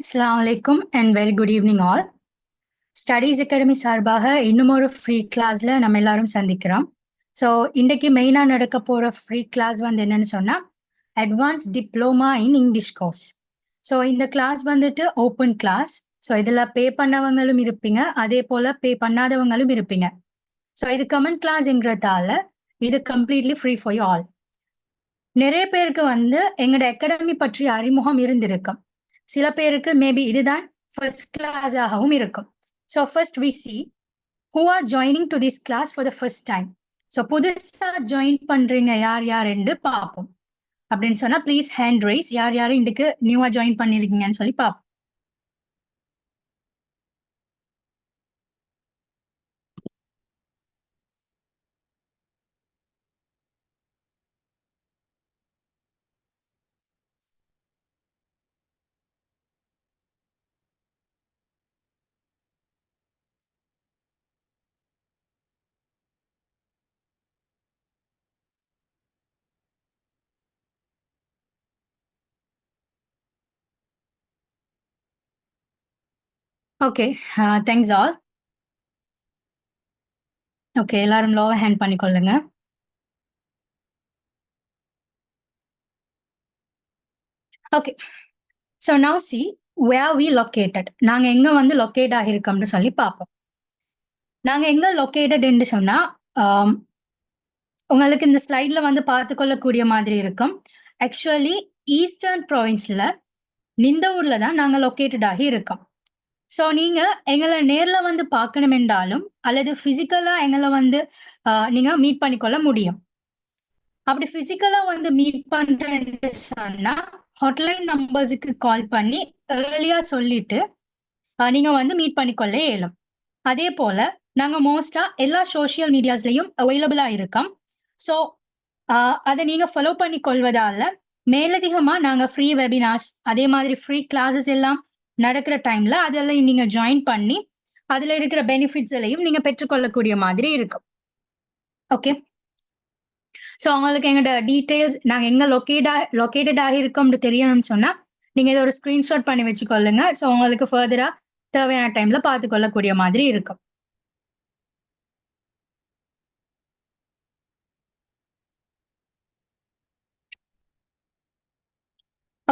அஸ்ஸலாமு அலைக்கும் and very good evening all. Studies academy சார்பாக இன்னும் ஒரு ஃப்ரீ கிளாஸ்ல நம்ம எல்லாரும் சந்திக்கிறோம். ஸோ இன்றைக்கு மெயினாக நடக்க போகிற ஃப்ரீ கிளாஸ் வந்து என்னன்னு சொன்னால் advance diploma in English course. So இந்த கிளாஸ் வந்துட்டு ஓப்பன் கிளாஸ். ஸோ இதில் பே பண்ணவங்களும் இருப்பீங்க, அதே போல் பே பண்ணாதவங்களும் இருப்பீங்க. ஸோ இது கமெண்ட் கிளாஸ்ங்கிறதால இது completely free for you all. நிறைய பேருக்கு வந்து எங்களோட அகாடமி பற்றிய அறிமுகம் இருந்திருக்கும். சில பேருக்கு மேபி இதுதான் ஃபர்ஸ்ட் கிளாஸ் ஆகவும் இருக்கும். So first we see who are joining to this class for the first time. So புதுசாக ஜாயின் பண்ணுறீங்க யார் யார் என்று பார்ப்போம். அப்படின்னு சொன்னால் ப்ளீஸ் ஹேண்ட் ரைஸ், யார் யாரும் இதுக்கு நியூவாக ஜாயின் பண்ணியிருக்கீங்கன்னு சொல்லி பார்ப்போம். Okay, thanks all. ஓகே, எல்லாரும் லோவை ஹேண்ட் பண்ணிக்கொள்ளுங்க. Okay, so now see where we located. நாங்கள் எங்கே வந்து லொக்கேட் ஆகியிருக்கோம்னு சொல்லி பார்ப்போம். நாங்கள் எங்கே லொக்கேட்டட் என்று சொன்னால் உங்களுக்கு இந்த ஸ்லைட்ல வந்து பார்த்துக்கொள்ளக்கூடிய மாதிரி இருக்கும். ஆக்சுவலி ஈஸ்டர்ன் ப்ராவின்ஸில் நிந்தவூர்ல தான் நாங்கள் லொக்கேட்டட் ஆகி இருக்கோம். ஸோ நீங்கள் எங்களை நேரில் வந்து பார்க்கணும் என்றாலும் அல்லது ஃபிசிக்கலாக எங்களை வந்து நீங்கள் மீட் பண்ணிக்கொள்ள முடியும். அப்படி ஃபிசிக்கலாக வந்து மீட் பண்ணுறேன்னு சொன்னால் ஹாட்லைன் நம்பர்ஸுக்கு கால் பண்ணி ஏர்லியாக சொல்லிட்டு நீங்கள் வந்து மீட் பண்ணிக்கொள்ள இயலும். அதே போல் நாங்கள் மோஸ்ட்டாக எல்லா சோஷியல் மீடியாஸ்லையும் அவைலபிளாக இருக்கோம். ஸோ அதை நீங்கள் ஃபாலோ பண்ணி கொள்வதால் மேலதிகமாக நாங்கள் ஃப்ரீ வெபினார்ஸ் அதே மாதிரி ஃப்ரீ கிளாஸஸ் எல்லாம் நடக்கிற டைமில் அதெல்லாம் நீங்கள் ஜாயின் பண்ணி அதில் இருக்கிற பெனிஃபிட்ஸ் எல்லாம் நீங்கள் பெற்றுக்கொள்ளக்கூடிய மாதிரி இருக்கும். ஓகே, ஸோ உங்களுக்கு எங்களோட டீட்டெயில்ஸ் நாங்கள் எங்கே லொக்கேட்டட் ஆகியிருக்கோம்னு தெரியணும்னு சொன்னால் நீங்கள் இதை ஒரு ஸ்க்ரீன்ஷாட் பண்ணி வச்சுக்கொள்ளுங்க. ஸோ உங்களுக்கு ஃபர்தராக தேவையான டைமில் பார்த்துக்கொள்ளக்கூடிய மாதிரி இருக்கும்.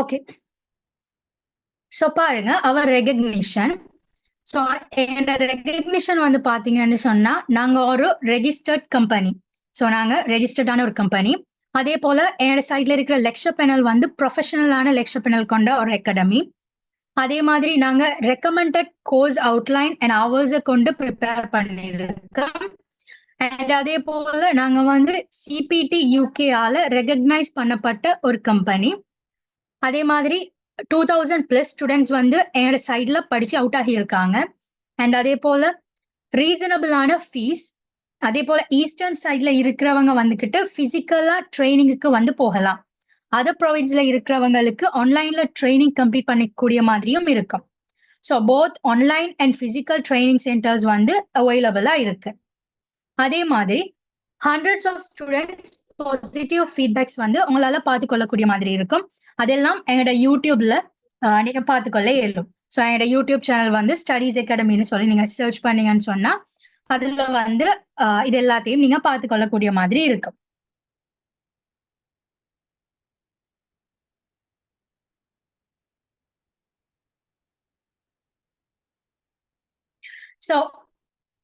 ஓகே, ஸோ பாருங்க அவர் ரெகக்னிஷன். ஸோ என்னோட ரெகக்னிஷன் வந்து பார்த்தீங்கன்னு சொன்னால் நாங்கள் ஒரு ரெஜிஸ்டர்ட் கம்பெனி. ஸோ நாங்கள் ரெஜிஸ்டர்டான ஒரு கம்பெனி. அதே போல் என்னோட சைடில் இருக்கிற லெக்சர் பேனல் வந்து ப்ரொஃபஷனலான லெக்சர் பேனல் கொண்ட ஒரு அகாடமி. அதே மாதிரி நாங்கள் ரெக்கமெண்டட் கோர்ஸ் அவுட்லைன் அண்ட் ஹவர்ஸை கொண்டு ப்ரிப்பேர் பண்ணியிருக்கோம். அண்ட் அதே போல் நாங்கள் வந்து சிபிடி யூகேயால் ரெகக்னைஸ் பண்ணப்பட்ட ஒரு கம்பெனி. அதே மாதிரி 2000+ ஸ்டூடெண்ட்ஸ் வந்து என்னோட சைடில் படித்து அவுட் ஆகியிருக்காங்க. அண்ட் அதே போல் ரீசனபிளான ஃபீஸ். அதே போல் ஈஸ்டர்ன் சைடில் இருக்கிறவங்க வந்துக்கிட்டு ஃபிசிக்கலாக ட்ரைனிங்குக்கு வந்து போகலாம். அதர் ப்ரொவின்ஸில் இருக்கிறவங்களுக்கு ஆன்லைனில் ட்ரைனிங் கம்ப்ளீட் பண்ணிக்கூடிய மாதிரியும் இருக்கும். So both online and physical training centres வந்து அவைலபிளாக இருக்கு. அதே மாதிரி hundreds of students positive feedbacks வந்து உங்களால் பார்த்துக்கொள்ளக்கூடிய மாதிரி இருக்கும். அதெல்லாம் எங்களோட யூடியூப்ல நீங்கள் பார்த்துக்கொள்ள இயலும். ஸோ எங்களோட யூடியூப் சேனல் வந்து ஸ்டடீஸ் அகாடமின்னு சொல்லி நீங்கள் சர்ச் பண்ணீங்கன்னு சொன்னால் அதில் வந்து இது எல்லாத்தையும் நீங்கள் பார்த்துக்கொள்ளக்கூடிய மாதிரி இருக்கும். ஸோ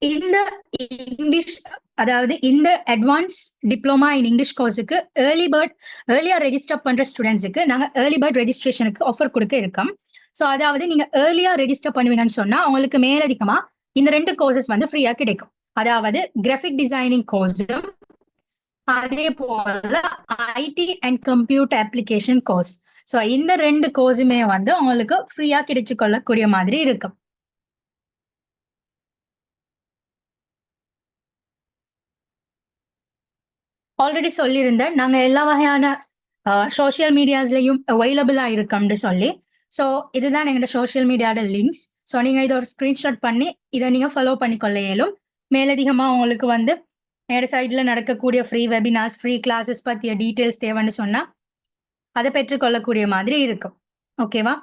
இந்த இங்கிலீஷ் அதாவது இந்த அட்வான்ஸ் டிப்ளமா இன் இங்கிலீஷ் கோர்ஸுக்கு ஏர்லியாக ரெஜிஸ்டர் பண்ணுற ஸ்டூடெண்ட்ஸுக்கு நாங்கள் ஏர்லி பேர்ட் ரெஜிஸ்ட்ரேஷனுக்கு ஆஃபர் கொடுக்க இருக்கோம். ஸோ அதாவது நீங்கள் ஏர்லியாக ரெஜிஸ்டர் பண்ணுவீங்கன்னு சொன்னால் உங்களுக்கு மேலதிகமாக இந்த 2 கோர்சஸ் வந்து ஃப்ரீயாக கிடைக்கும். அதாவது கிராஃபிக் டிசைனிங் கோர்ஸும் அதே போல IT and computer application course. So இந்த 2 கோர்ஸுமே வந்து உங்களுக்கு ஃப்ரீயாக கிடைச்சு கொள்ளக்கூடிய மாதிரி இருக்கும். ஆல்ரெடி சொல்லியிருந்தேன் நாங்கள் எல்லா வகையான சோஷியல் மீடியாஸ்லையும் அவைலபிளாக இருக்கோம்னு சொல்லி. ஸோ இதுதான் எங்களோட சோஷியல் மீடியாவோட லிங்க்ஸ். ஸோ நீங்கள் இதை ஒரு ஸ்க்ரீன்ஷாட் பண்ணி இதை நீங்கள் ஃபாலோ பண்ணிக்கொள்ள இயலும். மேலதிகமாக உங்களுக்கு வந்து என்னோட சைடில் நடக்கக்கூடிய ஃப்ரீ வெபினார்ஸ் ஃப்ரீ கிளாஸஸ் பற்றிய டீட்டெயில்ஸ் தேவைன்னு சொன்னால் அதை பெற்றுக்கொள்ளக்கூடிய மாதிரி இருக்கும். ஓகேவா?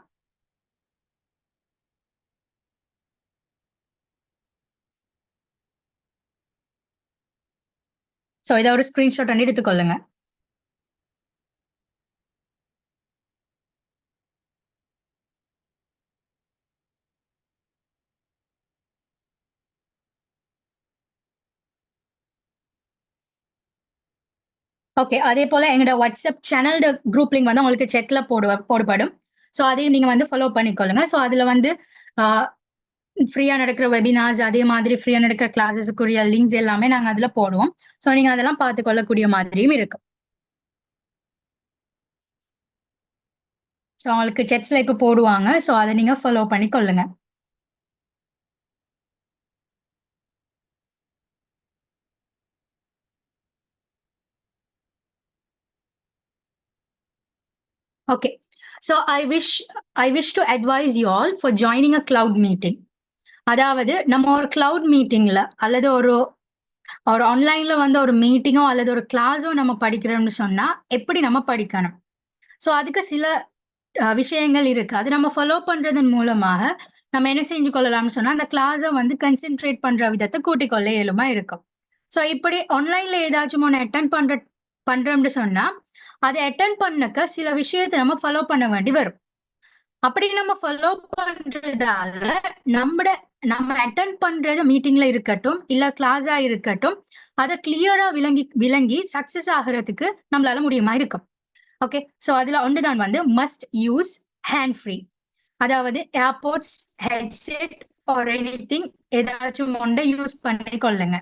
ஸோ இதை ஒரு ஸ்கிரீன்ஷாட் பண்ணி எடுத்துக்கொள்ளுங்க. ஓகே, அதே போல எங்களோட வாட்ஸ்அப் சேனல் குரூப் லிங்க் வந்து உங்களுக்கு செக்ல போடப்படும். ஸோ அதையும் நீங்க வந்து ஃபாலோ பண்ணிக்கொள்ளுங்க. ஸோ அதுல வந்து ஃப்ரீயா நடக்கிற வெபினார்ஸ், அதே மாதிரி ஃப்ரீயா நடக்கிற கிளாஸஸுக்குரிய லிங்க்ஸ் எல்லாமே நாங்க அதுல போடுவோம். ஸோ நீங்க அதெல்லாம் பார்த்து கொள்ளக்கூடிய மாதிரியும் இருக்கும். ஸோ உங்களுக்கு செட்ஸ்ல இப்ப போடுவாங்க. ஸோ அதை நீங்க ஃபாலோ பண்ணி கொள்ளுங்க. Okay. So I wish to advise you all for joining a cloud meeting. அதாவது நம்ம ஒரு கிளவுட் மீட்டிங்ல அல்லது ஒரு ஒரு ஆன்லைன்ல வந்து ஒரு மீட்டிங்கோ அல்லது ஒரு கிளாஸோ நம்ம படிக்கிறோம்னு சொன்னா எப்படி நம்ம படிக்கணும். ஸோ அதுக்கு சில விஷயங்கள் இருக்கு. அது நம்ம ஃபாலோ பண்றதன் மூலமாக நம்ம என்ன செஞ்சு கொள்ளலாம்னு சொன்னா அந்த கிளாஸை வந்து கன்சென்ட்ரேட் பண்ற விதத்தை கூட்டிக் கொள்ள இயலுமா இருக்கும். ஸோ இப்படி ஆன்லைன்ல ஏதாச்சும் ஒன்று அட்டன் பண்றோம்னு சொன்னா அதை அட்டன் பண்ணக்க சில விஷயத்தை நம்ம ஃபாலோ பண்ண வேண்டி வரும். அப்படி நம்ம ஃபாலோ பண்றதால நம்ம அட்டன் பண்றது மீட்டிங்ல இருக்கட்டும் இல்ல கிளாஸா இருக்கட்டும் அதை கிளியரா விளங்கி சக்சஸ் ஆகிறதுக்கு நம்மளால முடியுமா இருக்கும். ஓகே, ஸோ அதுல ஒன்றுதான் வந்து மஸ்ட் யூஸ் ஹேண்ட் ஃப்ரீ. அதாவது ஏர்போர்ட்ஸ், ஹெட்செட் ஆர் எனிதிங் ஏதாச்சும் ஒன்றை யூஸ் பண்ணி கொள்ளுங்க.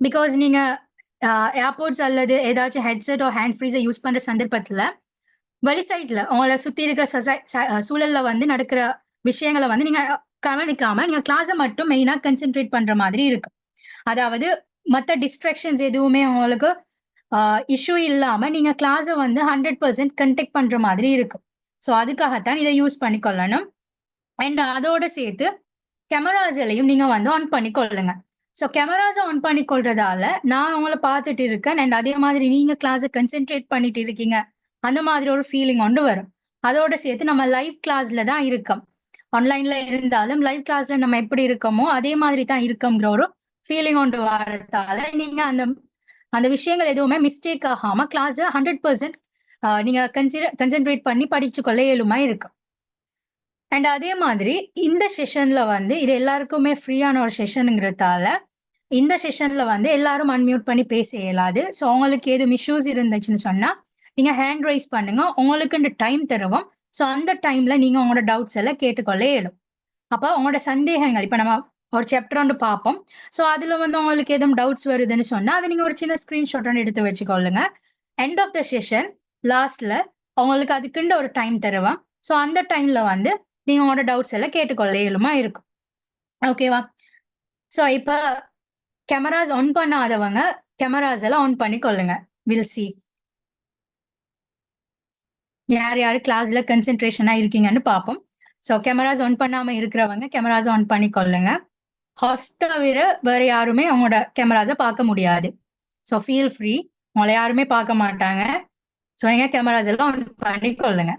பிகாஸ் நீங்க ஏர்போர்ட்ஸ் அல்லது ஏதாச்சும் ஹெட்செட் ஆர் ஹேண்ட் ஃப்ரீஸை யூஸ் பண்ற சந்தர்ப்பத்துல வெளி சைட்ல உங்களை சுத்தி இருக்கிற சூழல்ல வந்து நடக்கிற விஷயங்களை வந்து நீங்க கவனிக்காம நீங்க கிளாஸை மட்டும் மெயினா கன்சென்ட்ரேட் பண்ற மாதிரி இருக்கும். அதாவது மற்ற டிஸ்ட்ராக்ஷன்ஸ் எதுவுமே உங்களுக்கு இஷ்யூ இல்லாம நீங்க கிளாஸை வந்து 100% கண்டெக்ட் பண்ற மாதிரி இருக்கும். ஸோ அதுக்காகத்தான் இதை யூஸ் பண்ணிக்கொள்ளணும். அண்ட் அதோட சேர்த்து கேமராஸ்லையும் நீங்க வந்து ஆன் பண்ணிக்கொள்ளுங்க. ஸோ கேமராஸை ஆன் பண்ணிக்கொள்றதால நான் உங்களை பார்த்துட்டு இருக்கேன் அண்ட் அதே மாதிரி நீங்க கிளாஸை கன்சென்ட்ரேட் பண்ணிட்டு இருக்கீங்க அந்த மாதிரி ஒரு ஃபீலிங் ஒன்று வரும். அதோட சேர்த்து நம்ம லைவ் கிளாஸ்ல தான் இருக்கோம். ஆன்லைன்ல இருந்தாலும் லைவ் கிளாஸ்ல நம்ம எப்படி இருக்கோமோ அதே மாதிரி தான் இருக்கோங்கிற ஒரு ஃபீலிங் ஒன்று வரதால நீங்க அந்த அந்த விஷயங்கள் எதுவுமே மிஸ்டேக் ஆகாம கிளாஸ் 100% நீங்க கன்சென்ட்ரேட் பண்ணி படிச்சு கொள்ள இயலுமா இருக்கும். அண்ட் அதே மாதிரி இந்த செஷன்ல வந்து இது எல்லாருக்குமே ஃப்ரீயான ஒரு செஷனுங்கிறதால இந்த செஷன்ல வந்து எல்லாரும் அன்மியூட் பண்ணி பேச இயலாது. ஸோ உங்களுக்கு எதுவும் இஷ்யூஸ் இருந்துச்சுன்னு சொன்னா நீங்க ஹேண்ட் ரைஸ் பண்ணுங்க, உங்களுக்கு டைம் தருவோம். ஸோ அந்த டைம்ல நீங்க உங்களோட டவுட்ஸ் எல்லாம் கேட்டுக்கொள்ள இயலும். அப்போ உங்களோட சந்தேகங்கள் இப்ப நம்ம ஒரு சாப்டர் ஒன்று பார்ப்போம். ஸோ அதுல வந்து உங்களுக்கு எதுவும் டவுட்ஸ் வருதுன்னு சொன்னா அதை நீங்க ஒரு சின்ன ஸ்கிரீன்ஷாட் ஒன்று எடுத்து வச்சுக்கொள்ளுங்க. எண்ட் ஆஃப் த செஷன் லாஸ்ட்ல உங்களுக்கு அதுக்குண்ட ஒரு டைம் தருவோம். ஸோ அந்த டைம்ல வந்து நீங்க உங்களோட டவுட்ஸ் எல்லாம் கேட்டுக்கொள்ள இயலுமா இருக்கும். ஓகேவா? ஸோ இப்போ கேமராஸ் ஆன் பண்ணாதவங்க கேமராஸ் எல்லாம் ஆன் பண்ணி கொள்ளுங்க. வில் சி யார் யார் கிளாஸ்ல கன்சென்ட்ரேஷனா இருக்கீங்கன்னு பார்ப்போம். ஸோ கேமராஸ் ஆன் பண்ணாம இருக்கிறவங்க கேமராஸ் ஆன் பண்ணி கொள்ளுங்க. ஹாஸ்ட் தவிர வேற யாருமே அவங்களோட கேமராஸை பார்க்க முடியாது. ஸோ ஃபீல் ஃப்ரீ, உங்களை யாருமே பார்க்க மாட்டாங்க. ஸோ நீங்க கேமராஸ் எல்லாம் ஆன் பண்ணி கொள்ளுங்க.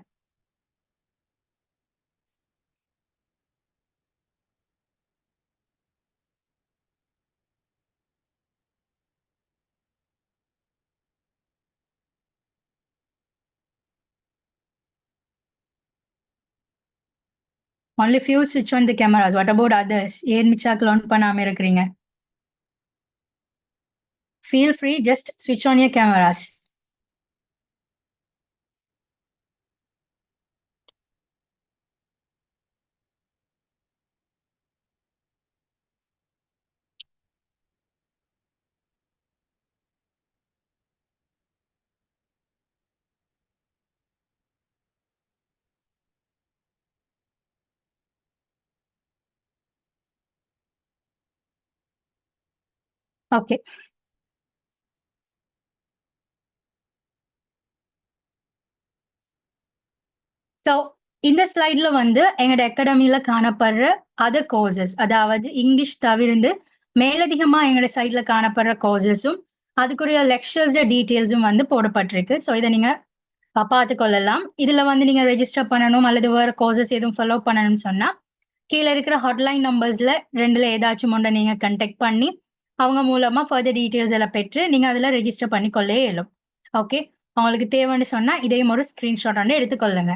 Only few switch on the cameras. What about others? ஏன் மிச்சாக்கள் ஆன் பண்ணாம இருக்கிறீங்க? Feel free, just switch on your cameras. Okay, so இந்த ஸ்லைட்ல வந்து எங்களோட அகாடமியில காணப்படுற அதர் கோர்சஸ், அதாவது இங்கிலீஷ் தவிர்த்து மேலதிகமா எங்களோட சைட்ல காணப்படுற கோர்சஸும் அதுக்குரிய லெக்சர்ஸ் டீட்டெயில்ஸும் வந்து போடப்பட்டிருக்கு. ஸோ இதை நீங்க பார்த்து கொள்ளலாம். இதுல வந்து நீங்க ரெஜிஸ்டர் பண்ணணும் அல்லது வேற கோர்சஸ் எதுவும் ஃபாலோ பண்ணணும்னு சொன்னா கீழே இருக்கிற ஹாட்லைன் நம்பர்ஸ்ல ரெண்டுல ஏதாச்சும் ஒன்றை நீங்க கண்டெக்ட் பண்ணி அவங்க மூலமா ஃபர்தர் டீட்டெயில்ஸ் எல்லாம் பெற்று நீங்க அதுல ரெஜிஸ்டர் பண்ணிக்கொள்ளே இயலும். ஓகே, உங்களுக்கு தேவைன்னு சொன்னா இதையும் ஒரு ஸ்கிரீன்ஷாட் வந்து எடுத்துக்கொள்ளுங்க.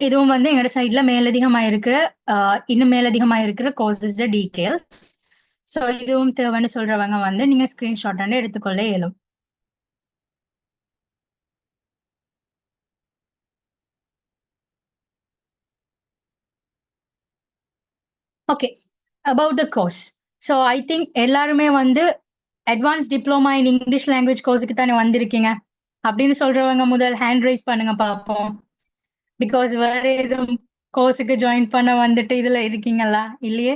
இதுவும் வந்து எங்களோட சைட்ல மேலதிகமா இருக்கிற இன்னும் மேலதிகமா இருக்கிற கோர்சஸ் டீட்டெயில்ஸ். ஸோ இதுவும் தேவைன்னு சொல்றவங்க வந்து நீங்க ஸ்கிரீன்ஷாட் வந்து எடுத்துக்கொள்ள இயலும். Okay, about the course. So I think எல்லாருமே வந்து advance diploma in English language கோர்ஸுக்கு தானே வந்திருக்கீங்க அப்படின்னு சொல்றவங்க முதல் ஹேண்ட் ரைஸ் பண்ணுங்க பார்ப்போம். பிகாஸ் வேற எதுவும் கோர்ஸுக்கு ஜாயின் பண்ண வந்துட்டு இதுல இருக்கீங்களா? இல்லையே.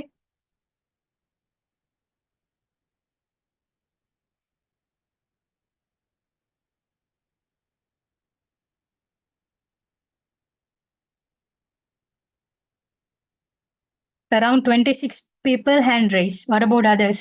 Around 26 people hand raise. What about others?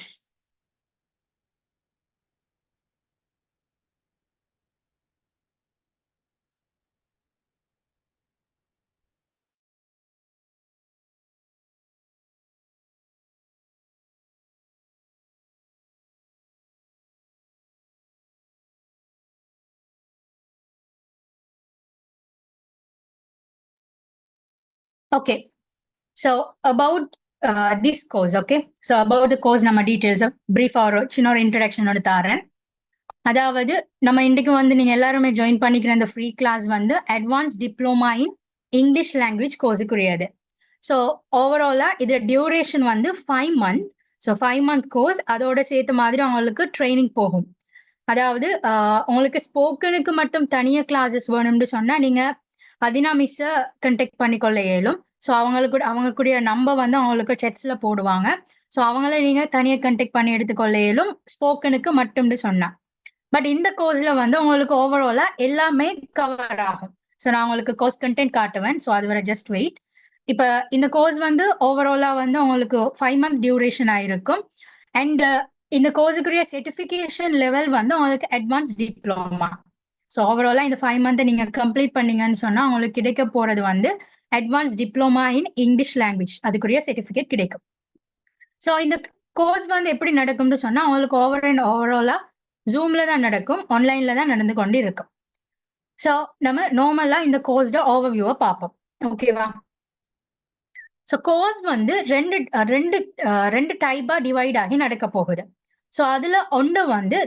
Okay. So about this course, okay? So about the course நம்ம டீடைல்ஸ் பிரீஃபா ஒரு சின்ன ஒரு இன்ட்ரடக்ஷனோட தாரேன். அதாவது நம்ம இன்றைக்கு வந்து நீங்க எல்லாருமே ஜாயின் பண்ணிக்கிற இந்த ஃப்ரீ கிளாஸ் வந்து advance diploma in English language கோர்ஸுக்குரியது. ஸோ ஓவராலா இது டியூரேஷன் வந்து 5 month. ஸோ 5 month கோர்ஸ் அதோட சேர்த்த மாதிரி அவங்களுக்கு ட்ரைனிங் போகும். அதாவது உங்களுக்கு ஸ்போக்கனுக்கு மட்டும் தனியாக கிளாஸஸ் வேணும்னு சொன்னா நீங்க பதினா மிஸ்ஸை கண்டெக்ட் பண்ணிக்கொள்ள இயலும். ஸோ அவங்களுக்குடைய நம்பர் வந்து அவங்களுக்கு செட்ஸ்ல போடுவாங்க. ஸோ அவங்கள நீங்க தனியாக கண்டெக்ட் பண்ணி எடுத்துக்கொள்ள இயலும் ஸ்போக்கனுக்கு மட்டும்னு சொன்னா. பட் இந்த கோர்ஸ்ல வந்து உங்களுக்கு ஓவராலா எல்லாமே கவர் ஆகும். ஸோ நான் உங்களுக்கு கோர்ஸ் கண்டென்ட் காட்டுவேன். ஸோ அது வரை ஜஸ்ட் வெயிட். இப்ப இந்த கோர்ஸ் வந்து ஓவராலா வந்து உங்களுக்கு 5 month டியூரேஷன் ஆயிருக்கும். அண்ட் இந்த கோர்ஸுக்குரிய சர்டிஃபிகேஷன் லெவல் வந்து உங்களுக்கு அட்வான்ஸ் டிப்ளமா. ஸோ ஓவராலா இந்த 5 month நீங்க கம்ப்ளீட் பண்ணீங்கன்னு சொன்னா உங்களுக்கு கிடைக்க போறது வந்து advance diploma in English language அதுக்குரிய சர்டிஃபிகேட் கிடைக்கும். ஸோ இந்த கோர்ஸ் வந்து எப்படி நடக்கும்னு சொன்னா உங்களுக்கு ஓவராலா ஜூம்ல தான் நடக்கும், ஆன்லைன்ல தான் நடந்து கொண்டு இருக்கும். ஸோ நம்ம நார்மலா இந்த கோர்ஸ்ட ஓவர்வியூவை பார்ப்போம். ஓகேவா? ஸோ கோர்ஸ் வந்து ரெண்டு ரெண்டு ரெண்டு டைப்பா டிவைட் ஆகி நடக்க போகுது. ஸோ அதுல ஒன்று வந்து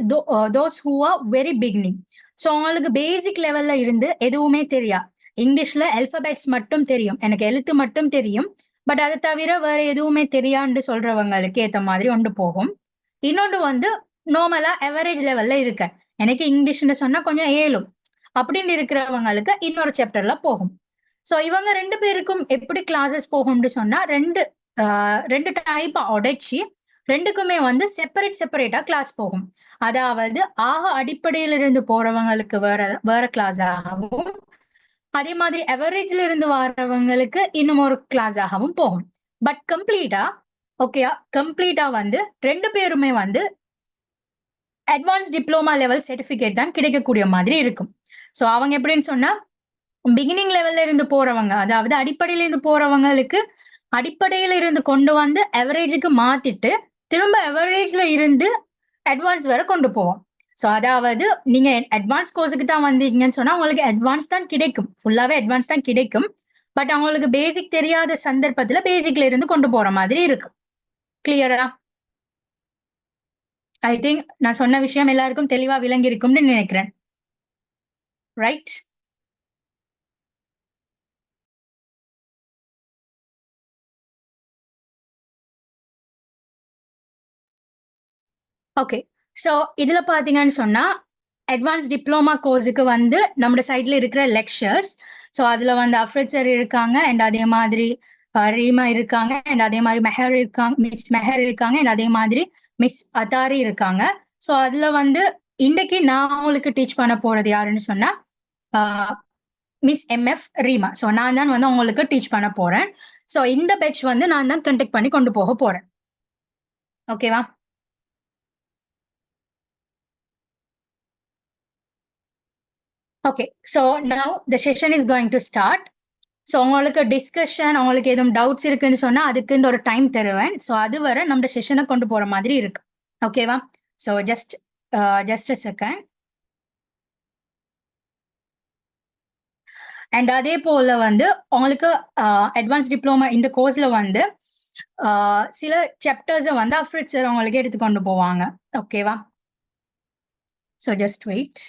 those who are very beginning. So உங்களுக்கு பேசிக் லெவல்ல இருந்து எதுவுமே தெரியா, இங்கிலீஷ்ல அல்பபெட்ஸ் மட்டும் தெரியும், எனக்கு எழுத்து மட்டும் தெரியும், பட் அதை தவிர வேற எதுவுமே தெரியான்னு சொல்றவங்களுக்கு ஏத்த மாதிரி ஒன்று போகும். இன்னொன்று வந்து நார்மலா அவரேஜ் லெவல்ல இருக்க, எனக்கு இங்கிலீஷ்னு சொன்னா கொஞ்சம் ஏழும் அப்படின்னு இருக்கிறவங்களுக்கு இன்னொரு சாப்டர்ல போகும். ஸோ இவங்க ரெண்டு பேருக்கும் எப்படி கிளாஸஸ் போகும்னு சொன்னா ரெண்டு டைப்பா உடைச்சி ரெண்டுக்குமே வந்து செப்பரேட்டா கிளாஸ் போகும். அதாவது அடிப்படையில இருந்து போறவங்களுக்கு வேற வேற கிளாஸ் ஆகவும், அதே மாதிரி அவரேஜ்ல இருந்து வர்றவங்களுக்கு இன்னும் ஒரு கிளாஸ் ஆகவும் போகும். பட் கம்ப்ளீட்டா வந்து ரெண்டு பேருமே வந்து அட்வான்ஸ் டிப்ளமா லெவல் சர்டிபிகேட் தான் கிடைக்கக்கூடிய மாதிரி இருக்கும். ஸோ அவங்க எப்படின்னு சொன்னா பிகினிங் லெவல்ல இருந்து போறவங்க, அதாவது அடிப்படையில இருந்து போறவங்களுக்கு அடிப்படையில இருந்து கொண்டு வந்து அவரேஜுக்கு மாத்திட்டு திரும்ப அவரேஜ்ல இருந்து அட்வான்ஸ் வரை கொண்டு போவோம். ஸோ அதாவது நீங்க அட்வான்ஸ் கோர்ஸுக்கு தான் வந்தீங்கன்னு சொன்னா உங்களுக்கு அட்வான்ஸ் தான் கிடைக்கும், ஃபுல்லாவே அட்வான்ஸ் தான் கிடைக்கும். பட் அவங்களுக்கு பேசிக் தெரியாத சந்தர்ப்பத்துல பேசிக்ல இருந்து கொண்டு போற மாதிரி இருக்கும். கிளியரா? ஐ திங்க் நான் சொன்ன விஷயம் எல்லாருக்கும் தெளிவா விளங்கி இருக்கும்னு நினைக்கிறேன். ரைட்? ஓகே. ஸோ இதுல பாத்தீங்கன்னு சொன்னா அட்வான்ஸ் டிப்ளமா கோர்ஸுக்கு வந்து நம்ம சைட்ல இருக்கிற லெக்சர்ஸ். ஸோ அதுல வந்து அஃப்ரத் சார் இருக்காங்க, அண்ட் அதே மாதிரி ரீமா இருக்காங்க, அண்ட் அதே மாதிரி மெஹர் இருக்காங்க, மிஸ் மெஹர் இருக்காங்க, அண்ட் அதே மாதிரி மிஸ் அதாரி இருக்காங்க. ஸோ அதுல வந்து இன்னைக்கு நான் உங்களுக்கு டீச் பண்ண போறது யாருன்னு சொன்னா மிஸ் எம்எஃப் ரீமா. ஸோ நான் தான் வந்து உங்களுக்கு டீச் பண்ண போறேன். ஸோ இந்த பேட்ச் வந்து நான் தான் கண்டக்ட் பண்ணி கொண்டு போக போறேன். ஓகேவா? Okay, so now the session is going to start. So உங்களுக்கு டிஸ்கஷன், உங்களுக்கு எதுவும் டவுட்ஸ் இருக்குன்னு சொன்னா அதுக்குன்னு ஒரு டைம் தருவேன். ஸோ அது வரை நம்ம செஷனை கொண்டு போற மாதிரி இருக்கு. ஓகேவா? So just a second. And அதே போல வந்து உங்களுக்கு அட்வான்ஸ் டிப்ளோமா இந்த கோர்ஸ்ல வந்து சில சாப்டர்ஸை வந்து அஃப்ரிட் சார் உங்களுக்கு எடுத்து கொண்டு போவாங்க. ஓகேவா? So just wait.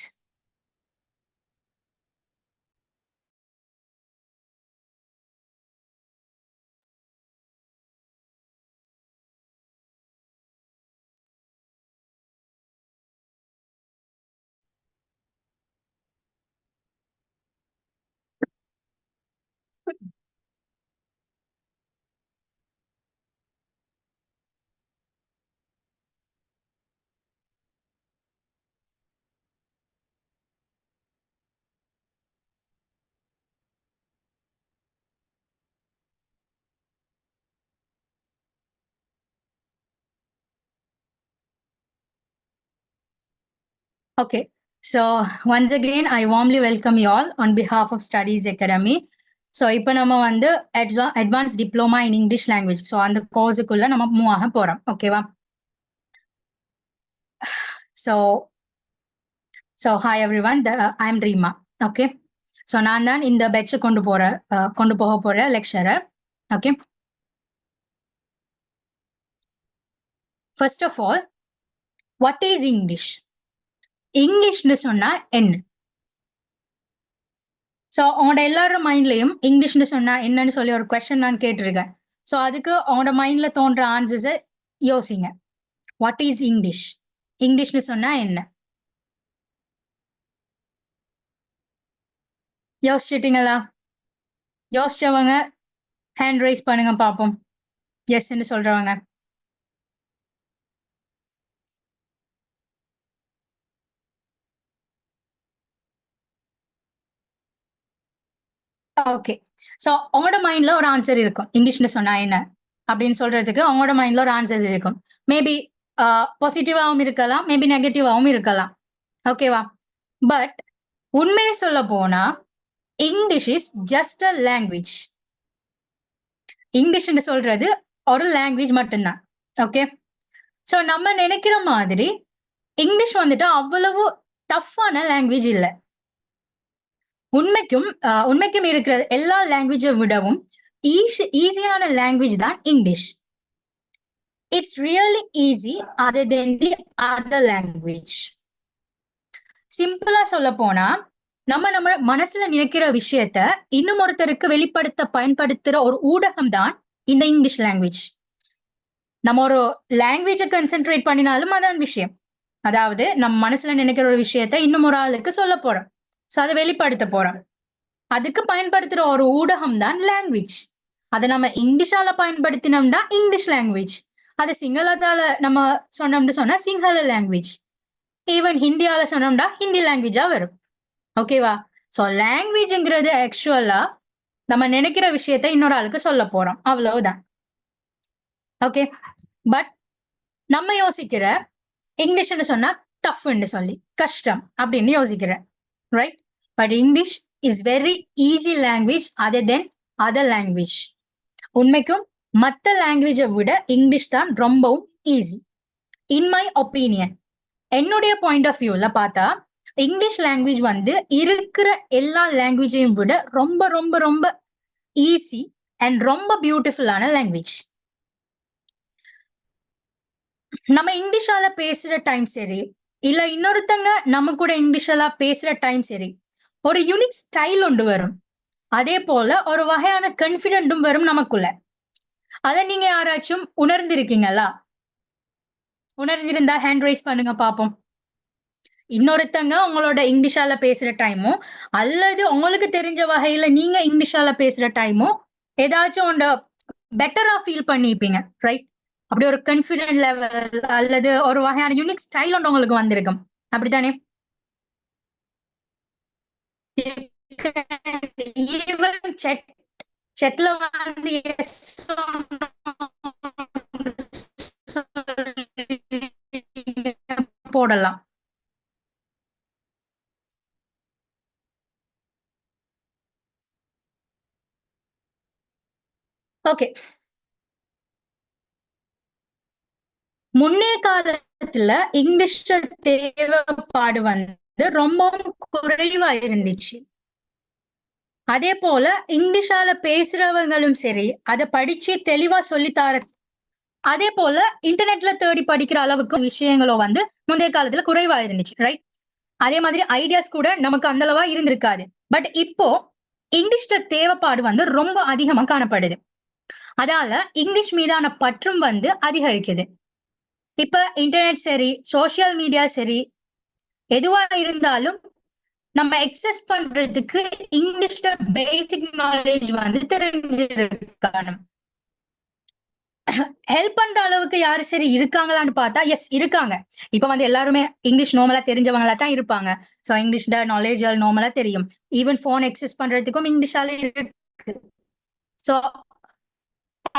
Okay. So once again, I warmly welcome you all on behalf of Studies Academy. So இப்போ நம்ம வந்து advance diploma in English language, so அந்த கோர்ஸுக்குள்ள நம்ம மூவ் ஆக போறோம். ஓகேவா? So hi everyone, I am Reema. Okay. So நான் தான் இந்த பேட்சை கொண்டு போக போற lecturer. Okay. First of all, what is English? இங்கிலீஷ்னு சொன்னா என்ன? ஸோ உங்களோட எல்லாரும் மைண்ட்லயும் இங்கிலீஷ்னு சொன்னா என்னன்னு சொல்லி ஒரு கொஸ்டின் நான் கேட்டிருக்கேன். ஸோ அதுக்கு உங்களோட மைண்ட்ல தோன்ற ஆன்சர்ஸை யோசிங்க. What is English? இங்கிலீஷ்னு சொன்னா என்ன? யோசிச்சிட்டீங்களா? யோசிச்சவங்க ஹேண்ட் ரைஸ் பண்ணுங்க பார்ப்போம். எஸ்ன்னு சொல்றவங்க. ஓகே. ஸோ உங்களோட மைண்ட்ல ஒரு ஆன்சர் இருக்கும், இங்கிலீஷ்னு சொன்னா என்ன அப்படின்னு சொல்றதுக்கு உங்களோட மைண்ட்ல ஒரு ஆன்சர் இருக்கும். மேபி பாசிட்டிவாகவும் இருக்கலாம், மேபி நெகட்டிவாகவும் இருக்கலாம். ஓகேவா? பட் உண்மையை சொல்ல போனா English is just a language. இங்கிலீஷ்னு சொல்றது ஒரு லாங்குவேஜ் மட்டும்தான். ஓகே. ஸோ நம்ம நினைக்கிற மாதிரி இங்கிலீஷ் வந்துட்டு அவ்வளவு டஃப்பான லாங்குவேஜ் இல்லை. உண்மைக்கும் இருக்கிற எல்லா லாங்குவேஜை விடவும் ஈஸியான லாங்குவேஜ் தான் English. It's really easy other then the other language. சிம்பிளா சொல்ல போனா நம்ம மனசுல நினைக்கிற விஷயத்த இன்னும் ஒருத்தருக்கு வெளிப்படுத்த பயன்படுத்துற ஒரு ஊடகம் தான் இந்த இங்கிலீஷ் லாங்குவேஜ். நம்ம ஒரு லாங்குவேஜை கன்சென்ட்ரேட் பண்ணினாலும் அதான் விஷயம். அதாவது நம்ம மனசுல நினைக்கிற ஒரு விஷயத்த இன்னும் ஒரு ஆளுக்கு சொல்ல போறோம், ஸோ அதை வெளிப்படுத்த போறோம். அதுக்கு பயன்படுத்துற ஒரு ஊடகம் தான் லாங்குவேஜ். அதை நம்ம இங்கிலீஷால பயன்படுத்தினோம்னா இங்கிலீஷ் லாங்குவேஜ், அது சிங்களத்தால நம்ம சொன்னோம்னு சொன்னா சிங்கள லாங்குவேஜ், ஈவன் ஹிந்தியால சொன்னோம்னா ஹிந்தி லாங்குவேஜா வரும். ஓகேவா? ஸோ லாங்குவேஜ்ங்கிறது ஆக்சுவலா நம்ம நினைக்கிற விஷயத்த இன்னொரு ஆளுக்கு சொல்ல போறோம், அவ்வளவுதான். ஓகே. பட் நம்ம யோசிக்கிற இங்கிலீஷ்னு சொன்னா டஃப்னு சொல்லி கஷ்டம் அப்படின்னு யோசிக்கிறேன், right? But English is very easy language other then other language. உண்மைக்கும் மற்ற லாங்குவேஜை விட இங்கிலீஷ் தான் ரொம்பவும் ஈஸி இன் மை ஒப்பீனியன். என்னுடைய பாயிண்ட் ஆஃப் வியூல பார்த்தா இங்கிலீஷ் லாங்குவேஜ் வந்து இருக்கிற எல்லா லாங்குவேஜையும் விட ரொம்ப ரொம்ப ரொம்ப ஈஸி அண்ட் ரொம்ப பியூட்டிஃபுல்லான லாங்குவேஜ். நம்ம இங்கிலீஷால பேசுற டைம் சரி, இல்ல இன்னொருத்தங்க நம்ம கூட இங்கிலீஷால பேசுற டைம் சரி, ஒரு யூனிக் ஸ்டைல் ஒன்று வரும். அதே போல ஒரு வகையான கான்ஃபிடென்ட்டும் வரும் நமக்குள்ள. அதை நீங்க யாராச்சும் உணர்ந்திருக்கீங்களா? உணர்ந்திருந்தா ஹேண்ட் ரைஸ் பண்ணுங்க பாப்போம். இன்னொருத்தங்க உங்களோட இங்கிலீஷால பேசுற டைமோ அல்லது உங்களுக்கு தெரிஞ்ச வகையில நீங்க இங்கிலீஷால பேசுற டைமோ ஏதாச்சும் ஒன்று பெட்டரா ஃபீல் பண்ணிருப்பீங்க, ரைட்? அப்படி ஒரு கான்ஃபிடென்ட் லெவல் அல்லது ஒரு வகையான யூனிக் ஸ்டைல் ஒன்று உங்களுக்கு வந்திருக்கும், அப்படித்தானே? ஈவன் செட்ல வந்து போடலாம். ஓகே. முன்னைய காலத்துல இங்கிலீஷ் தேவைப்பாடு வந்து ரொம்பவும் குறைவா இருந்துச்சு. அதே போல இங்கிலீஷால பேசுறவங்களும் சரி, அத படிச்சு தெளிவா சொல்லித்தர அதே போல இன்டர்நெட்ல தேடி படிக்கிற அளவுக்கு விஷயங்களும் வந்து முந்தைய காலத்துல குறைவா இருந்துச்சு. ரைட்? அதே மாதிரி ஐடியாஸ் கூட நமக்கு அந்த அளவா இருந்திருக்காது. பட் இப்போ இங்கிலீஷ்ல தேவைப்பாடு வந்து ரொம்ப அதிகமா காணப்படுது. அதால இங்கிலீஷ் மீதான பற்றும் வந்து அதிகரிக்குது. இப்ப இன்டர்நெட் சரி, சோசியல் மீடியா சரி, எதுவா இருந்தாலும் நம்ம எக்ஸஸ் பண்றதுக்கு இங்கிலீஷ்ல பேசிக் நாலேஜ் வந்து தெரிஞ்சிருக்கணும். ஹெல்ப் பண்ற அளவுக்கு யாரு சரி இருக்காங்களான்னு பார்த்தா, எஸ் இருக்காங்க. இப்ப வந்து எல்லாருமே இங்கிலீஷ் நார்மலா தெரிஞ்சவங்களா தான் இருப்பாங்க. சோ இங்கிலீஷ்ல நாலேட்ஜ் நார்மலா தெரியும். ஈவன் ஃபோன் எக்ஸஸ் பண்றதுக்கும் இங்கிலீஷால இருக்கு. சோ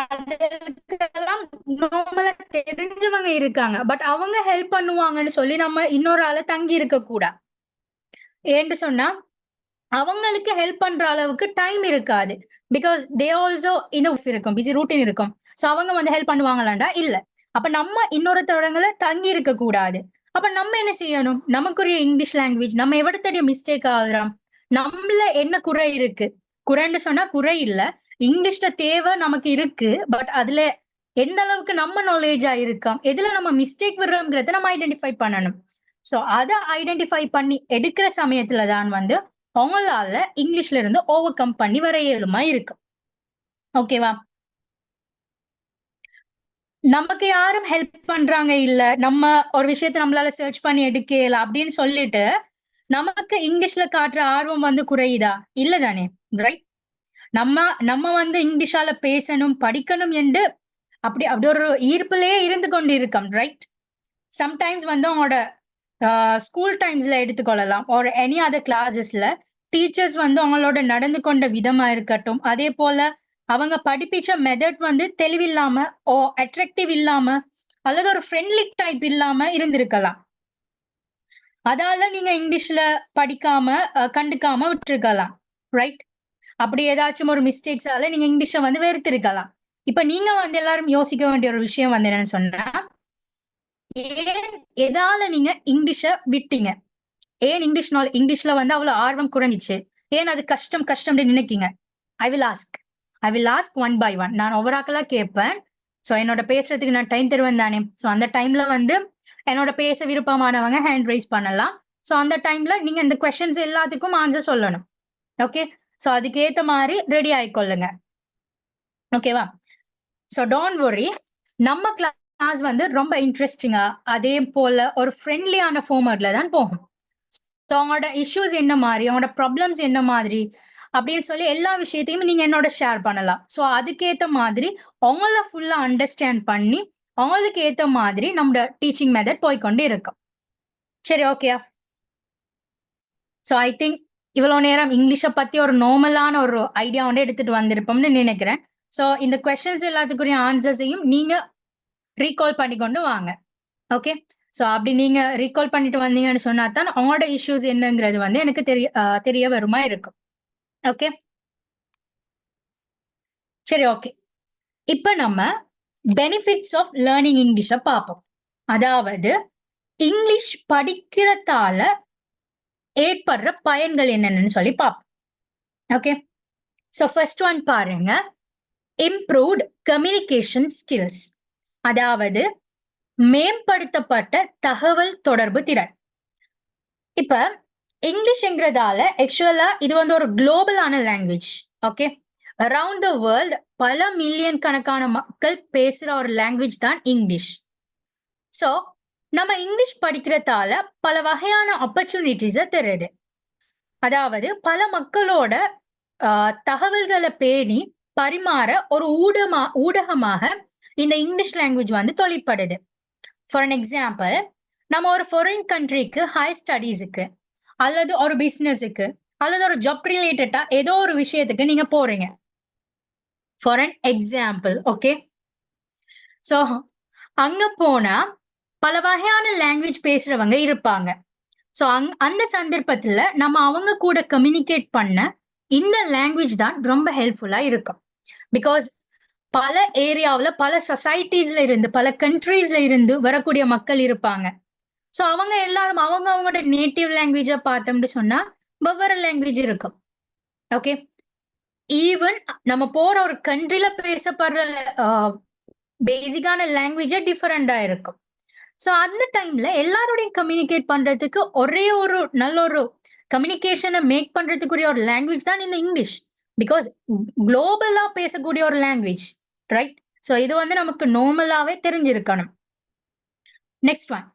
அதுக்கெல்லாம் நார்மலா தெரிஞ்சவங்க இருக்காங்க. பட் அவங்க ஹெல்ப் பண்ணுவாங்கன்னு சொல்லி நம்ம இன்னொரு ஆள தங்கி இருக்க கூடாது. ஏன்னு சொன்னா, அவங்களுக்கு ஹெல்ப் பண்ற அளவுக்கு டைம் இருக்காது. பிகாஸ் தே ஆல்சோ இந்த இருக்கும். பிஸி ரூட்டின் இருக்கும். சோ அவங்க வந்து ஹெல்ப் பண்ணுவாங்களாண்டா? இல்ல. அப்ப நம்ம இன்னொருத்தவங்கள தங்கி இருக்க கூடாது. அப்ப நம்ம என்ன செய்யணும்? நமக்குரிய இங்கிலீஷ் லாங்குவேஜ் நம்ம எவ்வளத்தடி மிஸ்டேக் ஆகுறோம்? நம்மள என்ன குறை இருக்கு? குறைன்னு சொன்னா குறை இல்ல. இங்கிலீஷ்ல தேவை நமக்கு இருக்கு. பட் அதுல எந்த அளவுக்கு நம்ம நாலேஜா இருக்கோம்? எதுல நம்ம மிஸ்டேக் விடுறோம்ங்கிறத நம்ம ஐடென்டிஃபை பண்ணணும். சோ அத ஐடென்டிஃபை பண்ணி எடுக்கிற சமயத்துல தான் வந்து அவங்களால இங்கிலீஷ்ல இருந்து ஓவர் கம் பண்ணி வர இயலுமா இருக்கு. ஓகேவா? நமக்கு யாரும் ஹெல்ப் பண்றாங்க இல்ல. நம்ம ஒரு விஷயத்த நம்மளால சர்ச் பண்ணி எடுக்கல அப்படின்னு சொல்லிட்டு, நமக்கு இங்கிலீஷ்ல காட்டுற ஆர்வம் வந்து குறையுதா? இல்ல தானே? ரைட்? நம்ம நம்ம வந்து இங்கிலீஷால பேசணும், படிக்கணும் என்று அப்படி அப்படி ஒரு ஈர்ப்பிலேயே இருந்து கொண்டு இருக்கோம். ரைட்? சம்டைம்ஸ் வந்து அவங்களோட ஸ்கூல் டைம்ஸ்ல எடுத்துக்கொள்ளலாம். ஒரு எனி அதர் கிளாஸஸ்ல டீச்சர்ஸ் வந்து அவங்களோட நடந்து கொண்ட விதமா இருக்கட்டும். அதே போல அவங்க படிப்பிச்ச மெத்தட் வந்து தெளிவில்லாம, அட்ராக்டிவ் இல்லாம, அல்லது ஒரு ஃப்ரெண்ட்லி டைப் இல்லாம இருந்திருக்கலாம். அதால நீங்க இங்கிலீஷ்ல படிக்காம, கண்டுக்காம விட்டுருக்கலாம். ரைட்? அப்படி ஏதாச்சும் ஒரு மிஸ்டேக்ஸால நீங்க இங்கிலீஷ வந்து வெறுத்திருக்கலாம். இப்ப நீங்க வந்து எல்லாரும் யோசிக்க வேண்டிய ஒரு விஷயம் வந்து என்னன்னு சொன்னா, ஏன் எதால நீங்க இங்கிலீஷ விட்டீங்க? ஏன் இங்கிலீஷ்ல வந்து அவ்வளவு ஆர்வம் குறைஞ்சிச்சு? ஏன் அது கஷ்டம் கஷ்டம்னு நினைக்கீங்க? I will ask. I will ask one by one. நான் ஒவ்வொரு ஆக்களா கேட்பேன். சோ என்னோட பேசுறதுக்கு நான் டைம் தருவேன் தானே. சோ அந்த டைம்ல வந்து என்னோட பேச விருப்பமானவங்க ஹேண்ட் ரைஸ் பண்ணலாம். சோ அந்த டைம்ல நீங்க இந்த கொஸ்டின்ஸ் எல்லாத்துக்கும் ஆன்சர் சொல்லணும். ஓகே. சோ அதுக்கு ஏத்த மாதிரி ரெடி ஆயிக்கொள்ளுங்க. ஓகேவா? So don't worry. நம்ம கிளாஸ் வந்து ரொம்ப இன்ட்ரெஸ்டிங்கா அதே போல ஒரு ஃப்ரெண்ட்லியான ஃபார்மட்ல தான் போகும். சோ அவங்களோட இஷ்யூஸ் என்ன மாதிரி, அவங்களோட ப்ராப்ளம்ஸ் என்ன மாதிரி அப்படின்னு சொல்லி எல்லா விஷயத்தையும் நீங்க என்னோட ஷேர் பண்ணலாம். சோ அதுக்கேத்த மாதிரி அவங்கள ஃபுல்லா அண்டர்ஸ்டாண்ட் பண்ணி அவங்களுக்கு ஏத்த மாதிரி நம்மளோட டீச்சிங் மெத்தட் போய்க்கொண்டு இருக்கும். சரி, ஓகேயா? சோ ஐ திங்க் இவ்வளவு நேரம் இங்கிலீஷ பத்தி ஒரு நார்மலான ஒரு ஐடியா வந்து எடுத்துட்டு வந்திருப்போம்னு நினைக்கிறேன். சோ இந்த கொஸ்டின்ஸ் எல்லாத்துக்குரிய ஆன்சர்ஸையும் நீங்க ரீகால் பண்ணி கொண்டு வாங்க. ஓகே. சோ அப்படி நீங்க ரீகால் பண்ணிட்டு வந்தீங்கன்னு சொன்னா தான் அவங்களோட இஷ்யூஸ் என்னங்கிறது வந்து எனக்கு தெரிய வருமா இருக்கும். ஓகே. சரி, ஓகே. இப்ப நம்ம பெனிஃபிட்ஸ் ஆஃப் லேர்னிங் இங்கிலீஷ பார்ப்போம். அதாவது இங்கிலீஷ் படிக்கிறதால ஏற்படுற பயன்கள் என்னன்னு சொல்லி பார்ப்போம். ஓகே. சோ ஃபர்ஸ்ட் ஒன் பாருங்க. Improved communication skills. அதாவது மேம்படுத்தப்பட்ட தகவல் தொடர்பு திறன். இப்ப இங்கிலீஷ்ங்கிறதால ஆக்சுவலா இது வந்து ஒரு குளோபலான language. Okay. Around the world பல மில்லியன் கணக்கான மக்கள் பேசுற ஒரு லாங்குவேஜ் தான் இங்கிலீஷ். சோ நம்ம இங்கிலீஷ் படிக்கிறதால பல வகையான ஆப்பர்ச்சுனிட்டிஸ தருது. அதாவது பல மக்களோட தகவல்களை பேணி பரிமாற ஒரு ஊடகமாக இந்த இங்கிலீஷ் லாங்குவேஜ் வந்து தொழிற்படுது. ஃபார் அன் எக்ஸாம்பிள், நம்ம ஒரு ஃபாரின் கண்ட்ரிக்கு ஹை ஸ்டடீஸுக்கு அல்லது ஒரு பிசினஸுக்கு அல்லது ஒரு ஜாப் ரிலேட்டடா ஏதோ ஒரு விஷயத்துக்கு நீங்க போறீங்க. For an example. Okay. So அங்க போனா பல வகையான லாங்குவேஜ் பேசுறவங்க இருப்பாங்க. சோ அந்த சந்தர்ப்பத்துல நம்ம அவங்க கூட கம்யூனிகேட் பண்ண இந்த லாங்குவேஜ் தான் ரொம்ப ஹெல்ப்ஃபுல்லா இருக்கும். பிகாஸ் பல ஏரியாவுல பல சொசைட்டிஸ்ல இருந்து பல கண்ட்ரீஸ்ல இருந்து வரக்கூடிய மக்கள் இருப்பாங்க. சோ அவங்க எல்லாரும் அவங்க அவங்களோட நேட்டிவ் லாங்குவேஜ பார்த்தோம்னு சொன்னா வெவ்வேறு லாங்குவேஜ் இருக்கும். ஓகே. ஈவன் நம்ம போற ஒரு கண்ட்ரில பேசப்படுற பேசிக்கான லாங்குவேஜே டிஃபரெண்டா இருக்கும். சோ அந்த டைம்ல எல்லாரோடையும் கம்யூனிகேட் பண்றதுக்கு ஒரே ஒரு நல்ல ஒரு கம்யூனிகேஷனை மேக் பண்றதுக்குரிய ஒரு லாங்குவேஜ் தான் இந்த இங்கிலீஷ். பிகாஸ் குளோபலா பேசக்கூடிய ஒரு லாங்குவேஜ், ரைட்? சோ இது வந்து நமக்கு நார்மலாவே தெரிஞ்சிருக்கணும். நெக்ஸ்ட் ஒன்,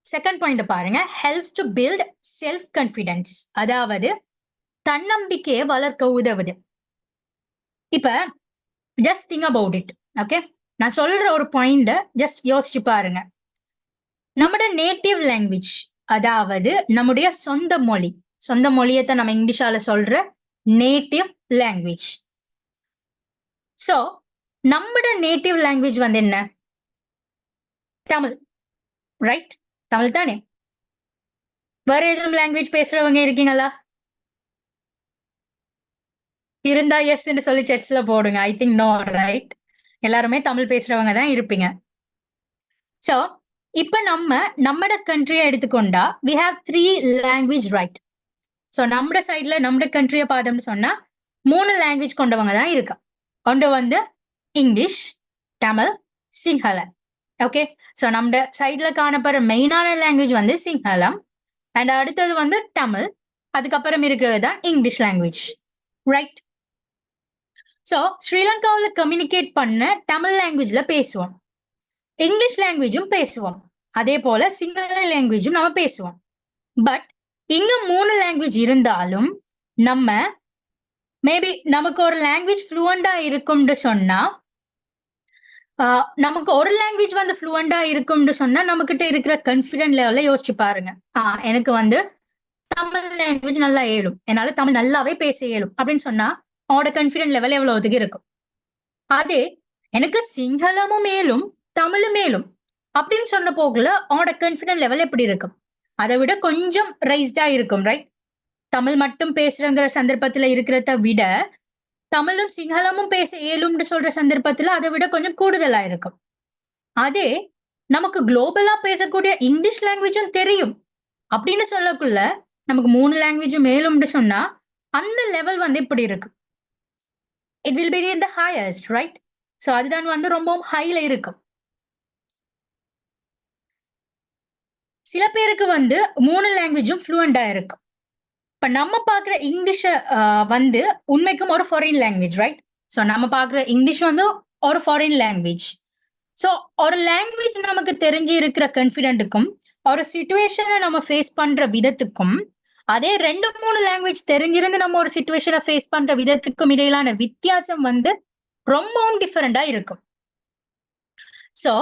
செகண்ட் பாயிண்ட் பாருங்க. Helps to build self confidence, அதாவது தன்னம்பிக்கையை வளர்க்க உதவுது. இப்ப just think about it. Okay, நான் சொல்ற ஒரு பாயிண்ட் ஜஸ்ட் யோசிச்சு பாருங்க. நம்மட நேட்டிவ் லாங்குவேஜ், அதாவது நம்முடைய சொந்த மொழி, சொந்த மொழியத்தை நம்ம இங்கிலீஷால சொல்ற நேட்டிவ் லாங்குவேஜ். சோ நம்மட நேட்டிவ் லாங்குவேஜ் வந்து என்ன? தமிழ், ரைட்? தமிழ் தானே. வேற எதுவும் லாங்குவேஜ் பேசுறவங்க இருக்கீங்களா? இருந்தா எஸ் சொல்லி செட்ஸ்ல போடுங்க. I think no, right? எல்லாருமே தமிழ் பேசுறவங்க தான் இருப்பீங்க. சோ இப்ப நம்மட கண்ட்ரியை எடுத்துக்கொண்டா we have 3 language, right? So நம்மட சைட்ல நம்மட கண்ட்ரியை பார்த்தோம்னு சொன்னா 3 லாங்குவேஜ் கொண்டவங்க தான் இருக்கா. ஒன்று வந்து இங்கிலீஷ், தமிழ், சிங்களம். ஓகே. சோ நம்மட சைட்ல காணப்படுற மெயினான லாங்குவேஜ் வந்து சிங்களம், அண்ட் அடுத்தது வந்து தமிழ், அதுக்கப்புறம் இருக்கிறது தான் இங்கிலீஷ் லாங்குவேஜ், ரைட்? சோ ஸ்ரீலங்காவில் கம்யூனிகேட் பண்ண தமிழ் லாங்குவேஜ்ல பேசுவோம், இங்கிலீஷ் லாங்குவேஜும் பேசுவோம், அதே போல சிங்கள லாங்குவேஜும் நம்ம பேசுவோம். பட் இங்க 3 லாங்குவேஜ் இருந்தாலும் நம்ம மேபி நமக்கு ஒரு லாங்குவேஜ் ஃப்ளூவண்டா இருக்கும்னு சொன்னா, நமக்கு ஒரு லாங்குவேஜ் வந்து ஃப்ளூவண்டா இருக்கும்னு சொன்னா நம்மகிட்ட இருக்கிற கான்ஃபிடென்ட் லெவல்ல யோசிச்சு பாருங்க. எனக்கு வந்து தமிழ் லாங்குவேஜ் நல்லா ஏழும், என்னால தமிழ் நல்லாவே பேச இயலும் அப்படின்னு சொன்னா அவனோட கான்ஃபிடென்ட் லெவல் எவ்வளவுக்கு இருக்கும்? அதே எனக்கு சிங்களமும் மேலும் தமிழும் மேலும் அப்படின்னு சொன்ன போகல அவனோட கான்ஃபிடென்ட் லெவல் எப்படி இருக்கும்? அதை விட கொஞ்சம் ரைஸ்டா இருக்கும், ரைட்? தமிழ் மட்டும் பேசுறங்கிற சந்தர்ப்பத்துல இருக்கிறத விட தமிழும் சிங்களமும் பேச இயலும்னு சொல்ற சந்தர்ப்பத்துல அதை விட கொஞ்சம் கூடுதலா இருக்கும். அதே நமக்கு குளோபலா பேசக்கூடிய இங்கிலீஷ் லாங்குவேஜும் தெரியும் அப்படின்னு சொல்லக்குள்ள நமக்கு 3 லாங்குவேஜும் மேலும்னு சொன்னா அந்த லெவல் வந்து இப்படி இருக்கு. It will be the highest, right? So அதுதான் வந்து ரொம்பவும் ஹைல இருக்கும். சில பேருக்கு வந்து 3 லாங்குவேஜும் ஃப்ளூவண்டா இருக்கும். இப்ப நம்ம பாக்குற இங்கிலீஷ வந்து உண்மைக்கும் ஒரு ஃபாரின் லாங்குவேஜ், ரைட்? சோ நம்ம பாக்குற இங்கிலீஷ் வந்து ஒரு ஃபாரின் லாங்குவேஜ். சோ ஒரு லாங்குவேஜ் நமக்கு தெரிஞ்சு இருக்கிற கான்ஃபிடென்ட்டுக்கும் ஒரு சிச்சுவேஷனை நம்ம ஃபேஸ் பண்ற விதத்துக்கும், அதே 2-3 லாங்குவேஜ் தெரிஞ்சிருந்து நம்ம ஒரு சிச்சுவேஷனை ஃபேஸ் பண்ற விதத்துக்கும் இடையிலான வித்தியாசம் வந்து ரொம்பவும் டிஃபரெண்டா இருக்கும். சோ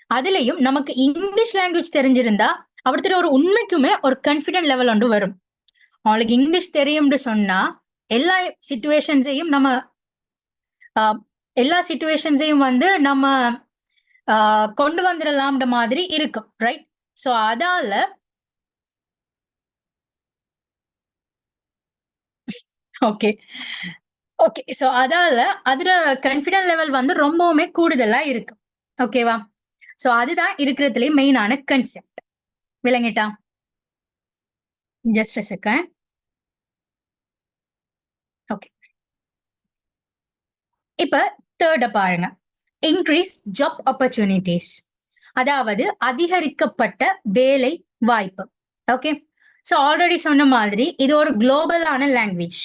அதுலயும் நமக்கு இங்கிலீஷ் லாங்குவேஜ் தெரிஞ்சிருந்தா அவர்கிட்ட ஒரு உண்மைக்குமே ஒரு கான்ஃபிடென்ட் லெவல் ஒன்று வரும். அவளுக்கு இங்கிலீஷ் தெரியும்னு சொன்னா எல்லா சிச்சுவேஷன்ஸையும் வந்து நம்ம கொண்டு வந்துடலாம்ன்ற மாதிரி இருக்கும், ரைட்? சோ அதால ஓகே ஓகே சோ அதால அதுல கான்ஃபிடென்ட் லெவல் வந்து ரொம்பவுமே கூடுதலா இருக்கும். ஓகேவா? சோ அதுதான் இருக்கிறதுலயே மெயினான கன்செப்ட். விளங்கிட்டா? Just a second. ஓகே. இப்ப தேர்ட பாருங்க. இன்க்ரீஸ் ஜாப் ஆப்பர்ச்சுனிட்டிஸ், அதாவது அதிகரிக்கப்பட்ட வேலை வாய்ப்பு. ஓகே. சோ ஆல்ரெடி சொன்ன மாதிரி இது ஒரு குளோபலான லாங்குவேஜ்.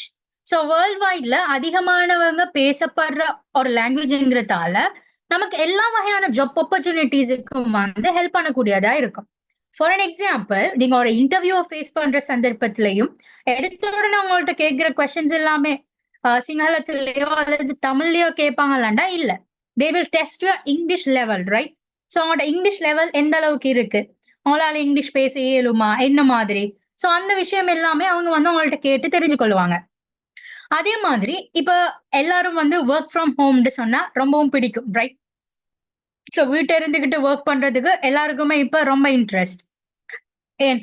சோ வேர்ல்ட் வைட்ல அதிகமானவங்க பேசப்படுற ஒரு லாங்குவேஜ்ங்கிறதால நமக்கு எல்லா வகையான ஜாப் ஆப்பர்ச்சுனிட்டிஸுக்கும் வந்து ஹெல்ப் பண்ணக்கூடியதா இருக்கும். ஃபார் அன் எக்ஸாம்பிள், நீங்க ஒரு இன்டர்வியூ ஃபேஸ் பண்ற சந்தர்ப்பத்திலையும் எடுத்த உடனே உங்கள்ட்ட கேட்கிற கொஸ்டின்ஸ் எல்லாமே சிங்களத்திலேயோ அல்லது தமிழ்லயோ கேட்பாங்களாண்டா இல்ல. They will test your English level, right? So அவங்களோட இங்கிலீஷ் லெவல் எந்த அளவுக்கு இருக்கு, அவங்களால இங்கிலீஷ் பேச இயலுமா, என்ன மாதிரி, சோ அந்த விஷயம் எல்லாமே அவங்க வந்து அவங்கள்ட்ட கேட்டு தெரிஞ்சு கொள்வாங்க. அதே மாதிரி இப்ப எல்லாரும் வந்து ஒர்க் ஃப்ரம் ஹோம்னு சொன்னா ரொம்பவும் பிடிக்கும், ரைட்? சோ வீட்டை இருந்துகிட்டு ஒர்க் பண்றதுக்கு எல்லாருக்குமே இப்ப ரொம்ப இன்ட்ரெஸ்ட். ஏன்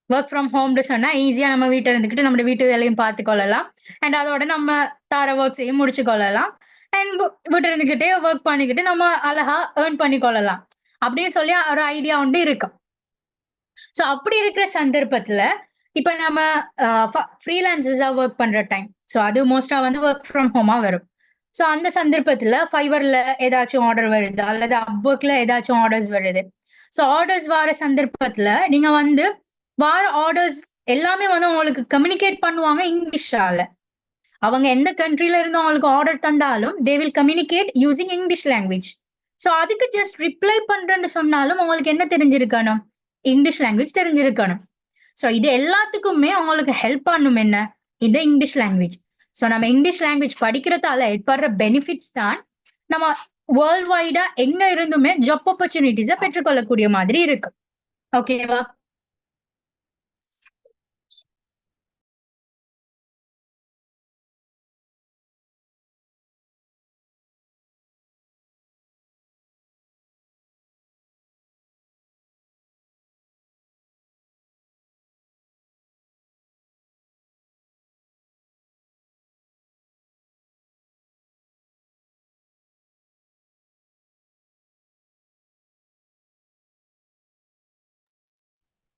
ஒர்க் ஃப்ரம் ஹோம்னு சொன்னா ஈஸியா நம்ம வீட்டை இருந்துகிட்டு நம்ம வீட்டு வேலையும் பார்த்து கொள்ளலாம், அண்ட் அதோட நம்ம தார ஒர்க்ஸையும் முடிச்சு கொள்ளலாம், அண்ட் விட்டு இருந்துகிட்டே ஒர்க் பண்ணிக்கிட்டு நம்ம அழகா ஏர்ன் பண்ணி கொள்ளலாம் அப்படின்னு சொல்லி ஒரு ஐடியா உண்டு இருக்கும். சோ அப்படி இருக்கிற சந்தர்ப்பத்துல இப்ப நம்ம ஃப்ரீலான்சஸா ஒர்க் பண்ற டைம், சோ அது மோஸ்டா வந்து ஒர்க் ஃப்ரம் ஹோமா வரும். சோ அந்த சந்தர்ப்பத்துல ஃபைவர்ல ஏதாச்சும் ஆர்டர் வருது அல்லது அப்வொர்க்ல ஏதாச்சும் ஆர்டர்ஸ் வருது. சோ ஆர்டர்ஸ் வர சந்தர்ப்பத்துல நீங்க வந்து வார ஆர்டர்ஸ் எல்லாமே வந்து உங்களுக்கு கம்யூனிகேட் பண்ணுவாங்க இங்கிலீஷால. அவங்க எந்த கண்ட்ரில இருந்து உங்களுக்கு ஆர்டர் தந்தாலும் they will communicate using English language. So அதுக்கு ஜஸ்ட் ரிப்ளை பண்றேன்னு சொன்னாலும் உங்களுக்கு என்ன தெரிஞ்சிருக்கணும்? இங்கிலீஷ் லாங்குவேஜ் தெரிஞ்சிருக்கணும். சோ இது எல்லாத்துக்குமே உங்களுக்கு ஹெல்ப் பண்ணும் என்ன? இந்த இங்கிலீஷ் லாங்குவேஜ். சோ நம்ம இங்கிலீஷ் லாங்குவேஜ் படிக்கிறதால ஏற்படுற பெனிஃபிட்ஸ் தான் நம்ம வேர்ல்ட் வைடா எங்க இருந்துமே ஜாப் ஆப்பர்ச்சுனிட்டிஸ பெற்றுக்கொள்ளக்கூடிய மாதிரி இருக்கு. ஓகேவா?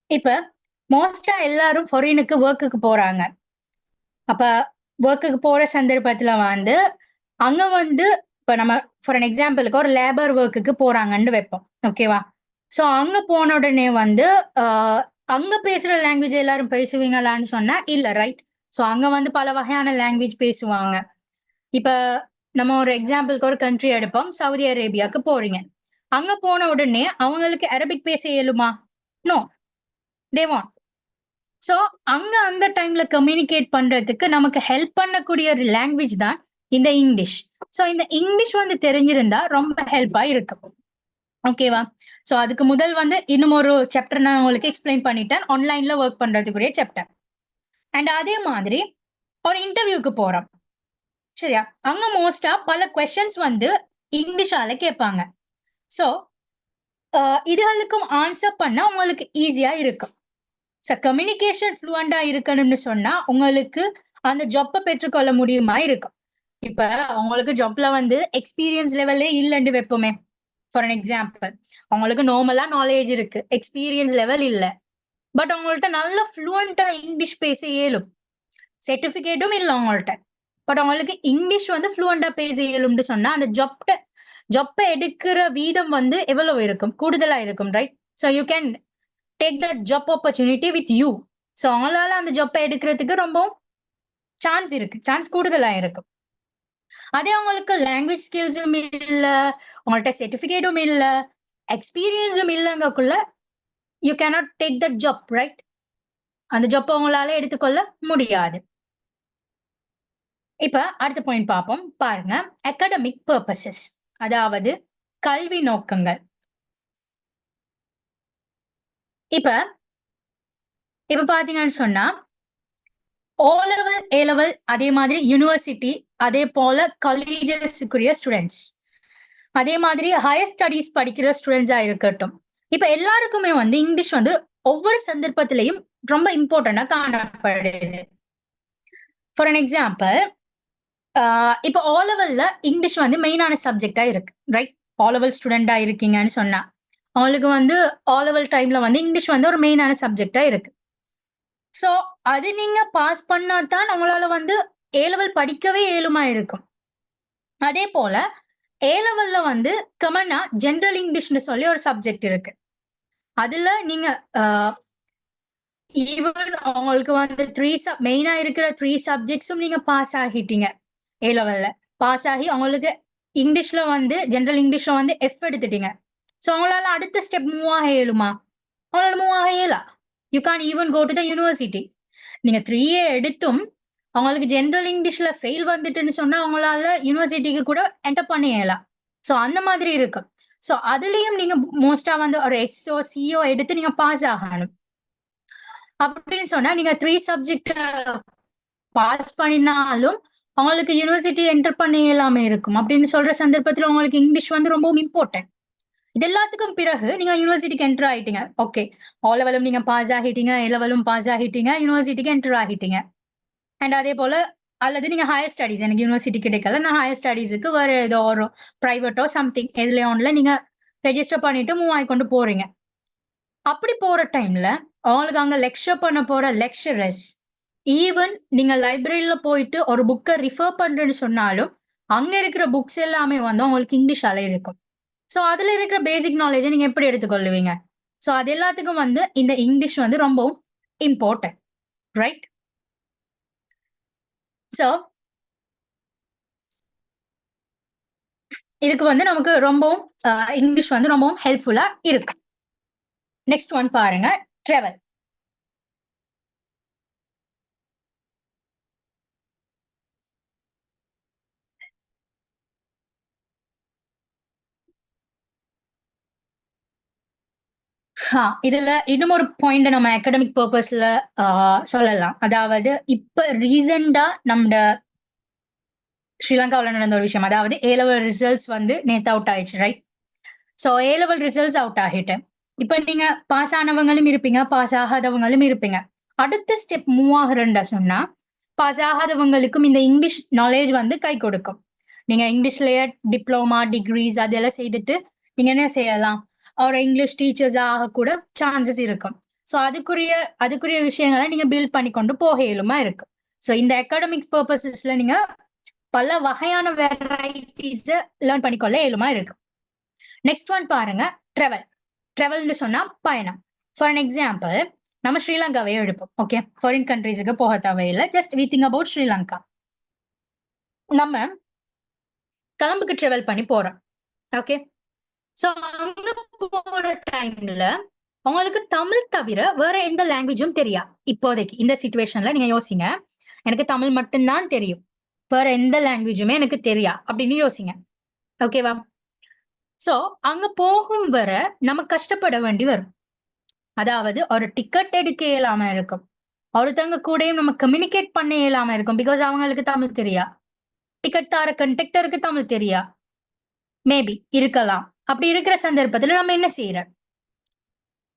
இப்ப மோஸ்டா எல்லாரும் ஃபாரினுக்கு ஒர்க்குக்கு போறாங்க. அப்ப ஒர்க்குக்கு போற சந்தர்ப்பத்துல வந்து அங்க வந்து இப்ப நம்ம ஃபார் அன் எக்ஸாம்பிளுக்கு ஒரு லேபர் ஒர்க்குக்கு போறாங்கன்னு வைப்போம். ஓகேவா? சோ அங்க போன உடனே வந்து அ அங்க பேசுற லாங்குவேஜ் எல்லாரும் பேசுவீங்களான்னு சொன்னா இல்ல, ரைட்? சோ அங்க வந்து பல வகையான லாங்குவேஜ் பேசுவாங்க. இப்ப நம்ம ஒரு எக்ஸாம்பிளுக்கு ஒரு கண்ட்ரி எடுப்போம். சவுதி அரேபியாக்கு போறீங்க. அங்க போன உடனே அவங்களுக்கு அரபிக் பேச இயலுமா? நோ. தே வான்ட். சோ அங்க அந்த டைம்ல கம்யூனிகேட் பண்றதுக்கு நமக்கு ஹெல்ப் பண்ணக்கூடிய ஒரு லாங்குவேஜ் தான் இந்த இங்கிலீஷ். சோ இந்த இங்கிலீஷ் வந்து தெரிஞ்சிருந்தா ரொம்ப ஹெல்ப்பா இருக்கும். ஓகேவா? சோ அதுக்கு முதல் வந்து இன்னும் ஒரு சாப்டர் நான் உங்களுக்கு எக்ஸ்பிளைன் பண்ணிட்டேன். ஆன்லைன்ல ஒர்க் பண்றதுக்குரிய சாப்டர். அண்ட் அதே மாதிரி ஒரு இன்டர்வியூக்கு போறோம். சரியா? அங்க மோஸ்டா பல கொஸ்டின்ஸ் வந்து இங்கிலீஷால கேட்பாங்க. சோ இதுகளுக்கும் ஆன்சர் பண்ண உங்களுக்கு ஈஸியா இருக்கும். கம்யூனிகேஷன் ஃப்ளூவண்டா இருக்கணும்னு சொன்னா உங்களுக்கு அந்த ஜாப்ப பெற்றுக்கொள்ள முடியுமா இருக்கும். இப்ப உங்களுக்கு ஜாப்ல வந்து எக்ஸ்பீரியன்ஸ் லெவல்லே இல்லன்னு வைப்போமே. ஃபார் அன் எக்ஸாம்பிள் அவங்களுக்கு நார்மலா நாலேஜ் இருக்கு, எக்ஸ்பீரியன்ஸ் லெவல் இல்ல. பட் அவங்கள்ட்ட நல்ல ஃப்ளூவண்டா இங்கிலீஷ் பேச இயலும், சர்டிபிகேட்டும் இல்ல அவங்கள்ட்ட. பட் அவங்களுக்கு இங்கிலீஷ் வந்து ஃப்ளூவண்டா பேச இயலும்னு சொன்னா அந்த ஜாப்ப எடுக்கிற வீதம் வந்து எவ்வளவு இருக்கும்? கூடுதலா இருக்கும், right? So you can take that job opportunity with you. So அவங்களால அந்த ஜாப்பை எடுக்கிறதுக்கு ரொம்ப சான்ஸ் இருக்கு, சான்ஸ் கூடுதலா இருக்கும். அதே அவங்களுக்கு லாங்குவேஜ் ஸ்கில்ஸும் இல்ல, உங்கள்ட்ட சர்டிபிகேட்டும் இல்ல, எக்ஸ்பீரியன்ஸும் இல்லங்கக்குள்ள you cannot take that job, right? அந்த ஜாப் உங்களால எடுத்துக்கொள்ள முடியாது. இப்ப அடுத்த பாயிண்ட் பார்ப்போம். பாருங்க, அகாடமிக் பர்பசஸ், அதாவது கல்வி நோக்கங்கள். இப்ப இப்ப பாத்தீங்கன்னு சொன்னா ஓ லெவல், ஏ லெவல், அதே மாதிரி யூனிவர்சிட்டி, அதே போல காலேஜஸ்க்குரிய ஸ்டூடெண்ட்ஸ், அதே மாதிரி ஹையர் ஸ்டடீஸ் படிக்கிற ஸ்டூடெண்ட்ஸா இருக்கட்டும். இப்ப எல்லாருக்குமே வந்து இங்கிலீஷ் வந்து ஒவ்வொரு சந்தர்ப்பத்திலையும் ரொம்ப இம்பார்ட்டண்டா காணப்படுது. ஃபார் அன் எக்ஸாம்பிள் இப்போ ஓ லெவல்ல இங்கிலீஷ் வந்து மெயினான சப்ஜெக்டா இருக்கு, ரைட்? ஓ லெவல் ஸ்டூடெண்டா இருக்கீங்கன்னு சொன்னா அவங்களுக்கு வந்து ஓ லெவல் டைம்ல வந்து இங்கிலீஷ் வந்து ஒரு மெயினான சப்ஜெக்டா இருக்கு. சோ அது நீங்க பாஸ் பண்ணா தான் உங்களால வந்து ஏ லெவல் படிக்கவே இயலுமா இருக்கும். அதே போல ஏ லெவல்ல வந்து காமனா ஜெனரல் இங்கிலீஷ்னு சொல்லி ஒரு சப்ஜெக்ட் இருக்கு. அதுல நீங்க ஈவன் உங்களுக்கு வந்து மெயினா இருக்கிற 3 சப்ஜெக்ட்ஸும் நீங்க பாஸ் ஆகிட்டீங்க ஏ லெவல்ல. பாஸ் ஆகி உங்களுக்கு இங்கிலீஷ்ல வந்து ஜெனரல் இங்கிலீஷ்ல வந்து எஃப் எடுத்துட்டீங்க. சோ உங்களால அடுத்த ஸ்டெப் மூவ் ஆக இயலுமா? உங்களால மூவ் ஆக இயலா. You can even go to the university. நீங்க 3A எடுத்தும் அவங்களுக்கு ஜெனரல் இங்கிலீஷ்ல ஃபெயில் வந்துட்டுன்னு சொன்னா அவங்களால யூனிவர்சிட்டிக்கு கூட என்டர் பண்ண இயலாம். சோ அந்த மாதிரி இருக்கும். சோ அதுலயும் நீங்க மோஸ்டா வந்து ஒரு எஸ்ஓ, சிஓ எடுத்து நீங்க பாஸ் ஆகணும். அப்படின்னு சொன்னா நீங்க 3 சப்ஜெக்ட் பாஸ் பண்ணினாலும் அவங்களுக்கு யூனிவர்சிட்டி என்டர் பண்ண இயலாம இருக்கும். அப்படின்னு சொல்ற சந்தர்ப்பத்துல உங்களுக்கு இங்கிலீஷ் வந்து ரொம்பவும் இம்பார்ட்டன்ட். இது எல்லாத்துக்கும் பிறகு நீங்க யூனிவர்சிட்டிக்கு என்டர் ஆயிட்டீங்க. ஓகே. ஓ லெவலும் நீங்க பாஸ் ஆகிட்டீங்க, ஏ லெவலும் பாஸ் ஆகிட்டீங்க, யூனிவர்சிட்டிக்கு என்டர் ஆகிட்டீங்க. அண்ட் அதே போல அல்லது நீங்க ஹையர் ஸ்டடீஸ் எனக்கு யூனிவர்சிட்டி கிடைக்கல, நான் ஹையர் ஸ்டடீஸுக்கு வேற ஏதோ ஒரு பிரைவேட்டோ சம்திங் எதுலயோ ஒண்ணுல நீங்க ரெஜிஸ்டர் பண்ணிட்டு மூவ் ஆகிக்கொண்டு போறீங்க. அப்படி போற டைம்ல உங்களுக்கு அங்க லெக்சர் பண்ண போற லெக்சரர்ஸ், ஈவன் நீங்க லைப்ரரியில போயிட்டு ஒரு புக்கை ரிஃபர் பண்றேன்னு சொன்னாலும் அங்க இருக்கிற புக்ஸ் எல்லாமே வந்து உங்களுக்கு இங்கிலீஷால இருக்கும். ஸோ அதுல இருக்கிற பேசிக் நாலேஜை நீங்க எப்படி எடுத்துக்கொள்ளுவீங்க? ஸோ அது எல்லாத்துக்கும் வந்து இந்த இங்கிலீஷ் வந்து ரொம்பவும் இம்பார்ட்டன்ட், ரைட்? ஸோ இதுக்கு வந்து நமக்கு ரொம்பவும் இங்கிலீஷ் வந்து ரொம்பவும் ஹெல்ப்ஃபுல்லா இருக்கு. நெக்ஸ்ட் ஒன் பாருங்க, ட்ராவல். இதுல இன்னும் ஒரு பாயிண்ட் நம்ம அகாடமிக் பர்பஸ்ல சொல்லலாம். அதாவது இப்ப ரீசெண்டா நம்ம ஸ்ரீலங்காவில் நடந்த ஒரு விஷயம், அதாவது ஏ லெவல் ரிசல்ட்ஸ் வந்து நேத்து அவுட் ஆயிடுச்சு, ரைட்? ஸோ ஏ லெவல் ரிசல்ட்ஸ் அவுட் ஆகிட்டு இப்ப நீங்க பாஸ் ஆனவங்களும் இருப்பீங்க, பாஸ் ஆகாதவங்களும் இருப்பீங்க. அடுத்த ஸ்டெப் மூவ் ஆகுறேன்டா சொன்னா பாஸ் ஆகாதவங்களுக்கும் இந்த இங்கிலீஷ் நாலேஜ் வந்து கை கொடுக்கும். நீங்க இங்கிலீஷ்லயே டிப்ளமா, டிகிரிஸ் அதெல்லாம் செய்துட்டு நீங்க என்ன செய்யலாம், ஒரு இங்கிலீஷ் டீச்சர்ஸ் ஆக கூட சான்சஸ் இருக்கும். ஸோ அதுக்குரிய விஷயங்களை நீங்க பில்ட் பண்ணி கொண்டு போக இயலுமா இருக்கு. ஸோ இந்த அகாடமிக்ஸ் பர்பசஸ்ல நீங்க பல வகையான வெரைட்டிஸ் லேர்ன் பண்ணிக்கொள்ள இயலுமா இருக்கு. நெக்ஸ்ட் ஒன் பாருங்க, ட்ராவல். ட்ராவல்னு சொன்னா பயணம். ஃபார் அன் எக்ஸாம்பிள் நம்ம ஸ்ரீலங்காவே எடுப்போம். ஓகே, ஃபாரின் கண்ட்ரீஸுக்கு போக தேவையில்லை, just we think about Sri Lanka. நம்ம கொலம்புக்கு ட்ராவல் பண்ணி போறோம். ஓகே, ஸோ அங்க போற டைம்ல உங்களுக்கு தமிழ் தவிர வேற எந்த லாங்குவேஜும் தெரியா. இப்போதைக்கு இந்த சிச்சுவேஷன்ல நீங்க யோசிங்க, எனக்கு தமிழ் மட்டும்தான் தெரியும், வேற எந்த லாங்குவேஜுமே எனக்கு தெரியா அப்படின்னு யோசிங்க. ஓகேவா? சோ அங்க போகும் வர நம்ம கஷ்டப்பட வேண்டி வரும். அதாவது ஒரு டிக்கெட் எடுக்க இயலாம இருக்கும், ஒருத்தவங்க கூடயும் நம்ம கம்யூனிகேட் பண்ண இயலாம இருக்கும், பிகாஸ் அவங்களுக்கு தமிழ் தெரியா. டிக்கெட் தார கண்டக்டருக்கு தமிழ் தெரியா, மேபி இருக்கலாம். அப்படி இருக்கிற சந்தர்ப்பத்துல நம்ம என்ன செய்யறோம்?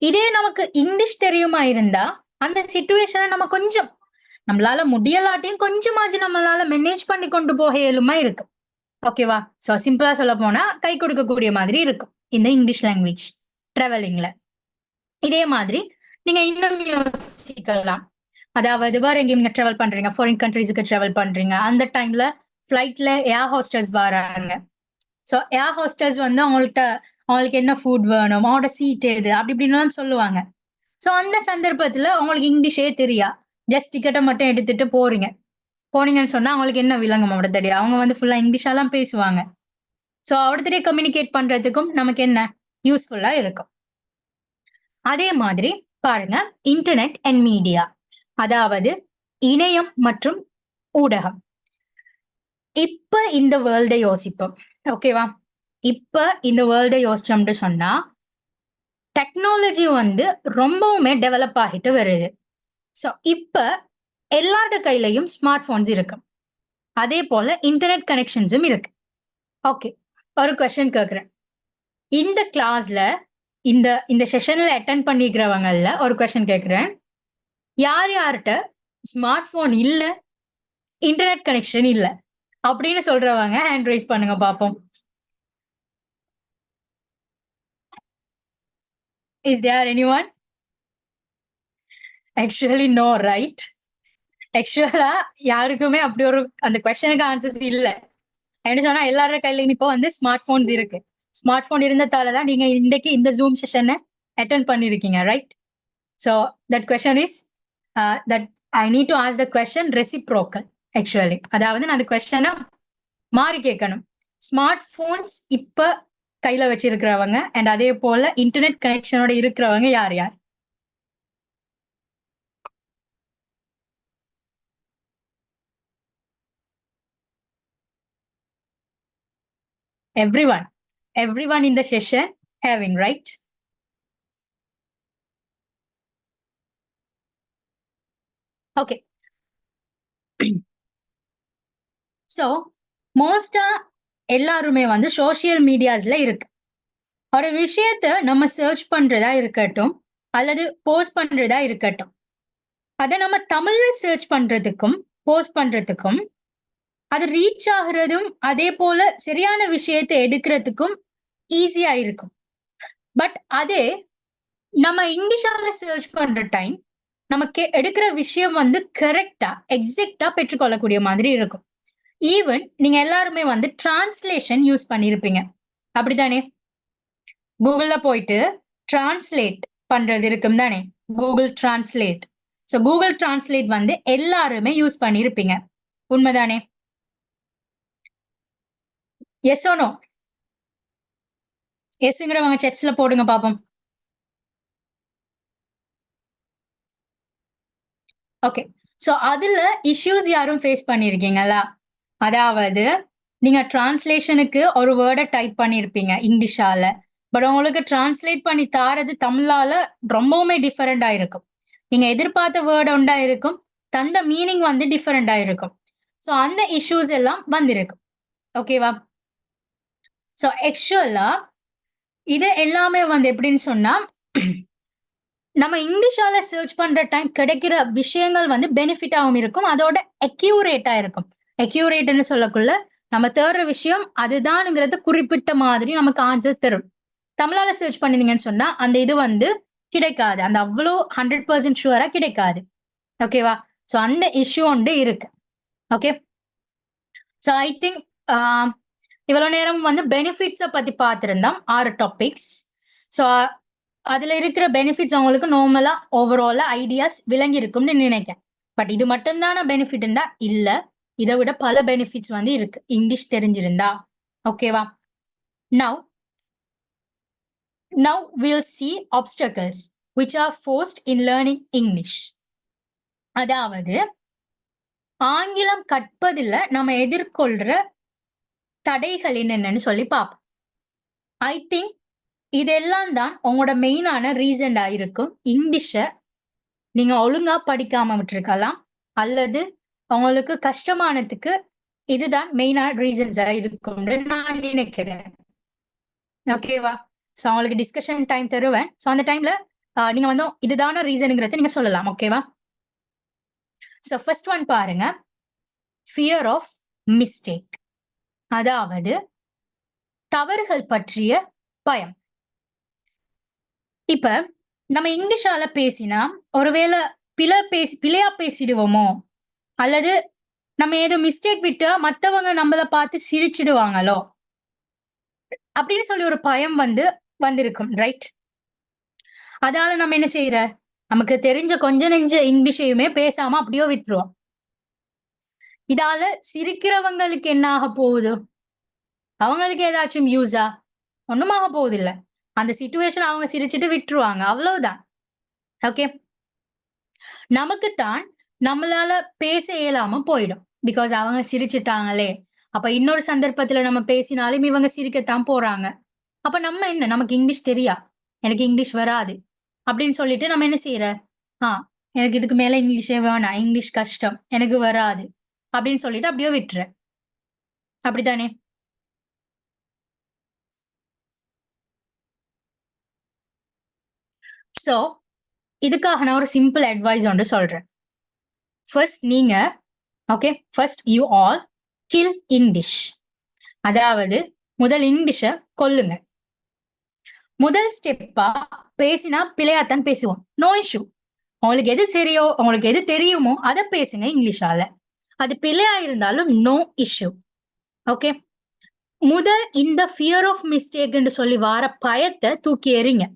இதே நமக்கு இங்கிலீஷ் தெரியுமா இருந்தா அந்த சிச்சுவேஷனை நம்ம கொஞ்சம் நம்மளால முடியலாட்டியும் கொஞ்சமாச்சு நம்மளால மேனேஜ் பண்ணி கொண்டு போக இயலுமா இருக்கும். ஓகேவா? சோ சிம்பிளா சொல்ல போனா கை கொடுக்கக்கூடிய மாதிரி இருக்கும் இந்த இங்கிலீஷ் லாங்குவேஜ் டிராவலிங்ல. இதே மாதிரி நீங்க இன்னும் யோசிக்கலாம். அதாவது வேற எங்கேயும் நீங்க டிராவல் பண்றீங்க, ஃபாரின் கண்ட்ரீஸுக்கு டிராவல் பண்றீங்க, அந்த டைம்ல ஃபிளைட்ல ஏர் ஹோஸ்டர்ஸ் வராங்க. ஸோ ஏர் ஹோஸ்டர்ஸ் வந்து அவங்களுக்கு என்ன ஃபுட் வேணும், அவங்களோட சீட் எது, அப்படி இப்படின்னு சொல்லுவாங்க. ஸோ அந்த சந்தர்ப்பத்துல உங்களுக்கு இங்கிலீஷே தெரியா, ஜஸ்ட் டிக்கெட்டை மட்டும் எடுத்துட்டு போனீங்கன்னு சொன்னா அவங்களுக்கு என்ன விளங்கும்? அவட தெரியும், அவங்க வந்து ஃபுல்லா இங்கிலீஷாலாம் பேசுவாங்க. ஸோ அவடத்திலே கம்யூனிகேட் பண்றதுக்கும் நமக்கு என்ன யூஸ்ஃபுல்லா இருக்கும். அதே மாதிரி பாருங்க, இன்டர்நெட் அண்ட் மீடியா, அதாவது இணையம் மற்றும் ஊடகம். இப்ப இந்த வேர்ல்டை யோசிப்போம். ஓகேவா? இப்ப இந்த வேர்ல்டை யோசிச்சோம்னு சொன்னா டெக்னாலஜி வந்து ரொம்பவுமே டெவலப் ஆகிட்டு வருது. ஸோ இப்ப எல்லாரோட கையிலையும் ஸ்மார்ட் போன்ஸ் இருக்கு, அதே போல இன்டர்நெட் கனெக்ஷன்ஸும் இருக்கு. ஓகே, ஒரு கொஸ்டின் கேட்கிறேன். இந்த கிளாஸ்ல இந்த இந்த செஷன்ல அட்டென்ட் பண்ணிக்கிறவங்கல்ல ஒரு கொஸ்டின் கேட்கிறேன். யார் யார்கிட்ட ஸ்மார்ட் போன் இல்ல, இன்டர்நெட் கனெக்ஷன் இல்ல அப்படின்னு சொல்றவங்க ஹேண்ட் ரைஸ் பண்ணுங்க பாப்போம். Is there anyone? Actually no, right? ஆக்சுவலா யாருக்குமே அப்படி ஒரு அந்த கொஸ்டினுக்கு ஆன்சர்ஸ் இல்ல. என்ன சொன்னா எல்லாரோட கையிலயும் இப்போ வந்து ஸ்மார்ட் போன்ஸ் இருக்கு. ஸ்மார்ட் போன் இருந்ததாலதான் நீங்க இன்னைக்கு இந்த ஜூம் செஷனை அட்டென்ட் பண்ணிருக்கீங்க, right? So that question is that I need to ask the question reciprocal. Actually அதாவது நான் அந்த கொஸ்டினை மாறி கேட்கணும். ஸ்மார்ட் போன்ஸ் இப்ப கையில வச்சிருக்கிறவங்க அண்ட் அதே போல இன்டர்நெட் கனெக்ஷனோட இருக்கிறவங்க யார் யார்? Everyone in the session having, right? Okay. So மோஸ்டா எல்லாருமே வந்து சோசியல் மீடியாஸ்ல இருக்கு. ஒரு விஷயத்த நம்ம சர்ச் பண்றதா இருக்கட்டும் அல்லது போஸ்ட் பண்றதா இருக்கட்டும், அதை நம்ம தமிழ்ல சர்ச் பண்றதுக்கும் போஸ்ட் பண்றதுக்கும் அது ரீச் ஆகுறதும் அதே போல சரியான விஷயத்தை எடுக்கிறதுக்கும் ஈஸியா இருக்கும். பட் அதே நம்ம இங்கிலீஷால சர்ச் பண்ற டைம் நமக்கு எடுக்கிற விஷயம் வந்து கரெக்டா எக்ஸாக்டா பெற்றுக்கொள்ளக்கூடிய மாதிரி இருக்கும். ஈவன் நீங்க எல்லாருமே வந்து டிரான்ஸ்லேஷன் யூஸ் பண்ணிருப்பீங்க, அப்படித்தானே? கூகுள்ல போயிட்டு டிரான்ஸ்லேட் பண்றது இருக்கும் தானே, Google translate. So Google translate வந்து எல்லாருமே யூஸ் பண்ணிருப்பீங்க, உண்மைதானே? S oh no? எஸ்ங்கிறவங்க செட்ஸ்ல போடுங்க பாப்போம். ஓகே. ஸோ அதுல இஷ்யூஸ் யாரும் ஃபேஸ் பண்ணிருக்கீங்களா? அதாவது நீங்க டிரான்ஸ்லேஷனுக்கு ஒரு வேர்டை டைப் பண்ணிருப்பீங்க இங்கிலீஷால. பட் உங்களுக்கு டிரான்ஸ்லேட் பண்ணி தாரது தமிழால ரொம்பவுமே டிஃபரெண்டா இருக்கும். நீங்க எதிர்பார்த்த வேர்டு ஒன்றா இருக்கும், தந்த மீனிங் வந்து டிஃபரெண்டா இருக்கும். ஸோ அந்த இஷ்யூஸ் எல்லாம் வந்திருக்கும். ஓகேவா? ஸோ ஆக்சுவலா இது எல்லாமே வந்து எப்படின்னு சொன்னா, நம்ம இங்கிலீஷால சர்ச் பண்ற டைம் கிடைக்கிற விஷயங்கள் வந்து பெனிஃபிட்டாவும் இருக்கும், அதோட அக்யூரேட்டா இருக்கும். அக்யூரேட்னு சொல்லக்குள்ள நம்ம தேடுற விஷயம் அதுதான்ங்கிறது குறிப்பிட்ட மாதிரி நமக்கு ஆன்சர் தரும். தமிழால சர்ச் பண்ணினீங்கன்னு சொன்னா அந்த இது வந்து கிடைக்காது, அந்த அவ்வளோ 100% ஷுவரா கிடைக்காது. ஓகேவா? ஸோ அந்த இஷ்யூ ஒன்று இருக்கு. ஓகே. ஸோ ஐ திங்க் இவ்வளோ நேரம் வந்து பெனிஃபிட்ஸை பத்தி பார்த்திருந்தோம், 6 டாபிக்ஸ். ஸோ அதுல இருக்கிற பெனிஃபிட்ஸ் உங்களுக்கு நார்மலா ஓவராலா ஐடியாஸ் விளங்கி இருக்கும்னு நினைக்கிறேன். பட் இது மட்டும்தான பெனிஃபிட்னா இல்ல, இதை விட பல பெனிஃபிட்ஸ் வந்து இருக்கு இங்கிலீஷ் தெரிஞ்சிருந்தா. ஓகேவா? Now we'll see obstacles which are forced in learning English. அதாவது ஆங்கிலம் கற்பதில் நம்ம எதிர்கொள்ற தடைகள் என்னென்னு சொல்லி பார்ப்போம். ஐ திங்க் இதெல்லாம் தான் உங்களோட மெயினான ரீசன்டா இருக்கும் இங்கிலீஷை நீங்க ஒழுங்கா படிக்காம விட்டுருக்கலாம், அல்லது உங்களுக்கு கஷ்டமானதுக்கு இதுதான் மெயினான ரீசன்ஸா இருக்கும்னு நான் நினைக்கிறேன். ஓகேவா? ஸோ அவங்களுக்கு டிஸ்கஷன் டைம் தருவேன். ஸோ அந்த டைம்ல நீங்க வந்து இதுதான ரீசனுங்கிறத நீங்க சொல்லலாம். ஓகேவா? ஸோ ஃபர்ஸ்ட் ஒன் பாருங்க, ஃபியர் ஆஃப் மிஸ்டேக். அதாவது தவறுகள் பற்றிய பயம். இப்ப நம்ம இங்கிலீஷால பேசினா ஒருவேளை பிழையா பேசிடுவோமோ, அல்லது நம்ம ஏதோ மிஸ்டேக் விட்டு மத்தவங்க நம்மளை பார்த்து சிரிச்சிடுவாங்களோ அப்படின்னு சொல்லி ஒரு பயம் வந்திருக்கும், ரைட்? அதால நம்ம என்ன செய்யற, நமக்கு தெரிஞ்ச கொஞ்ச நெஞ்ச இங்கிலீஷையுமே பேசாம அப்படியோ விட்டுருவோம். இதால சிரிக்கிறவங்களுக்கு என்ன ஆக போகுது? அவங்களுக்கு ஏதாச்சும் யூஸா? ஒண்ணுமாக போகுது இல்ல. அந்த சிச்சுவேஷன் அவங்க சிரிச்சுட்டு விட்டுருவாங்க, அவ்வளவுதான். ஓகே. நமக்குத்தான் நம்மளால பேச இயலாம போயிடும், பிகாஸ் அவங்க சிரிச்சுட்டாங்களே. அப்ப இன்னொரு சந்தர்ப்பத்துல நம்ம பேசினாலும் இவங்க சிரிக்கத்தான் போறாங்க. அப்ப நம்ம என்ன, நமக்கு இங்கிலீஷ் தெரியா, எனக்கு இங்கிலீஷ் வராது அப்படின்னு சொல்லிட்டு நம்ம என்ன செய்யற, எனக்கு இதுக்கு மேல இங்கிலீஷே வேணாம், இங்கிலீஷ் கஷ்டம், எனக்கு வராது அப்படின்னு சொல்லிட்டு அப்படியே விட்டுற. அப்படித்தானே? சோ இதுக்காக நான் ஒரு சிம்பிள் அட்வைஸ் ஒன்று சொல்றேன். ஃபர்ஸ்ட் நீங்க first you all kill English. அதாவது முதல் இங்கிலீஷை கொல்லுங்க. முதல் ஸ்டெப்பா பேசினா பிழையாத்தான் பேசுவோம், நோ இஷ்யூ. உங்களுக்கு எது சரியோ, உங்களுக்கு எது தெரியுமோ அதை பேசுங்க இங்கிலீஷால. அது பிழையா இருந்தாலும் நோ இஷ்யூ. ஓகே. முதல் இந்த ஃபியர் ஆஃப் மிஸ்டேக் என்று சொல்லி வர பயத்தை தூக்கி எறிங்க.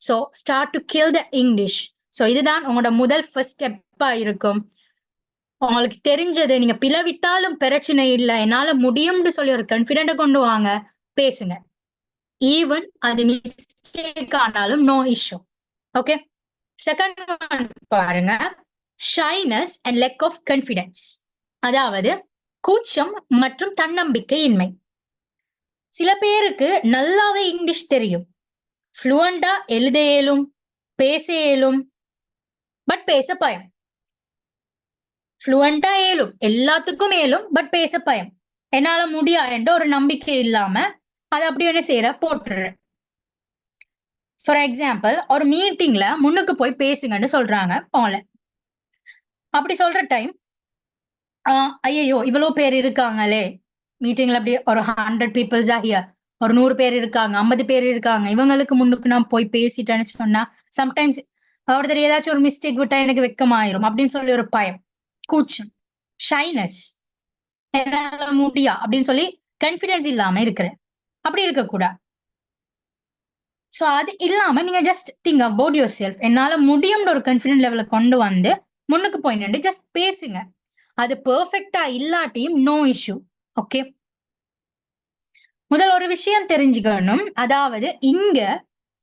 So start to kill the English. So இதுதான் உங்களோட முதல் ஃபர்ஸ்ட் ஸ்டெப்பா இருக்கும். உங்களுக்கு தெரிஞ்சது நீங்க பிளவிட்டாலும் பிரச்சனை இல்லை, என்னால முடியும்னு சொல்லி ஒரு கான்ஃபிடென்ட்டை கொண்டு வாங்க, பேசுங்க. ஈவன் அது மிஸ்டேக் ஆனாலும் no issue. Okay. Second one பாருங்க, shyness and lack of confidence. அதாவது கூச்சம் மற்றும் தன்னம்பிக்கையின்மை. சில பேருக்கு நல்லாவே இங்கிலீஷ் தெரியும், ஃப்ளூவண்டா எழுத இயலும், பேச இயலும், பட் பேச பயம். ஃப்ளூவண்டா ஏலும், எல்லாத்துக்கும் ஏலும், பட் பேச பயம். என்னால முடியா என்ற ஒரு நம்பிக்கை இல்லாம அதை அப்படி என்ன செய்யற, போட்டுற. ஃபார் எக்ஸாம்பிள், ஒரு மீட்டிங்ல முன்னுக்கு போய் பேசுங்கன்னு சொல்றாங்க ஆன்லைன். அப்படி சொல்ற டைம் ஐயோ இவ்வளவு பேர் இருக்காங்களே மீட்டிங்ல அப்படி ஒரு 100 பீப்புள்ஸ் ஆகிய ஒரு 100 பேர் இருக்காங்க 50 பேர் இருக்காங்க இவங்களுக்கு முன்னுக்கு நான் போய் பேசிட்டேன்னு சொன்னா சம்டைம்ஸ் ஒருத்தர் ஏதாச்சும் ஒரு மிஸ்டேக் விட்டா எனக்கு வெக்கமாயிரும் அப்படின்னு சொல்லி ஒரு பயம் கூச்சம் ஷைனஸ் என்னால முடியா அப்படின்னு சொல்லி கான்ஃபிடன்ஸ் இல்லாம இருக்கிறேன் அப்படி இருக்கக்கூடாது சோ அது இல்லாம நீங்க just think about your self என்னால முடியும்னு ஒரு கான்ஃபிடன்ட் லெவல கொண்டு வந்து முன்னுக்கு போய் நின்று ஜஸ்ட் பேசுங்க அது பெர்ஃபெக்டா இல்லாட்டியும் நோ இஷ்யூ ஓகே முதல் ஒரு விஷயம் தெரிஞ்சுக்கணும் அதாவது இங்க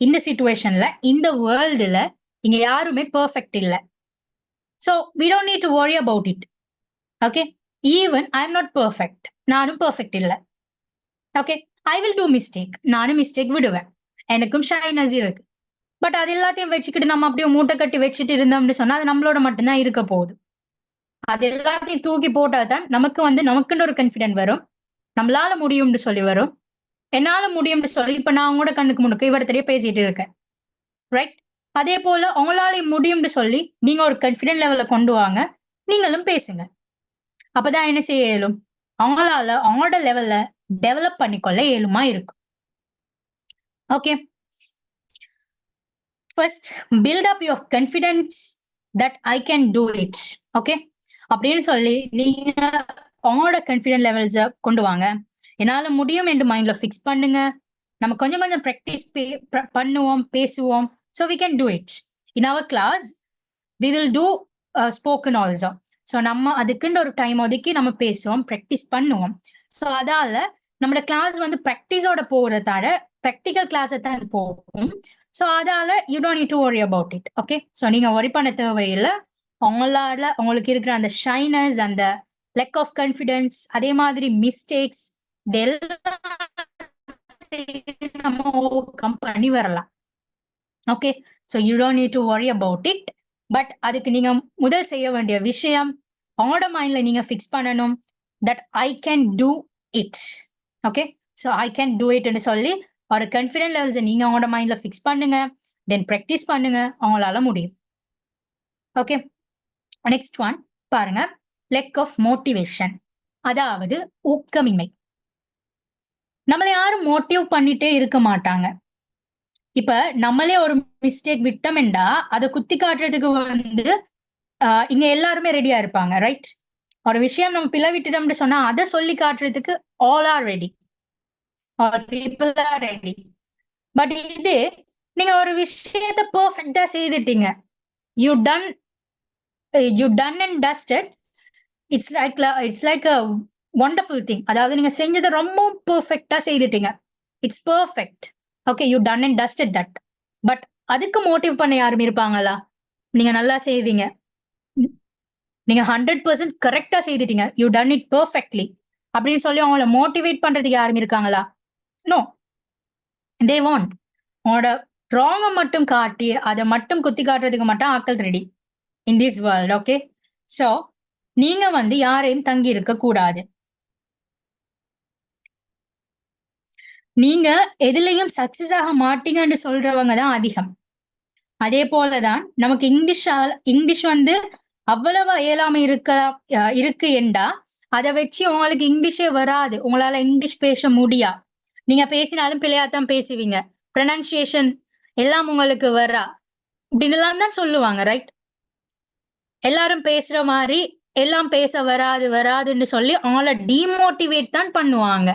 இந்த சிச்சுவேஷன்ல இந்த வேர்ல்டுல இங்க யாருமே பெர்ஃபெக்ட் இல்ல so we don't need to worry about it okay even I am not perfect நானும் பெர்ஃபெக்ட் இல்ல okay I will do mistake நானும் மிஸ்டேக் விடுவேன் எனக்கும் ஷைனஸ் இருக்கு பட் அது எல்லாத்தையும் வச்சுக்கிட்டு நம்ம அப்படியே மூட்டை கட்டி வச்சுட்டு இருந்தோம்னு சொன்னா அது நம்மளோட மட்டும்தான் இருக்க போகுது அது எல்லாத்தையும் தூக்கி போட்டாதான் நமக்கு வந்து நமக்குன்னு ஒரு கான்ஃபிடென்ட் வரும் நம்மளால முடியும்னு சொல்லி வரும் என்னால முடியும்னு சொல்லி இப்ப நான் உங்களோட கண்ணுக்கு முன்னுக்கு இவரத்தையே பேசிட்டு இருக்கேன் ரைட் அதே போல உங்களால முடியும்னு சொல்லி நீங்க ஒரு கான்ஃபிடென்ட் லெவல்ல கொண்டு வாங்க நீங்களும் பேசுங்க அப்பதான் என்ன செய்ய இயலும் அவங்களால அவங்களோட லெவல்ல டெவலப் பண்ணிக்கொள்ள இயலுமா இருக்கும் okay first build up your confidence that I can do it okay அப்படின்னு சொல்லி நீங்க உங்களோட கான்ஃபிடன்ட் லெவல்ஸ கொண்டு வாங்க என்னால முடியும் என்று மைண்ட்ல ஃபிக்ஸ் பண்ணுங்க நம்ம கொஞ்சம் கொஞ்சம் ப்ராக்டிஸ் பண்ணுவோம் பேசுவோம் so we can do it in our class we will do spoken also so நம்ம அதுக்குன்ற ஒரு டைம் ஒதுக்கி நம்ம பேசுவோம் ப்ராக்டிஸ் பண்ணுவோம் ஸோ அதால நம்மளோட கிளாஸ் வந்து ப்ராக்டிஸோட போகிறதால ப்ராக்டிக்கல் கிளாஸை தான் போகும் ஸோ அதால you don't need to worry about it okay so நீங்க ஒரி பண்ண தேவையில்லை உங்களால உங்களுக்கு இருக்கிற அந்த ஷைனஸ் அந்த லெக் ஆஃப் கான்ஃபிடன்ஸ் அதே மாதிரி மிஸ்டேக்ஸ் நம்ம ஓவர்கம் பண்ணி வரலாம் okay so you don't need to worry about it but அதுக்கு நீங்க முதல் செய்ய வேண்டிய விஷயம் உங்களோட மைண்ட்ல நீங்க ஃபிக்ஸ் பண்ணணும் that I can do it okay so I can do இட்னு சொல்லி ஒரு கான்ஃபிடன்ட் லெவல்ஸை நீங்க உங்களோட மைண்ட்ல ஃபிக்ஸ் பண்ணுங்க தென் ப்ராக்டிஸ் பண்ணுங்க அவங்களால முடியும் ஓகே நெக்ஸ்ட் ஒன் பாருங்க லெக் ஆஃப் மோட்டிவேஷன் அதாவது ஊக்கமின்மை நம்மளை யாரும் மோட்டிவ் பண்ணிட்டே இருக்க மாட்டாங்க இப்ப நம்மளே ஒரு மிஸ்டேக் விட்டோம்டா அதை குத்தி காட்டுறதுக்கு வந்து இங்க எல்லாருமே ரெடியா இருப்பாங்க ரைட் ஒரு விஷயம் நம்ம பிள்ளை விட்டுட்டோம்னு சொன்னா அதை சொல்லி காட்டுறதுக்கு all are ready all people are ready but இது நீங்க ஒரு விஷயத்த பெர்ஃபெக்டா செய்துட்டீங்க you done and dusted it's like a wonderful thing அதாவது நீங்க செஞ்சதை ரொம்ப பெர்ஃபெக்டா செய்துட்டீங்க it's perfect okay you done and dusted that but அதுக்கு மோட்டிவ் பண்ண யாரும் இருப்பாங்களா நீங்க நல்லா செய்வீங்க நீங்க 100% கரெக்டா செய்துட்டீங்க யூ டன் இட் பெர்ஃபெக்ட்லி அப்படின்னு சொல்லி அவங்கள மோட்டிவேட் பண்றதுக்கு யாரும் இருக்காங்களா நோ தே வாண்ட் உங்களோட ராங்கை மட்டும் காட்டி அதை மட்டும் குத்தி காட்டுறதுக்கு மட்டும் ஆட்கள் ready in this world okay so நீங்க வந்து யாரையும் தங்கி இருக்க கூடாது நீங்க எதுலையும் சக்சஸ் ஆக மாட்டீங்கன்னு சொல்றவங்க தான் அதிகம் அதே போலதான் நமக்கு இங்கிலீஷ் வந்து அவ்வளவு இயலாம இருக்கு என்றா அதை வச்சு உங்களுக்கு இங்கிலீஷே வராது உங்களால இங்கிலீஷ் பேச முடியா நீங்க பேசினாலும் பிள்ளையாத்தான் பேசுவீங்க ப்ரொனன்சியேஷன் எல்லாம் உங்களுக்கு வரா அப்படின்னு எல்லாம் தான் சொல்லுவாங்க ரைட் எல்லாரும் பேசுற மாதிரி எல்லாம் பேச வராதுன்னு சொல்லி அவங்கள டிமோட்டிவேட் தான் பண்ணுவாங்க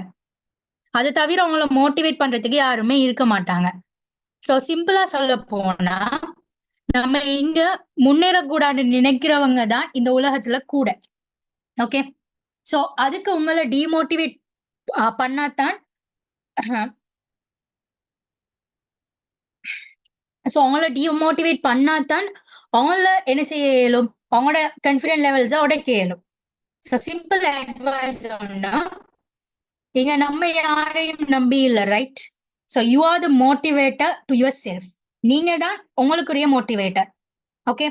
அது தவிர அவங்கள மோட்டிவேட் பண்றதுக்கு யாருமே இருக்க மாட்டாங்க சோ சிம்பிளா சொல்ல போனா நம்ம இங்க முன்னேறக்கூடாதுன்னு நினைக்கிறவங்க தான் இந்த உலகத்துல கூட ஓகே சோ அதுக்கு உங்களை டிமோட்டிவேட் பண்ணாதான் சோ அவங்கள டிமோட்டிவேட் பண்ணாதான் அவங்கள என்ன செய்ய இயலும் அவங்களோட கான்ஃபிடன்ட் லெவல்ஸை உடைக்க இயலும் சோ சிம்பிள் அட்வைஸ் ஒன்னா இங்க நம்ம யாரையும் நம்பி இல்லை right so you are the motivator to your self நீங்க தான் உங்களுக்குரிய மோட்டிவேட்டர் ஓகே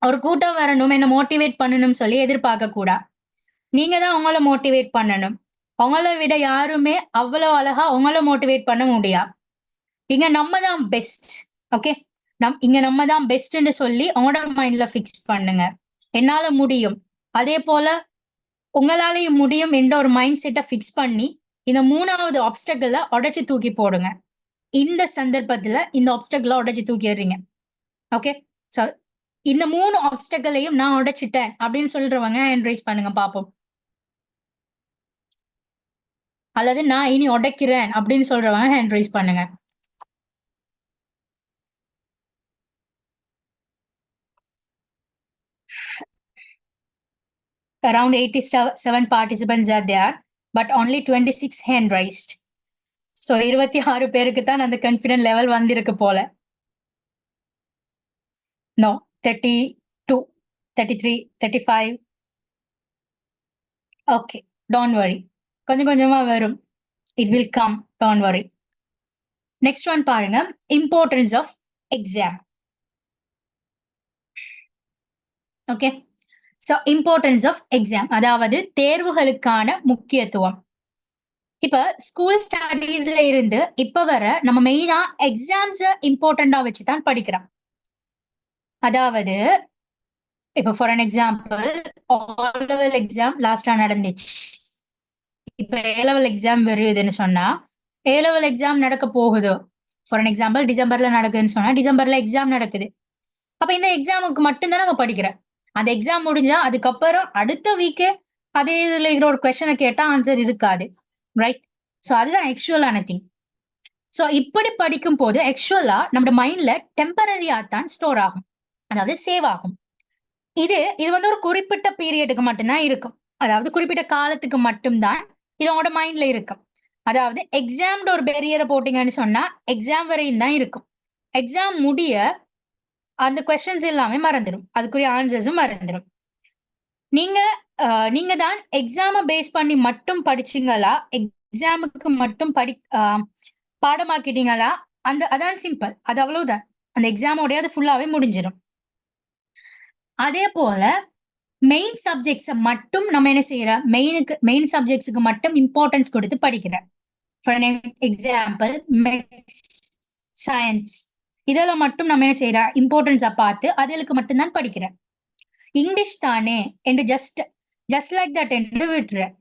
ஒரு கூட்டம் வரணும் என்ன மோட்டிவேட் பண்ணணும்னு சொல்லி எதிர்பார்க்க கூடா நீங்க தான் உங்களை மோட்டிவேட் பண்ணணும் உங்களை விட யாருமே அவ்வளவு அழகா உங்களை மோட்டிவேட் பண்ண முடியா இங்க நம்ம தான் பெஸ்ட் ஓகே இங்க நம்ம தான் பெஸ்ட்ன்னு சொல்லி உங்களோட மைண்ட்ல ஃபிக்ஸ் பண்ணுங்க என்னால முடியும் அதே போல உங்களாலேயும் முடியும் என்ற ஒரு மைண்ட் செட்டை ஃபிக்ஸ் பண்ணி இந்த 3வது ஆப்ஸ்டக்கிள உடைச்சு தூக்கி போடுங்க. இந்த சந்தர்ப்பத்துல இந்த ஆப்ஸ்டக்கிள உடைச்சு தூக்கிடுறீங்க. ஓகே, ஸோ இந்த 3 ஆப்ஸ்டக்கிளையும் நான் உடைச்சிட்டேன் அப்படின்னு சொல்றவங்க ஹேண்ட் ரைஸ் பண்ணுங்க பாப்போம். அல்லது நான் இனி உடைக்கிறேன் அப்படின்னு சொல்றவங்க ஹேண்ட் ரைஸ் பண்ணுங்க. Around 87 participants are there, but only 26 hand raised. So 26 பேருக்கு தான் அந்த கான்ஃபிடன்ட் லெவல் வந்திருக்கு போல. No, 32, 33, 35. Okay, don't worry. கொஞ்சம் கொஞ்சமா வரும். It will come, don't worry. Next one பாருங்க, importance of exam. Okay, so importance of exam, அதாவது தேர்வுகளுக்கான முக்கியத்துவம். இப்ப ஸ்கூல் ஸ்டடீஸ்ல இருந்து இப்ப வர நம்ம மெயினா எக்ஸாம்ஸ் இம்பார்ட்டண்டா வச்சுதான் படிக்கிறோம். அதாவது இப்ப for an example all level exam லாஸ்டா நடந்துச்சு. இப்ப ஏ லெவல் எக்ஸாம் வருதுன்னு சொன்னா ஏ லெவல் எக்ஸாம் நடக்க போகுது. ஃபார் அன் எக்ஸாம்பிள் டிசம்பர்ல நடக்குதுன்னு சொன்னா டிசம்பர்ல எக்ஸாம் நடக்குது. அப்ப இந்த எக்ஸாமுக்கு மட்டும்தான் நம்ம படிக்கிறோம். அந்த எக்ஸாம் முடிஞ்சா அதுக்கப்புறம் அடுத்த வீக்கு அதே இதுல இருக்கிற ஒரு கொஸ்டினை கேட்டா ஆன்சர் இருக்காது, ரைட்? ஸோ அதுதான் ஆக்சுவலான திங். ஸோ இப்படி படிக்கும் போது ஆக்சுவலா நம்ம மைண்ட்ல டெம்பரரியா தான் ஸ்டோர் ஆகும், அதாவது சேவ் ஆகும். இது வந்து ஒரு குறிப்பிட்ட பீரியடுக்கு மட்டும்தான் இருக்கும், அதாவது குறிப்பிட்ட காலத்துக்கு மட்டும்தான் இதோட மைண்ட்ல இருக்கும். அதாவது எக்ஸாம்ல ஒரு பேரியரை போட்டீங்கன்னு சொன்னா எக்ஸாம் வரையும் தான் இருக்கும். எக்ஸாம் முடிய அந்த கொஸ்டின்ஸ் எல்லாமே மறந்துடும், அதுக்குரிய ஆன்சர்ஸும் மறந்துடும். நீங்க தான் எக்ஸாமை பேஸ் பண்ணி மட்டும் படிச்சீங்களா, எக்ஸாமுக்கு மட்டும் பாடமாக்கிட்டீங்களா? அதான் சிம்பிள், அது அவ்வளவுதான். அந்த எக்ஸாமோடய அது ஃபுல்லாவே முடிஞ்சிடும். அதே போல மெயின் சப்ஜெக்ட்ஸ் மட்டும் நம்ம என்ன செய்யறோம், மெயின் சப்ஜெக்ட்ஸுக்கு மட்டும் இம்பார்ட்டன்ஸ் கொடுத்து படிக்கிறேன். ஃபார் எக்ஸாம்பிள் மேத்ஸ், சயின்ஸ், இதெல்லாம் மட்டும் நம்ம என்ன செய்யறோம், இம்பார்ட்டன்ஸா பார்த்து அதுக்கு மட்டும்தான் படிக்கிறேன். இங்கிலீஷ் தானே என்று ஜஸ்ட் லைக் தட் என்று விட்டுறேன்.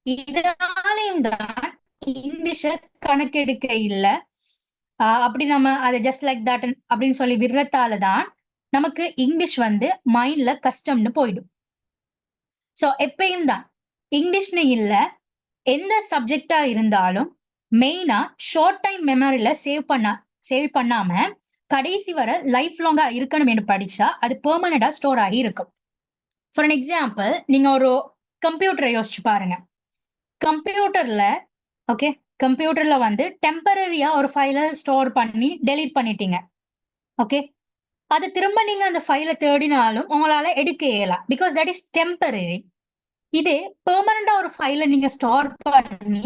இதனாலையும் தான் இங்கிலீஷ கணக்கெடுக்க இல்ல, அப்படி நம்ம அதை ஜஸ்ட் லைக் தட் அப்படின்னு சொல்லி விடுறதால தான் நமக்கு இங்கிலீஷ் வந்து மைண்ட்ல கஷ்டம்னு போயிடும். ஸோ எப்பயும் தான் இங்கிலீஷ்னு இல்ல, எந்த சப்ஜெக்டா இருந்தாலும் மெயினா ஷார்ட் டைம் மெமரியில சேவ் பண்ணாம கடைசி வர லைஃப் லாங்கா இருக்கணும் என்று படிச்சா அது பெர்மனண்டா ஸ்டோர் ஆகி இருக்கும். ஃபார் அன் எக்ஸாம்பிள் நீங்க ஒரு கம்ப்யூட்டரை யோசிச்சு பாருங்க. கம்ப்யூட்டர்ல வந்து டெம்பரரியா ஒரு ஃபைலை ஸ்டோர் பண்ணி டெலீட் பண்ணிட்டீங்க. ஓகே, அது திரும்ப நீங்க அந்த ஃபைலை தேடினாலும் உங்களால எடுக்க இயலாம், பிகாஸ் தட் இஸ் டெம்பரரி. இதே பெர்மனண்டா ஒரு ஃபைலை நீங்க ஸ்டோர் பண்ணி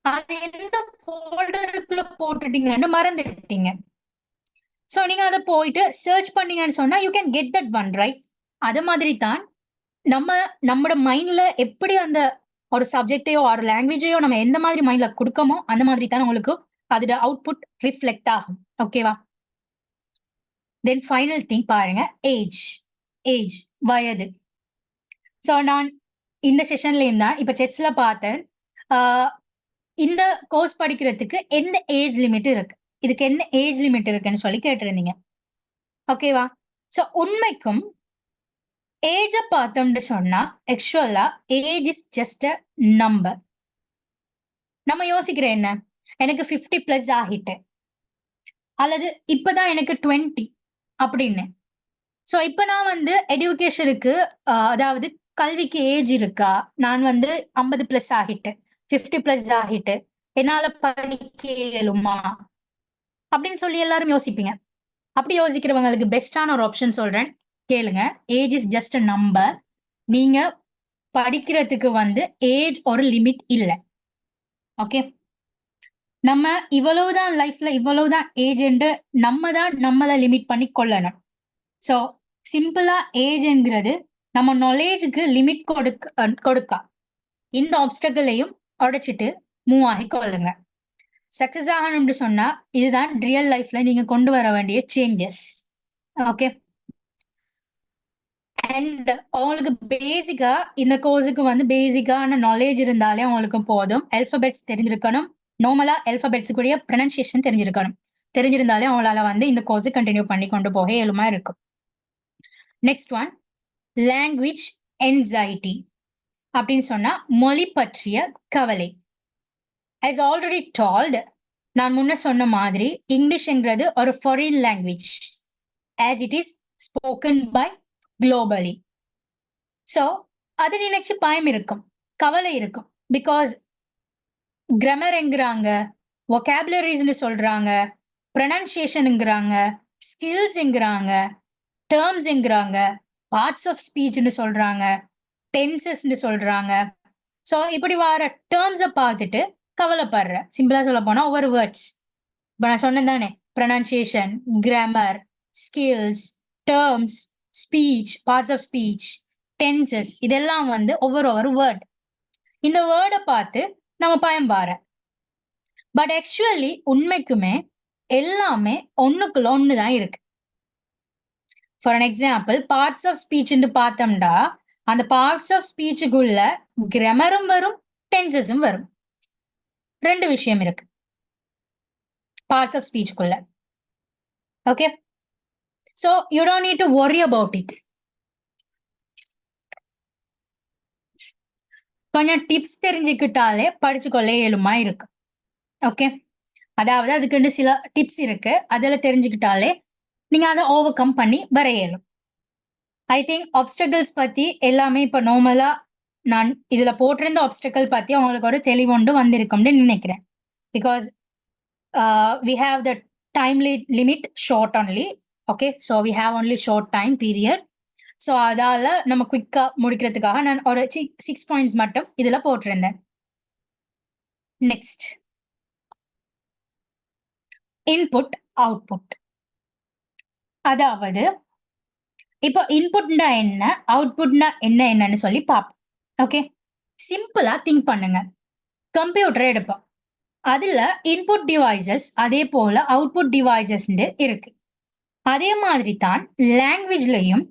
அது எந்த ஃபோல்டருக்குள்ள போட்டுட்டீங்கன்னு மறந்துட்டீங்க. ஸோ நீங்க அதை போயிட்டு சர்ச் பண்ணீங்கன்னு சொன்னா you can get that one, right? அது மாதிரி தான் நம்மளோட மைண்ட்ல எப்படி அந்த ஒரு சப்ஜெக்டையோ ஒரு லாங்குவேஜையோ நம்ம எந்த மாதிரி மைண்ட்ல கொடுக்கமோ அந்த மாதிரி தான் உங்களுக்கு அதோட அவுட்புட் ரிஃப்ளெக்ட் ஆகும். ஓகேவா? தென் ஃபைனல் திங் பாருங்க, ஏஜ் வயது. ஸோ நான் இந்த செஷன்லயும் தான் இப்ப செஸ்ல பார்த்தேன், இந்த கோர்ஸ் படிக்கிறதுக்கு எந்த ஏஜ் லிமிட் இருக்கு, இதுக்கு என்ன ஏஜ் லிமிட் இருக்குன்னு சொல்லி கேட்டிருந்தீங்க. ஓகேவா? ஸோ உண்மைக்கும் ஏஜ பார்த்தோம்னு சொன்னா ஆக்சுவலா age is just a number. நம்ம யோசிக்கிற என்ன, எனக்கு 50+ ஆகிட்டு, அல்லது இப்பதான் எனக்கு 20 அப்படின்னு. ஸோ இப்ப நான் வந்து எஜுகேஷனுக்கு அதாவது கல்விக்கு ஏஜ் இருக்கா, நான் வந்து 50+ ஆகிட்டு 50+ ஆகிட்டு என்னால படிக்க இயலுமா அப்படின்னு சொல்லி எல்லாரும் யோசிப்பீங்க. அப்படி யோசிக்கிறவங்களுக்கு பெஸ்டான ஒரு ஆப்ஷன் சொல்றேன், கேளுங்க. Age is just a number. நீங்க படிக்கிறதுக்கு வந்து ஏஜ் ஒரு லிமிட் இல்லை. ஓகே, நம்ம இவ்வளவுதான் லைஃப்ல இவ்வளவுதான் ஏஜ் என்று நம்ம தான் நம்மளை லிமிட் பண்ணி கொள்ளணும். ஸோ சிம்பிளா ஏஜ்ங்கிறது நம்ம நாலேஜுக்கு லிமிட் கொடுக்க இந்த ஆப்ஸ்டக்கிளையும் உடைச்சிட்டு மூவ் ஆகி கொள்ளுங்க. சக்சஸ் ஆகணும்னு சொன்னா இதுதான் ரியல் லைஃப்ல நீங்க கொண்டு வர வேண்டிய சேஞ்சஸ். ஓகே, அண்ட் அவங்களுக்கு பேசிக்கா இந்த கோர்ஸுக்கு வந்து பேசிக்கான நாலேஜ் இருந்தாலே அவங்களுக்கு போதும். அல்பபெட்ஸ் தெரிஞ்சிருக்கணும். நார்மலா அல்பபெட்ஸ் கூடிய ப்ரொனன்சியேஷன் தெரிஞ்சிருக்கணும். தெரிஞ்சிருந்தாலே அவங்களால வந்து இந்த கோர்ஸ் கண்டினியூ பண்ணி கொண்டு போக இயலுமா இருக்கும். நெக்ஸ்ட் ஒன், லாங்குவேஜ் என்சைட்டி அப்படின்னு சொன்னா மொழி பற்றிய கவலை. as already told, நான் முன்ன சொன்ன மாதிரி இங்கிலீஷ்ங்கிறது ஒரு foreign language as it is spoken by globally. So அது நினைச்சு பயம் இருக்கும், கவலை இருக்கும். பிகாஸ் கிராமர்ங்கிறாங்க, வொக்காபுலரிஸ்னு சொல்றாங்க, ப்ரொனன்சியேஷனுங்கிறாங்க, ஸ்கில்ஸ்ங்கிறாங்க, டேர்ம்ஸ்ங்கிறாங்க, பார்ட்ஸ் ஆஃப் ஸ்பீச்னு சொல்றாங்க, டென்சஸ்னு சொல்றாங்க. ஸோ இப்படி வர டேர்ம்ஸை பார்த்துட்டு கவலைப்படுற. சிம்பிளா சொல்ல போனா ஒவ்வொரு வேர்ட்ஸ் இப்போ நான் சொன்னேன் தானே, pronunciation, grammar, skills, terms, speech, parts of speech, tenses, இதெல்லாம் வந்து ஒவ்வொரு வேர்ட். இந்த வேர்டை பார்த்து நம்ம பயம்பார. பட் ஆக்சுவலி உண்மைக்குமே எல்லாமே ஒண்ணுக்குள்ள ஒண்ணுதான் இருக்கு. For an example, parts of ஸ்பீச்ன்னு பார்த்தோம்னா அந்த பார்ட்ஸ் ஆஃப் ஸ்பீச்சுக்குள்ள கிராமரும் வரும், டென்சஸும் வரும். ரெண்டு விஷயம் இருக்கு பார்ட்ஸ் ஆஃப் ஸ்பீச்சுக்குள்ள. Okay, so you don't need to worry about it. கொஞ்சம் டிப்ஸ் தெரிஞ்சுக்கிட்டாலே படிச்சுக்கொள்ள இயலுமா இருக்கு. ஓகே, அதாவது அதுக்குன்னு சில டிப்ஸ் இருக்கு, அதில் தெரிஞ்சுக்கிட்டாலே நீங்க அதை ஓவர் கம் பண்ணி வர இயலும். ஐ திங்க் ஆப்ஸ்டக்கிள்ஸ் பத்தி எல்லாமே இப்போ நார்மலா நான் இதுல போட்டிருந்த ஆப்ஸ்டக்கிள் பத்தி அவங்களுக்கு ஒரு தெளிவுண்டு வந்திருக்கும்னு நினைக்கிறேன். Because we have the time limit short only. Okay, so we have only short time period. So அதால நம்ம குவிக்கா முடிக்கிறதுக்காக நான் ஒரு 6 பாயிண்ட்ஸ் மட்டும் இதுல போட்டிருந்தேன். Next, input output. அதாவது இப்போ இன்புட்னா என்ன, அவுட்புட்னா என்னன்னு சொல்லி பார்ப்போம். ஓகே, சிம்பிளா திங்க் பண்ணுங்க. கம்ப்யூட்டர் எடுப்போம், அதுல இன்புட் டிவைசஸ் அதே போல அவுட்புட் டிவைசஸ் இருக்கு. அதே மாதிரி தான் லாங்குவேஜ்லயும்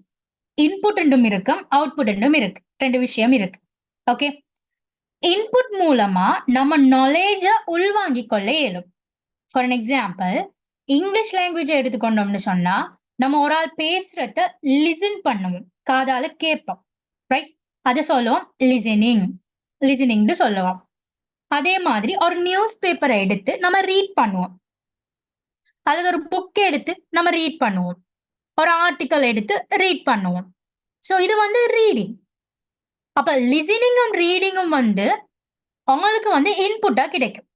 இன்புட் இருக்கும், அவுட்புட் இருக்கு. ரெண்டு விஷயம் இருக்கு. ஓகே, இன்புட் மூலமா நம்ம நாலேஜ உள்வாங்கிக் கொள்ள இயலும். For an example, English language எடுத்துக்கொண்டோம்னு சொன்னா நம்ம ஒரு ஆள் பேசுறத லிசன் பண்ணுவோம், காதால கேட்போம், ரைட்? அதை சொல்லுவோம் லிசனிங்னு சொல்லுவோம். அதே மாதிரி ஒரு நியூஸ் பேப்பரை எடுத்து நம்ம ரீட் பண்ணுவோம், அல்லது ஒரு புக் எடுத்து நம்ம ரீட் பண்ணுவோம், ஒரு ஆர்டிக்கல் எடுத்து ரீட் பண்ணுவோம். ஸோ இது வந்து ரீடிங். அப்ப லிசனிங்கும் ரீடிங்கும் வந்து உங்களுக்கு வந்து இன்புட்டா கிடைக்கும்.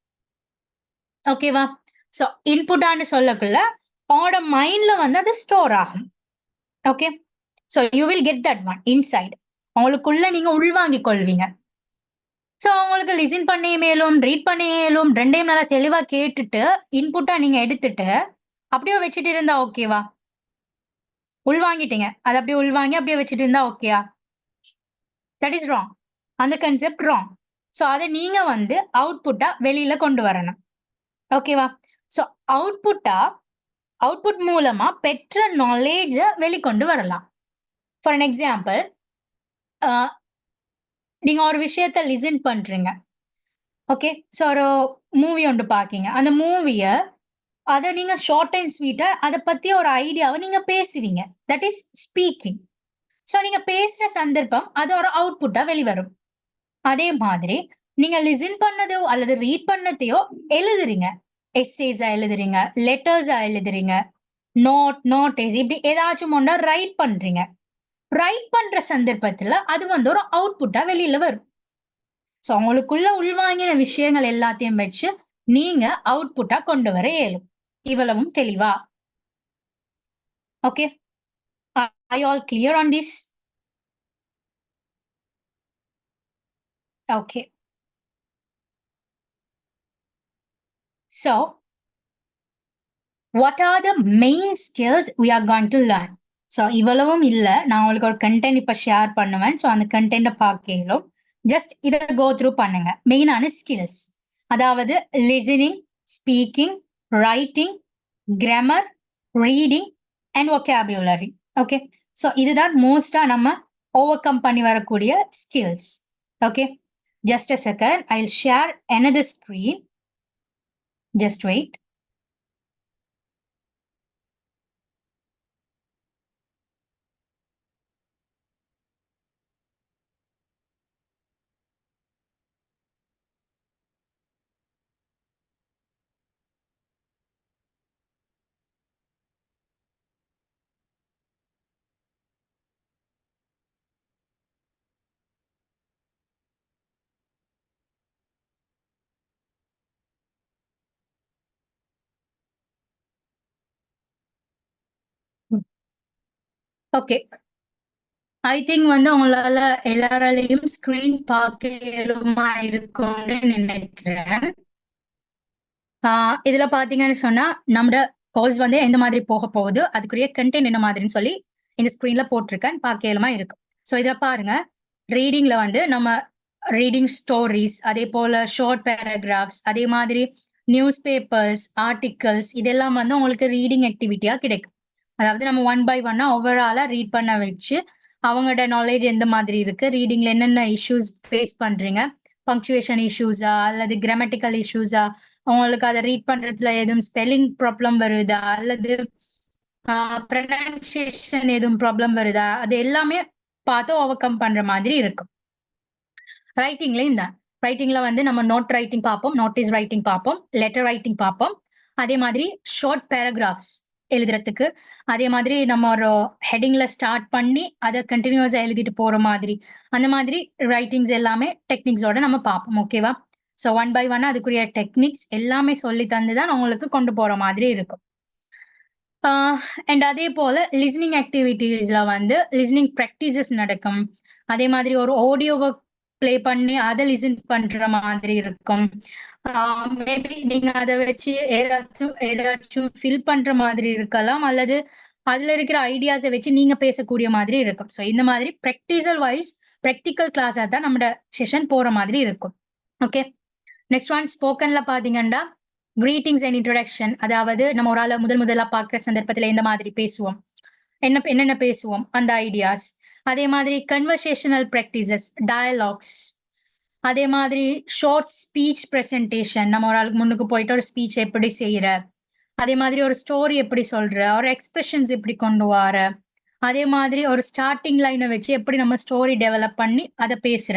ஓகேவா? ஸோ இன்புட்டான்னு சொல்லக்குள்ள உங்களோட மைண்ட்ல வந்து அது ஸ்டோர் ஆகும். Okay, so you will get that one inside. உங்களுக்குள்ள நீங்க உள்வாங்கிக் கொள்வீங்க. ஸோ உங்களுக்கு லிசன் பண்ணி மேலும் ரீட் பண்ணி மேலும் ரெண்டையும் நல்லா தெளிவா கேட்டுட்டு இன்புட்டா நீங்க எடுத்துட்டு அப்படியே வச்சுட்டு இருந்தா ஓகேவா? உள்வாங்கிட்டீங்க, அதை அப்படியே உள்வாங்கி அப்படியே வச்சுட்டு இருந்தா ஓகேயா? That is wrong. அந்த கன்செப்ட் ராங். ஸோ அதை நீங்க வந்து அவுட்புட்டா வெளியில கொண்டு வரணும். ஓகேவா? ஸோ அவுட்புட் மூலமா பெற்ற நாலேஜ வெளிக்கொண்டு வரலாம். ஃபார் அன் எக்ஸாம்பிள், நீங்க ஒரு விஷயத்த லிசன் பண்றீங்க. ஓகே, ஸோ ஒரு மூவி ஒன்று பார்க்கீங்க. அந்த மூவியை அதை நீங்க ஷார்ட் அண்ட் ஸ்வீட்டா அதை பத்தி ஒரு ஐடியாவை நீங்க பேசுவீங்க. That is speaking. ஸோ நீங்க பேசுற சந்தர்ப்பம் அது ஒரு அவுட்புட்டா வெளிவரும். அதே மாதிரி நீங்க லிசன் பண்ணதோ அல்லது ரீட் பண்ணதையோ எழுதுறீங்க, எஸ்ஸேஸா எழுதுறீங்க, லெட்டர்ஸா எழுதுறீங்க, நோட்டீஸ், இப்படி ஏதாச்சும் ஒண்ணா ரைட் பண்றீங்க. ரைட் பண்ற சந்தர்ப்பத்துல அது வந்து ஒரு அவுட்புட்டா வெளியில வரும். ஸோ உங்களுக்குள்ள உள்வாங்கின விஷயங்கள் எல்லாத்தையும் வச்சு நீங்க அவுட்புட்டா கொண்டு வர இயலும். இவ்வளவும் தெளிவா? Okay, are you all clear on this? Okay, so what are the main skills we are going to learn? So இவ்வளவும் இல்லை, நான் உங்களுக்கு ஒரு கண்டென்ட் இப்போ ஷேர் பண்ணுவேன். ஸோ அந்த கண்டென்ட்டை பார்க்கலும் ஜஸ்ட் இதை கோ த்ரூ பண்ணுங்க. மெயினான ஸ்கில்ஸ், அதாவது listening, speaking, writing, grammar, reading and vocabulary. Okay, so இதுதான் மோஸ்டா நம்ம ஓவர் கம் பண்ணி வரக்கூடிய skills. Okay, just a second, I will share another screen. Just wait. Okay, I think வந்து உங்களால எல்லாராலையும் ஸ்கிரீன் பார்க்க இயலுமா இருக்கும்னு நினைக்கிறேன். இதுல பாத்தீங்கன்னு சொன்னா நம்மட கோர்ஸ் வந்து எந்த மாதிரி போக போகுது, அதுக்குரிய கண்டென்ட் என்ன மாதிரின்னு சொல்லி இந்த ஸ்கிரீன்ல போட்டிருக்கேன், பார்க்க இயலுமா இருக்கும். ஸோ இதை பாருங்க, ரீடிங்ல வந்து நம்ம ரீடிங் ஸ்டோரிஸ், அதே போல ஷார்ட் பேராகிராஃப்ஸ், அதே மாதிரி நியூஸ் பேப்பர்ஸ், ஆர்டிகல்ஸ், இதெல்லாம் வந்து உங்களுக்கு ரீடிங் ஆக்டிவிட்டியா கிடைக்கும். அதாவது நம்ம 1 by 1 ஓவராலா ரீட் பண்ண வச்சு அவங்களோட நாலேஜ் எந்த மாதிரி இருக்கு, ரீடிங்ல என்னென்ன இஷ்யூஸ் ஃபேஸ் பண்றீங்க, பங்க்சுவேஷன் இஷ்யூஸா அல்லது கிராமட்டிக்கல் இஷ்யூஸா, உங்களுக்கு அதை ரீட் பண்றதுல எதுவும் ஸ்பெல்லிங் ப்ராப்ளம் வருதா அல்லது ப்ரொனன்சியேஷன் எதுவும் ப்ராப்ளம் வருதா, அது எல்லாமே பார்த்து ஓவர் கம் பண்ற மாதிரி இருக்கும். ரைட்டிங்லயும் தான், ரைட்டிங்ல வந்து நம்ம நோட் ரைட்டிங் பார்ப்போம், நோட்டீஸ் ரைட்டிங் பார்ப்போம், லெட்டர் ரைட்டிங் பார்ப்போம், அதே மாதிரி ஷார்ட் பேராகிராஃப்ஸ் எழுதுறதுக்கு, அதே மாதிரி நம்ம ஒரு ஹெட்டிங்ல ஸ்டார்ட் பண்ணி அதை கண்டினியூஸா எழுதிட்டு போற மாதிரி, அந்த மாதிரி ரைட்டிங்ஸ் எல்லாமே டெக்னிக்ஸோட நம்ம பார்ப்போம். ஓகேவா? ஸோ 1 by 1 அதுக்குரிய டெக்னிக்ஸ் எல்லாமே சொல்லி தந்து தான் உங்களுக்கு கொண்டு போற மாதிரி இருக்கும். அண்ட் அதே போல லிஸ்னிங் ஆக்டிவிட்டீஸ்ல வந்து லிஸ்னிங் ப்ராக்டிசஸ் நடக்கும். அதே மாதிரி ஒரு ஆடியோவை ப்ளே பண்ணி அதை லிசன் பண்ற மாதிரி இருக்கும். மேபி நீங்க அதை வச்சு ஏதாச்சும் ஃபில் பண்ற மாதிரி இருக்கலாம், அல்லது அதுல இருக்கிற ஐடியாஸை வச்சு நீங்க பேசக்கூடிய மாதிரி இருக்கும். ஸோ இந்த மாதிரி ப்ராக்டிசல் வைஸ் ப்ராக்டிக்கல் கிளாஸா தான் நம்மளோட செஷன் போற மாதிரி இருக்கும். ஓகே, நெக்ஸ்ட் ஒன் ஸ்போக்கன்ல பாத்தீங்கன்னா கிரீட்டிங்ஸ் அண்ட் இன்ட்ரோடக்ஷன். அதாவது நம்ம ஒரு ஆளை முதலா பார்க்குற சந்தர்ப்பத்தில் எந்த மாதிரி பேசுவோம், என்னென்ன பேசுவோம், அந்த ஐடியாஸ். அதே மாதிரி கன்வர்சேஷனல் ப்ராக்டிசஸ், டயலாக்ஸ். அதே மாதிரி ஷார்ட் ஸ்பீச் ப்ரெசன்டேஷன், நம்ம ஒரு ஆளுக்கு முன்னுக்கு போயிட்டு ஒரு ஸ்பீச் எப்படி செய்யற, அதே மாதிரி ஒரு ஸ்டோரி எப்படி சொல்ற, ஒரு எக்ஸ்பிரஷன்ஸ் எப்படி கொண்டு வர, அதே மாதிரி ஒரு ஸ்டார்டிங் லைனை வச்சு எப்படி நம்ம ஸ்டோரி டெவலப் பண்ணி அதை பேசுற.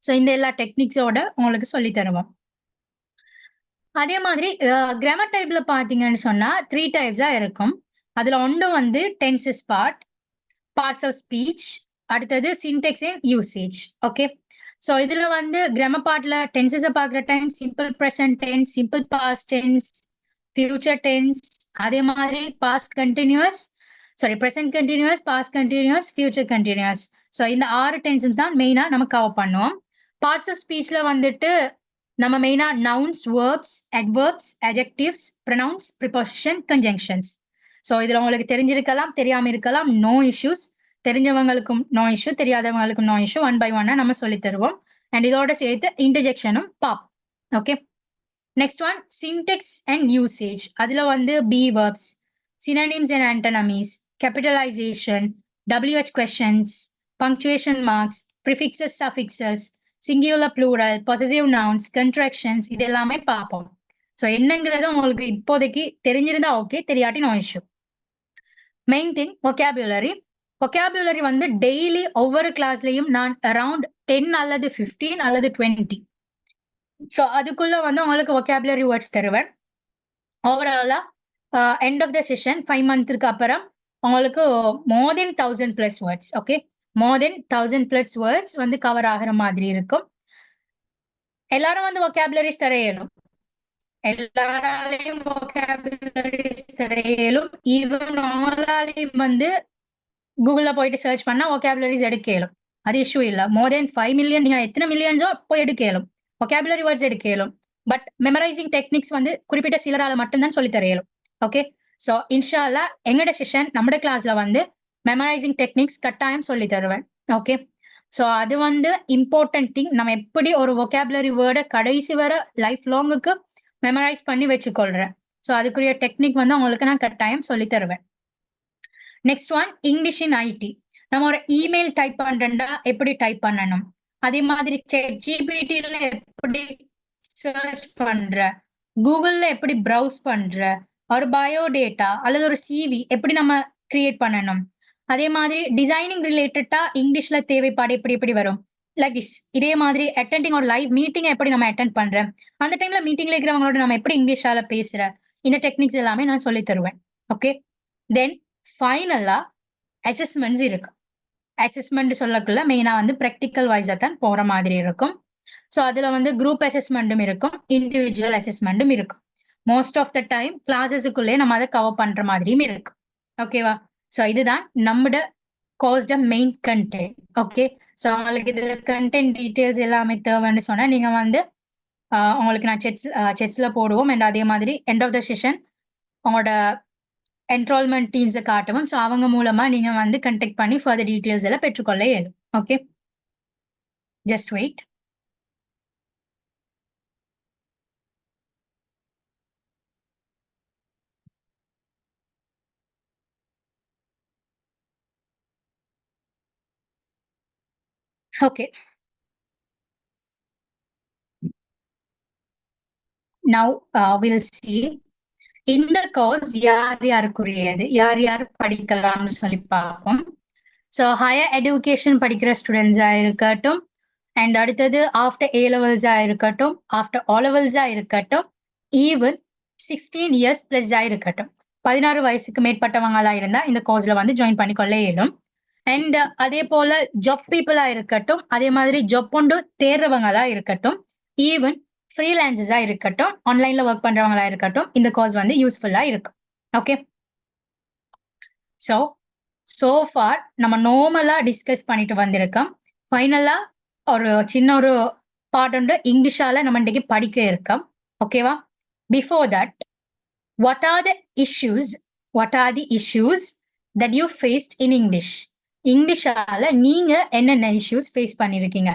ஸோ இந்த எல்லா டெக்னிக்ஸோட உங்களுக்கு சொல்லி தருவோம். அதே மாதிரி கிராமர் டைப்ல பாத்தீங்கன்னு சொன்னா 3 டைப்ஸா இருக்கும். அதுல ஒன்று வந்து டென்சஸ் பார்ட்ஸ் ஆஃப் ஸ்பீச், அடுத்தது syntax and usage. Okay, so இதுல வந்து கிராமர் பார்ட்ல டென்சஸை பார்க்குற time simple present tense, simple past tense, future tense, அதே மாதிரி past continuous, present continuous, past continuous, future continuous. So இந்த 6 டென்சஸ் தான் மெயினா நம்ம கவர் பண்ணுவோம். பார்ட்ஸ் ஆஃப் ஸ்பீச்ல வந்துட்டு நம்ம மெயினா nouns, verbs, adverbs, adjectives, pronouns, preposition, conjunctions. So இதுல உங்களுக்கு தெரிஞ்சிருக்கலாம், தெரியாம இருக்கலாம், நோ இஷ்யூஸ். தெரிஞ்சவங்களுக்கும் நோ இஷ்யூ, தெரியாதவங்களுக்கும் நோ இஷ்யூ. 1 by 1 நம்ம சொல்லி தருவோம். அண்ட் இதோட சேர்த்து இன்டர்ஜெக்ஷனும் பார்ப்போம். Okay, next one syntax and usage. அதுல வந்து be verbs, synonyms and antonyms, capitalization, WH questions, punctuation marks, prefixes, suffixes, singular plural, possessive nouns, contractions, இது எல்லாமே பார்ப்போம். ஸோ என்னங்கிறது உங்களுக்கு இப்போதைக்கு தெரிஞ்சிருந்தா ஓகே, தெரியாட்டி no issue. Main thing vocabulary. vocabulary வந்து டெய்லி ஒவ்வொரு கிளாஸ்லயும் நான் அரௌண்ட் 10 அல்லது 15 அல்லது 20, ஸோ அதுக்குள்ள வந்து உங்களுக்கு vocabulary வேர்ட்ஸ் தருவேன். ஓவராலா எண்ட் ஆஃப் த செஷன் 5 மந்த்துக்கு அப்புறம் உங்களுக்கு more than 1000+ words. Okay, more than 1000+ words வந்து கவர் ஆகிற மாதிரி இருக்கும். எல்லாரும் வந்து vocabularies தர இயலும், எல்லாராலையும் vocabularies தர இயலும். ஈவன் ஆளாலையும் வந்து கூகுள்ல போயிட்டு சர்ச் பண்ணா vocabularies எடுக்க இயலும், அது இஷ்யூ இல்ல. more than 5 million, நீங்க எத்தனை மில்லியன்ஸோ போய் எடுக்க இயலும், vocabulary வேர்ட்ஸ் எடுக்க இயலும். பட் மெமரைசிங் டெக்னிக்ஸ் வந்து குறிப்பிட்ட சிலரால மட்டும்தான் சொல்லி தர இயலும். ஓகே, ஸோ இன்ஷா அல்லா எங்கட செஷன் நம்மட கிளாஸ்ல வந்து மெமரைசிங் டெக்னிக்ஸ் கட்டாயம் சொல்லி தருவேன். ஓகே, ஸோ அது வந்து இம்பார்ட்டன்ட் திங். நம்ம எப்படி ஒரு vocabulary வேர்டை கடைசி வர லைஃப் லாங்குக்கு மெமரைஸ் பண்ணி வச்சுக்கொள்றேன். ஸோ அதுக்குரிய டெக்னிக் வந்து உங்களுக்கு நான் கட்டாயம் சொல்லி தருவேன். Next one English in IT. நம்ம ஒரு இமெயில் டைப் பண்றா எப்படி டைப் பண்ணணும், அதே மாதிரி ஜிபிடில எப்படி சர்ச் பண்ற, கூகுள்ல எப்படி ப்ரௌஸ் பண்ற, ஒரு பயோடேட்டா அல்லது ஒரு சிவி எப்படி நம்ம கிரியேட் பண்ணணும், அதே மாதிரி டிசைனிங் ரிலேட்டடா இங்கிலீஷ்ல தேவைப்பாடு எப்படி எப்படி வரும், லைக் இதே மாதிரி அட்டெண்டிங் ஒரு லைவ் மீட்டிங் எப்படி நம்ம அட்டென்ட் பண்றேன், அந்த டைம்ல மீட்டிங்ல இருக்கிறவங்களோட நம்ம எப்படி இங்கிலீஷால பேசுற, இந்த டெக்னிக்ஸ் எல்லாமே நான் சொல்லி தருவேன். ஓகே. தென் ஃபைனலா அசஸ்மெண்ட்ஸ் இருக்கு. அசஸ்மெண்ட் சொல்லக்குள்ள மெயினா வந்து ப்ராக்டிக்கல் வைஸா தான் போற மாதிரி இருக்கும். ஸோ அதுல வந்து குரூப் அசஸ்மெண்ட்டும் இருக்கும், இண்டிவிஜுவல் அசஸ்மெண்ட்டும் இருக்கும். மோஸ்ட் ஆஃப் த டைம் கிளாஸஸுக்குள்ளே நம்ம அதை கவர் பண்ற மாதிரியும் இருக்கு. ஓகேவா? ஸோ இதுதான் நம்மட கோர்ஸ்ட மெயின் கண்டென்ட். ஓகே. ஸோ உங்களுக்கு இதுல கண்டென்ட் டீடைல்ஸ் எல்லாமே தேவைன்னு சொன்னா நீங்க வந்து உங்களுக்கு நான் செட்ஸ்ல போடுவோம். அண்ட் அதே மாதிரி எண்ட் ஆஃப் த செஷன் உங்களோட என்ரோல்மெண்ட் டீம்ஸை காட்டுவோம். ஸோ அவங்க மூலமா நீங்க வந்து கண்டெக்ட் பண்ணி ஃபர்தர் டீடைல்ஸ் எல்லாம் பெற்றுக்கொள்ள இயலும். Okay, just wait. Okay. Now we'll see இந்த கோர்ஸ் யார் யாருக்குரியது, யார் யார் படிக்கலாம்னு சொல்லி பார்ப்போம். ஸோ ஹையர் எஜுகேஷன் படிக்கிற ஸ்டூடெண்ட்ஸா இருக்கட்டும், அண்ட் அடுத்தது ஆஃப்டர் ஏ லெவல்ஸா இருக்கட்டும், ஆஃப்டர் ஓ லெவல்ஸா இருக்கட்டும், ஈவன் 16 இயர்ஸ் பிளஸ் இருக்கட்டும், 16 வயசுக்கு மேற்பட்டவங்களா இருந்தா இந்த கோர்ஸ்ல வந்து ஜாயின் பண்ணிக்கொள்ள இயலும். அண்ட் அதே போல ஜாப் பீப்புளா இருக்கட்டும், அதே மாதிரி ஜாப் கொண்டு தேர்றவங்களா இருக்கட்டும், ஈவன் ஃப்ரீலான்சஸா இருக்கட்டும், ஆன்லைன்ல ஒர்க் பண்றவங்களா இருக்கட்டும், இந்த கோர்ஸ் வந்து யூஸ்ஃபுல்லா இருக்கும். ஓகே. ஸோ ஃபார் நம்ம நார்மலா டிஸ்கஸ் பண்ணிட்டு வந்திருக்கோம். ஃபைனலா ஒரு சின்ன ஒரு பார்ட் உண்டு இங்கிலீஷால நம்ம இன்னைக்கு படிக்க இருக்கோம். ஓகேவா? Before that, what are the issues that you faced in English? இங்கிலீஷால நீங்க என்னென்ன இஷ்யூஸ் ஃபேஸ் பண்ணிருக்கீங்க?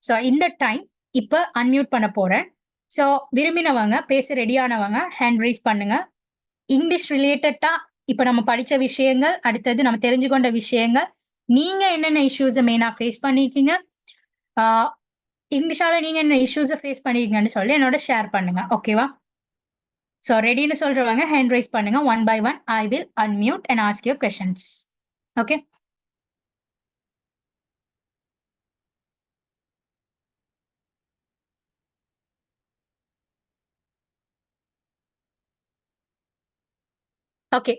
ஸோ இந்த டைம் இப்போ அன்மியூட் பண்ண போறேன். ஸோ விரும்பினவங்க பேச ரெடியானவங்க ஹேண்ட் ரைஸ் பண்ணுங்க. இங்கிலீஷ் ரிலேட்டடா இப்போ நம்ம படிச்ச விஷயங்கள், அடுத்தது நம்ம தெரிஞ்சுக்கொண்ட விஷயங்கள், நீங்க என்னென்ன இஷ்யூஸை மெயினா ஃபேஸ் பண்ணிருக்கீங்க, இங்கிலீஷால நீங்க என்ன இஷ்யூஸை ஃபேஸ் பண்ணிருக்கீங்கன்னு சொல்லி என்னோட ஷேர் பண்ணுங்க. ஓகேவா? ஸோ ரெடின்னு சொல்றவங்க ஹேண்ட் ரைஸ் பண்ணுங்க. One by one I will unmute and ask your questions. Okay. Okay.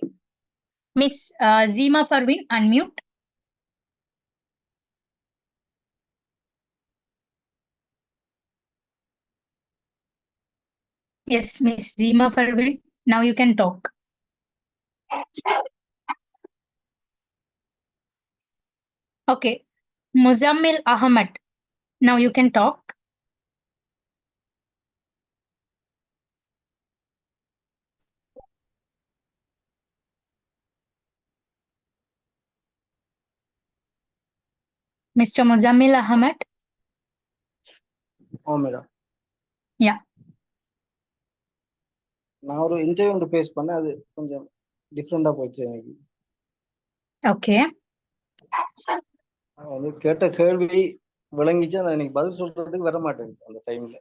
Miss Zima Farwin, unmute. Yes, Miss Zima Farwin. Now you can talk. Okay. Muzammil Ahmad. Now you can talk. Mr. Muzammil Ahmad. Oh, madam. Yeah. நான் ஒரு interview face பண்ணேன், அது கொஞ்சம் டிஃப்ரெண்டா போச்சு எனக்கு. Okay. வந்து கேட்ட கேள்வி விளங்கிச்சு, ஆனா எனக்கு பதில் சொல்றதுக்கு வர மாட்டேங்குது அந்த டைம்ல.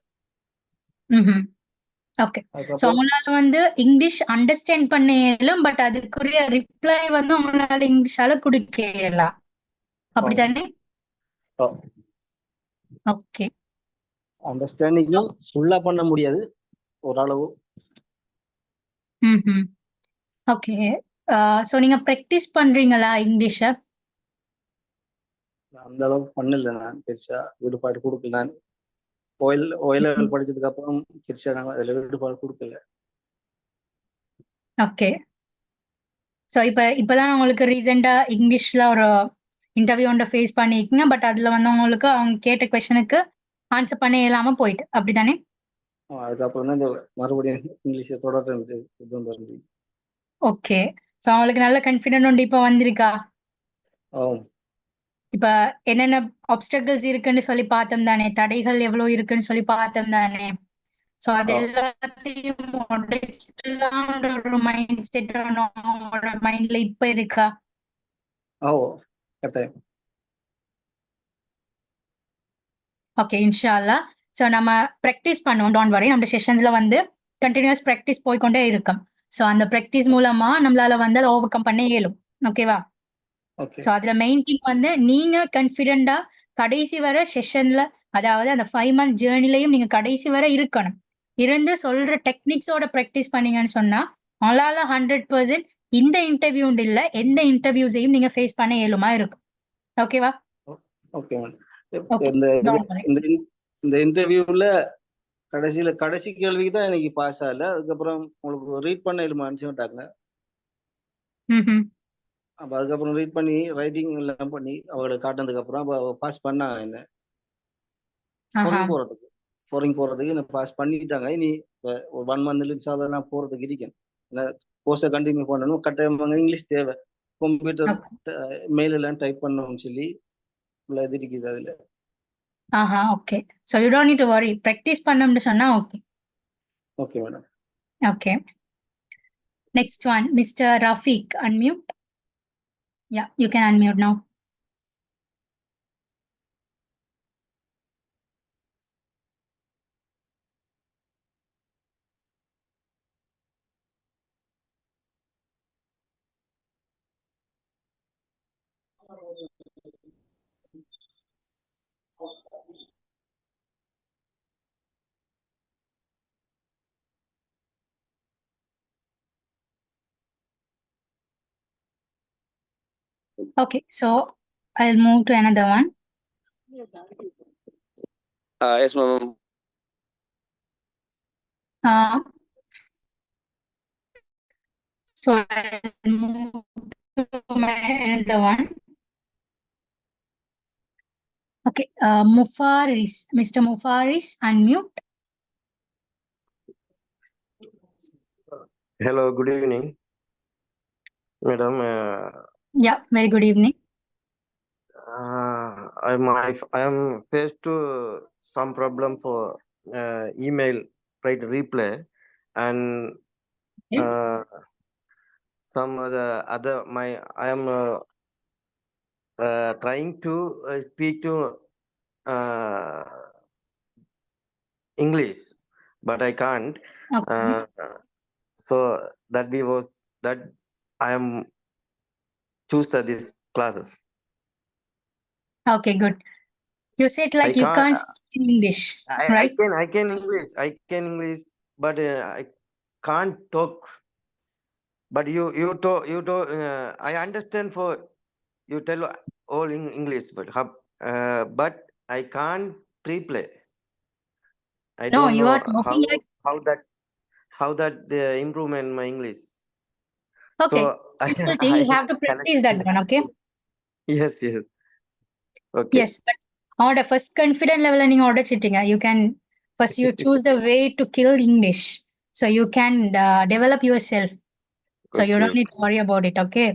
ஓகே. சோ உங்களால வந்து இங்கிலீஷ் அண்டர்ஸ்டாண்ட் பண்ணலாம், பட் அதுக்குரிய ரிப்ளை வந்து உங்களால இங்கிலீஷால கொடுக்கலாம், அப்படித்தானே? ஓகே. அண்டர்ஸ்டாண்டிங்கும் ஃபுல்லா பண்ண முடியாது, ஓரளவு. ஓகே. சோ நீங்க பிராக்டிஸ் பண்றீங்களா இங்கிலீஷ? அந்த அளவுக்கு பண்ணல, நான் பெருசா ஈடுபாடு கொடுக்கல. நான் ஓயில் லெவல் படிச்சதுக்கு அப்புறம் பெருசா நான் அதுல ஈடுபாடு கொடுக்கல. ஓகே. சோ இப்பதான் உங்களுக்கு ரீசெண்டா இங்கிலீஷ்ல ஒரு இன்டர்வியூ ஒன்றை ஃபேஸ் பண்ணிருக்கீங்க, பட் அதுல வந்து உங்களுக்கு அவங்க கேட்ட கொஸ்டினுக்கு ஆன்சர் பண்ண இயலாம போயிட்டு, அப்படித்தானே? அதுக்கப்புறம் தான் இந்த மறுபடியும் இங்கிலீஷை தொடர்ந்து. ஓகே. சோ அவங்களுக்கு நல்ல கான்ஃபிடென்ட் உண்டு இப்ப வந்திருக்கா? இப்ப என்னென்ன ஆப்ஸ்டக்கிள்ஸ் இருக்குன்னு சொல்லி பார்த்தோம் தானே, தடைகள் எவ்வளவு இருக்குன்னு சொல்லி பார்த்தோம் தானே. ஸோ அது ஓ எல்லாத்தையும் உடைச்சிடலான்ற ஒரு மைண்ட் செட் உங்களோட மைண்ட்ல இப்ப இருக்கா? ஓ கட்டாயம். ஓகே, இன்ஷா அல்லா. ஸோ நம்ம ப்ராக்டிஸ் பண்ணுவோம், டோன்ட் வரி. நம்ம செஷன்ஸ்ல வந்து கண்டினியூஸ் ப்ராக்டிஸ் போய்க்கொண்டே இருக்கும். ஸோ அந்த ப்ராக்டிஸ் மூலமா நம்மளால வந்து அதை ஓவர் கம் பண்ண இயலும். ஓகேவா? ஓகே ஸோ அதுல மெயின் திங் வந்து நீங்க கான்ஃபிடென்ட்டா கடைசி வர செஷன்ல, அதாவது அந்த 5 மந்த் ஜேர்னிலையும் நீங்க கடைசி வரை இருக்கணும். இருந்து சொல்ற டெக்னிக்ஸோட ப்ராக்டிஸ் பண்ணீங்கன்னு சொன்னா உங்களால 100% இந்த இன்டர்வியூ இல்ல எந்த இன்டர்வியூஸையும் நீங்க ஃபேஸ் பண்ண இயலுமா இருக்கும். ஓகேவா? Okay madam. ஓகே, இந்த டோன்ட் வரி. இந்த இன்டர்வியூல கடைசி கேள்விக்கு தான் எனக்கு பாஸ் ஆகல. அதுக்கப்புறம் உங்களுக்கு ரீட் பண்ண எழுமா அனுப்பிச்சுட்டாங்க. ம். அப்போ அதுக்கப்புறம் ரீட் பண்ணி ரைட்டிங் எல்லாம் பண்ணி அவங்களுக்கு காட்டினதுக்கு அப்புறம் அப்போ பாஸ் பண்ணாங்க என்ன ஆஹா. ஃபாரின் போறதுக்கு என்ன பாஸ் பண்ணிட்டாங்க. இனி ஒரு 1 மந்த்ல இன்ஷால்லா நான் போறதுக்கு இருக்கேன். கோர்ஸை கண்டினியூ பண்ணணும். கட்டாயமாக இங்கிலீஷ் தேவை. Computer okay. மெயில் எல்லாம் டைப் பண்ணணும்னு சொல்லி இது இருக்குது அதுல. ஆஹா, okay. So you don't need to worry. Practice பண்ணணும்னு சொன்னா okay. Okay madam. Okay. Next one, Mr. Rafiq, unmute. Yeah, you can unmute now. Okay, so I'll move to another one. Yes, ma'am. So I'll move to another one. Okay, Mufaris, Mr. Mufaris, unmute. Hello, good evening, madam. Yeah, very good evening. I am faced to some problem for email write reply and Okay. some other I am trying to speak to English, but I can't. Okay. So that I am choose these classes. Okay, good. You said like you can't speak English, right? I can English, but I can't talk. But you talk. I understand for you tell all in English, but I can't replay. I No, don't you know are talking like, how that improvement my English. okay. So Simple thing, you have to practice that one, okay? Yes. Okay. Yes, but on the first confident level நீங்க உடைச்சிட்டீங்க. You can first you choose the way to kill English. So you can develop yourself. So you don't need to worry about it, okay?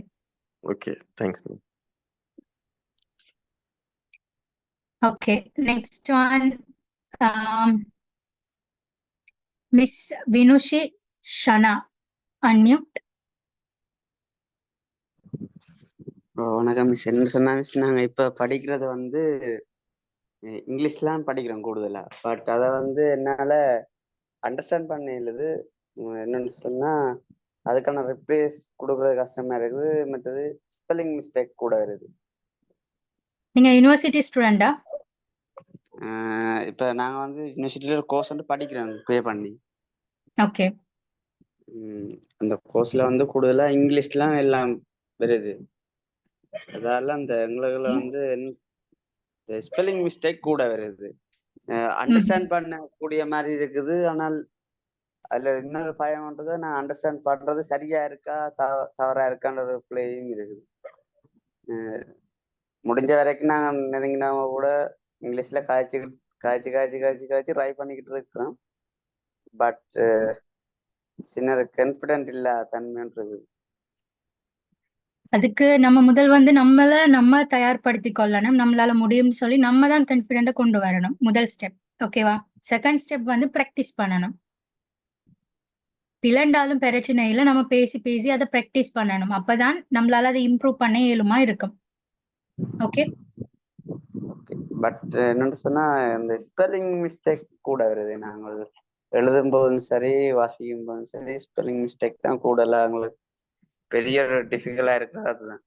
Okay, thanks. Okay, next one. Miss Vinushi Shana, unmute. வணக்கம் miss. என்ன சொன்னா miss, நாங்கள் இப்போ படிக்கிறது வந்து இங்கிலீஷ்லாம் படிக்கிறோம் கூடுதலா. But அதை வந்து என்னால் அண்டர்ஸ்டாண்ட் பண்ண இல்லது. என்னன்னு சொன்னால் அதுக்கான ரிப்ளேஸ் கொடுக்குறது கஷ்டமா இருக்குது. மற்றது ஸ்பெல்லிங் மிஸ்டேக் கூட வருது. நீங்க யூனிவர்சிட்டி ஸ்டூடெண்டா? இப்போ நாங்கள் வந்து யூனிவர்சிட்டியில் ஒரு கோர்ஸ் வந்து படிக்கிறோம் பே பண்ணி. ஓகே. அந்த கோர்ஸில் வந்து கூடுதலாக இங்கிலீஷ்லாம் எல்லாம் வருது. அதால அந்த எங்களுக்கு வந்து ஸ்பெல்லிங் மிஸ்டேக் கூட வருது. அண்டர்ஸ்டாண்ட் பண்ணக்கூடிய மாதிரி இருக்குது. ஆனால் அதுல இன்னொரு பயம்ன்றது நான் அண்டர்ஸ்டாண்ட் பண்றது சரியா இருக்கா தவறா இருக்கான்ற ஒரு பிளேயும் இருக்குது. முடிஞ்ச வரைக்கும் நாங்க நெருங்கினவங்க கூட இங்கிலீஷ்ல காய்ச்சி ட்ரை பண்ணிக்கிட்டு இருக்கிறோம். பட் சின்ன கான்ஃபிடென்ட் இல்ல தன்மைன்றது. அதுக்கு நம்ம முதல் வந்து நம்ம தயார்படுத்திக் கொள்ளணும். நம்மளால முடியும்னு சொல்லி நம்ம தான் கான்ஃபிடென்ட்டா கொண்டு வரணும். முதல் ஸ்டெப். ஓகேவா? செகண்ட் ஸ்டெப் வந்து ப்ராக்டிஸ் பண்ணணும். பிளண்டாலும் பிரச்சனை இல்லை, நம்ம பேசி பேசி அதை ப்ராக்டிஸ் பண்ணணும். அப்பதான் நம்மளால அதை இம்ப்ரூவ் பண்ண இயலுமா இருக்கும். ஓகே, பட் என்னன்னு சொன்னா இந்த ஸ்பெல்லிங் மிஸ்டேக் கூட வருது. நாங்கள் எழுதும் போதும் சரி வாசிக்கும் போதும் சரி ஸ்பெல்லிங் மிஸ்டேக் தான் கூடல எங்களுக்கு பெரிய டிஃபிகல்ட்டா இருக்கு. அதுதான்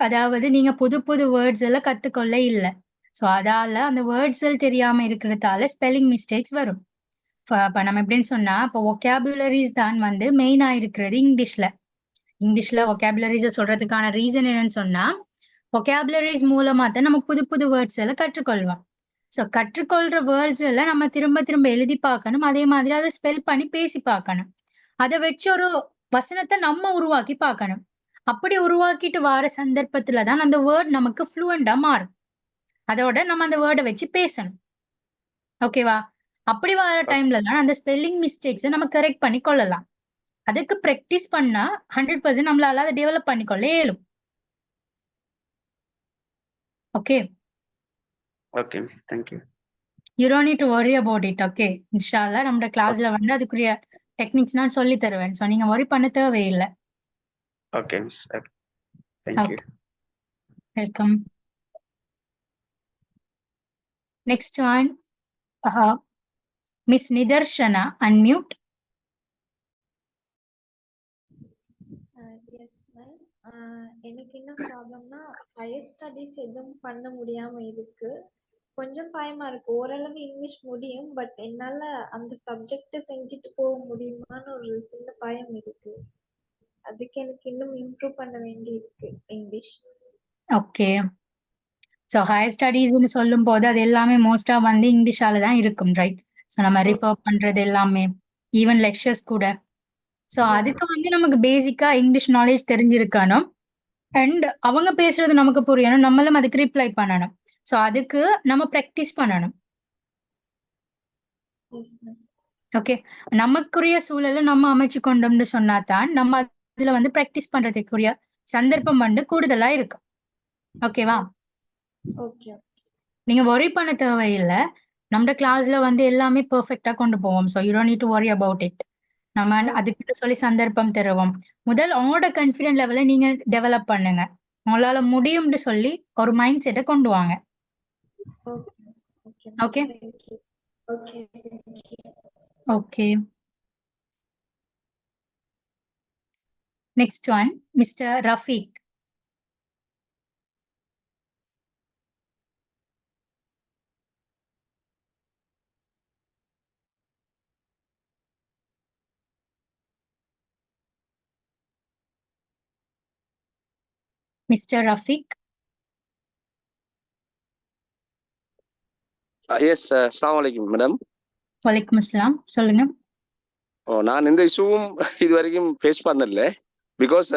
அதாவது நீங்க புது புது வேர்ட்ஸ் எல்லாம் கத்துக்கொள்ள இல்லை. ஸோ அதால அந்த வேர்ட்ஸ் தெரியாம இருக்கிறதால ஸ்பெல்லிங் மிஸ்டேக்ஸ் வரும். இப்போ நம்ம எப்படின்னு சொன்னா, இப்போ ஒகேபுலரிஸ் தான் வந்து மெயினா இருக்கிறது இங்கிலீஷ்ல. இங்கிலீஷ்ல ஒகேபுலரிஸை சொல்றதுக்கான ரீசன் என்னன்னு சொன்னா, ஒகேபுலரிஸ் மூலமா தான் நம்ம புது புது வேர்ட்ஸ் எல்லாம் கற்றுக்கொள்வோம். ஸோ கற்றுக்கொள்ற வேர்ட்ஸ் எல்லாம் நம்ம திரும்ப திரும்ப எழுதி பார்க்கணும். அதே மாதிரி அதை ஸ்பெல் பண்ணி பேசி பார்க்கணும். அதை வச்சு ஒரு வசனத்தை நம்ம உருவாக்கி பார்க்கணும். அப்படி உருவாக்கிட்டு வர சந்தர்ப்பத்துல தான் அந்த வேர்ட் நமக்கு ஃப்ளூவெண்டா மாறும். அதோட நம்ம அந்த வேர்டை வச்சு பேசணும். ஓகேவா? அப்படி வர டைம்ல தான் அந்த ஸ்பெல்லிங் மிஸ்டேக்ஸை நம்ம கரெக்ட் பண்ணி கொள்ளலாம். அதுக்கு ப்ராக்டிஸ் பண்ணா 100% நம்மளால அதை டெவலப் பண்ணிக்கொள்ள இயலும். Okay, okay miss, thank you. You don't need to worry about it. Okay, இன்ஷால்லா நம்ம கிளாஸ்ல வந்து அதுக்குரிய டெக்னிக்ஸ் நான் சொல்லி தருவேன். ஸோ நீங்க வரி பண்ண தேவையில்லை. Okay miss, thank you. Welcome. Next one, miss Nidarshana, unmute. Yes ma'am. எனக்கு என்ன ப்ராப்ளம்னா ஹையர் ஸ்டடீஸ் எதுவும் பண்ண முடியாம இருக்கு. கொஞ்சம் பயமா இருக்கு. ஓரளவு இங்கிலீஷ் முடியும், பட் என்னால அந்த சப்ஜெக்ட் செஞ்சுட்டு போக முடியுமான்னு ஒரு சின்ன பயம் இருக்கு. அதுக்கு எனக்கு இன்னும் இம்ப்ரூவ் பண்ண வேண்டி இருக்கு இங்கிலீஷ். ஓகே, ஸோ ஹையர் ஸ்டடீஸ்ன்னு சொல்லும் போது அது எல்லாமே மோஸ்டா வந்து இங்கிலீஷால தான் இருக்கும், ரைட்? ஸோ நம்ம ரிஃபர் பண்றது எல்லாமே, ஈவன் லெக்சர்ஸ் கூட. ஸோ அதுக்கு வந்து நமக்கு பேசிக்கா இங்கிலீஷ் நாலேஜ் தெரிஞ்சிருக்கணும். அண்ட் அவங்க பேசுறது நமக்கு புரியணும், நம்மளும் அதுக்கு ரிப்ளை பண்ணணும். ஸோ அதுக்கு நம்ம ப்ராக்டிஸ் பண்ணணும். Yes ma'am. ஓகே, நமக்குரிய சூழலை நம்ம அமைச்சு கொண்டோம்னு சொன்னாதான் நம்ம அதுல வந்து ப்ராக்டிஸ் பண்றதுக்குரிய சந்தர்ப்பம் வந்து கூடுதலா இருக்கும். ஓகேவா? ஓகே. நீங்க வொரி பண்ண தேவையில்லை. நம்ம கிளாஸ்ல வந்து எல்லாமே பெர்ஃபெக்ட்டா கொண்டு போவோம். So you don't need to worry about it. நம்ம அதுக்கிட்ட சொல்லி சந்தர்ப்பம் தருவோம். முதல் உங்களோட கான்ஃபிடென்ட் லெவலை நீங்க டெவலப் பண்ணுங்க. உங்களால முடியும்னு சொல்லி ஒரு மைண்ட் செட்டை கொண்டு வாங்க. Okay. Okay, thank you. Okay. Okay. Next one, mister Rafiq. Mister Rafiq. Yes, அஸ்ஸலாமு அலைக்கும் மேடம். வலைக்கும் அஸ்ஸலாம், சொல்லுங்க. நான் இந்த இஷ்யூவும் இது வரைக்கும் ஃபேஸ் பண்ணல. பிகாஸ்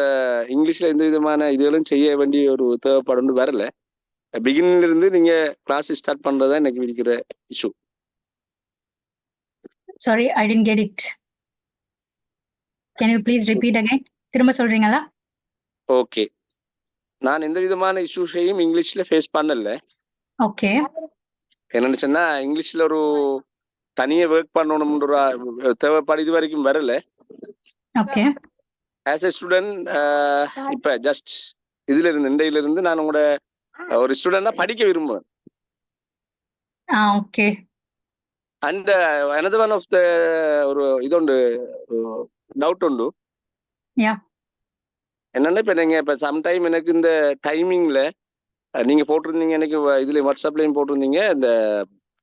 இங்கிலீஷ்ல எந்த விதமான இதுகளும் செய்ய வேண்டிய ஒரு தேவைப்பாடு வரல. பிகினிங்ல இருந்து நீங்க கிளாஸ் ஸ்டார்ட் பண்றதா எனக்கு இருக்கிற issue. Sorry, I didn't get it. Can you please repeat again? திரும்ப சொல்றீங்களா? ஓகே, நான் எந்த விதமான இஷ்யூஸையும் இங்கிலீஷ்ல ஃபேஸ் பண்ணல. ஓகே, என்னன்னு சொன்னா இங்கிலீஷ்ல ஒரு தனியா ஒர்க் பண்ணணும்ன்ற ஒரு தேவைப்பாடு இது வரைக்கும் வரல. ஓகே. ஆஸ் எ ஸ்டூடெண்ட் இப்ப ஜஸ்ட் இண்டையில இருந்து நான் உங்களோட ஒரு ஸ்டூடெண்டா படிக்க விரும்புவேன். Okay. And another one of the ஒரு இதொண்டு டவுட் உண்டு. யா. என்னன்னா இப்ப நீங்க இப்ப சம்டைம் எனக்கு இந்த டைமிங்ல நீங்க போட்டிருந்தீங்க, எனக்கு இதுல வாட்ஸ்அப்லயும் போட்டிருந்தீங்க. இந்த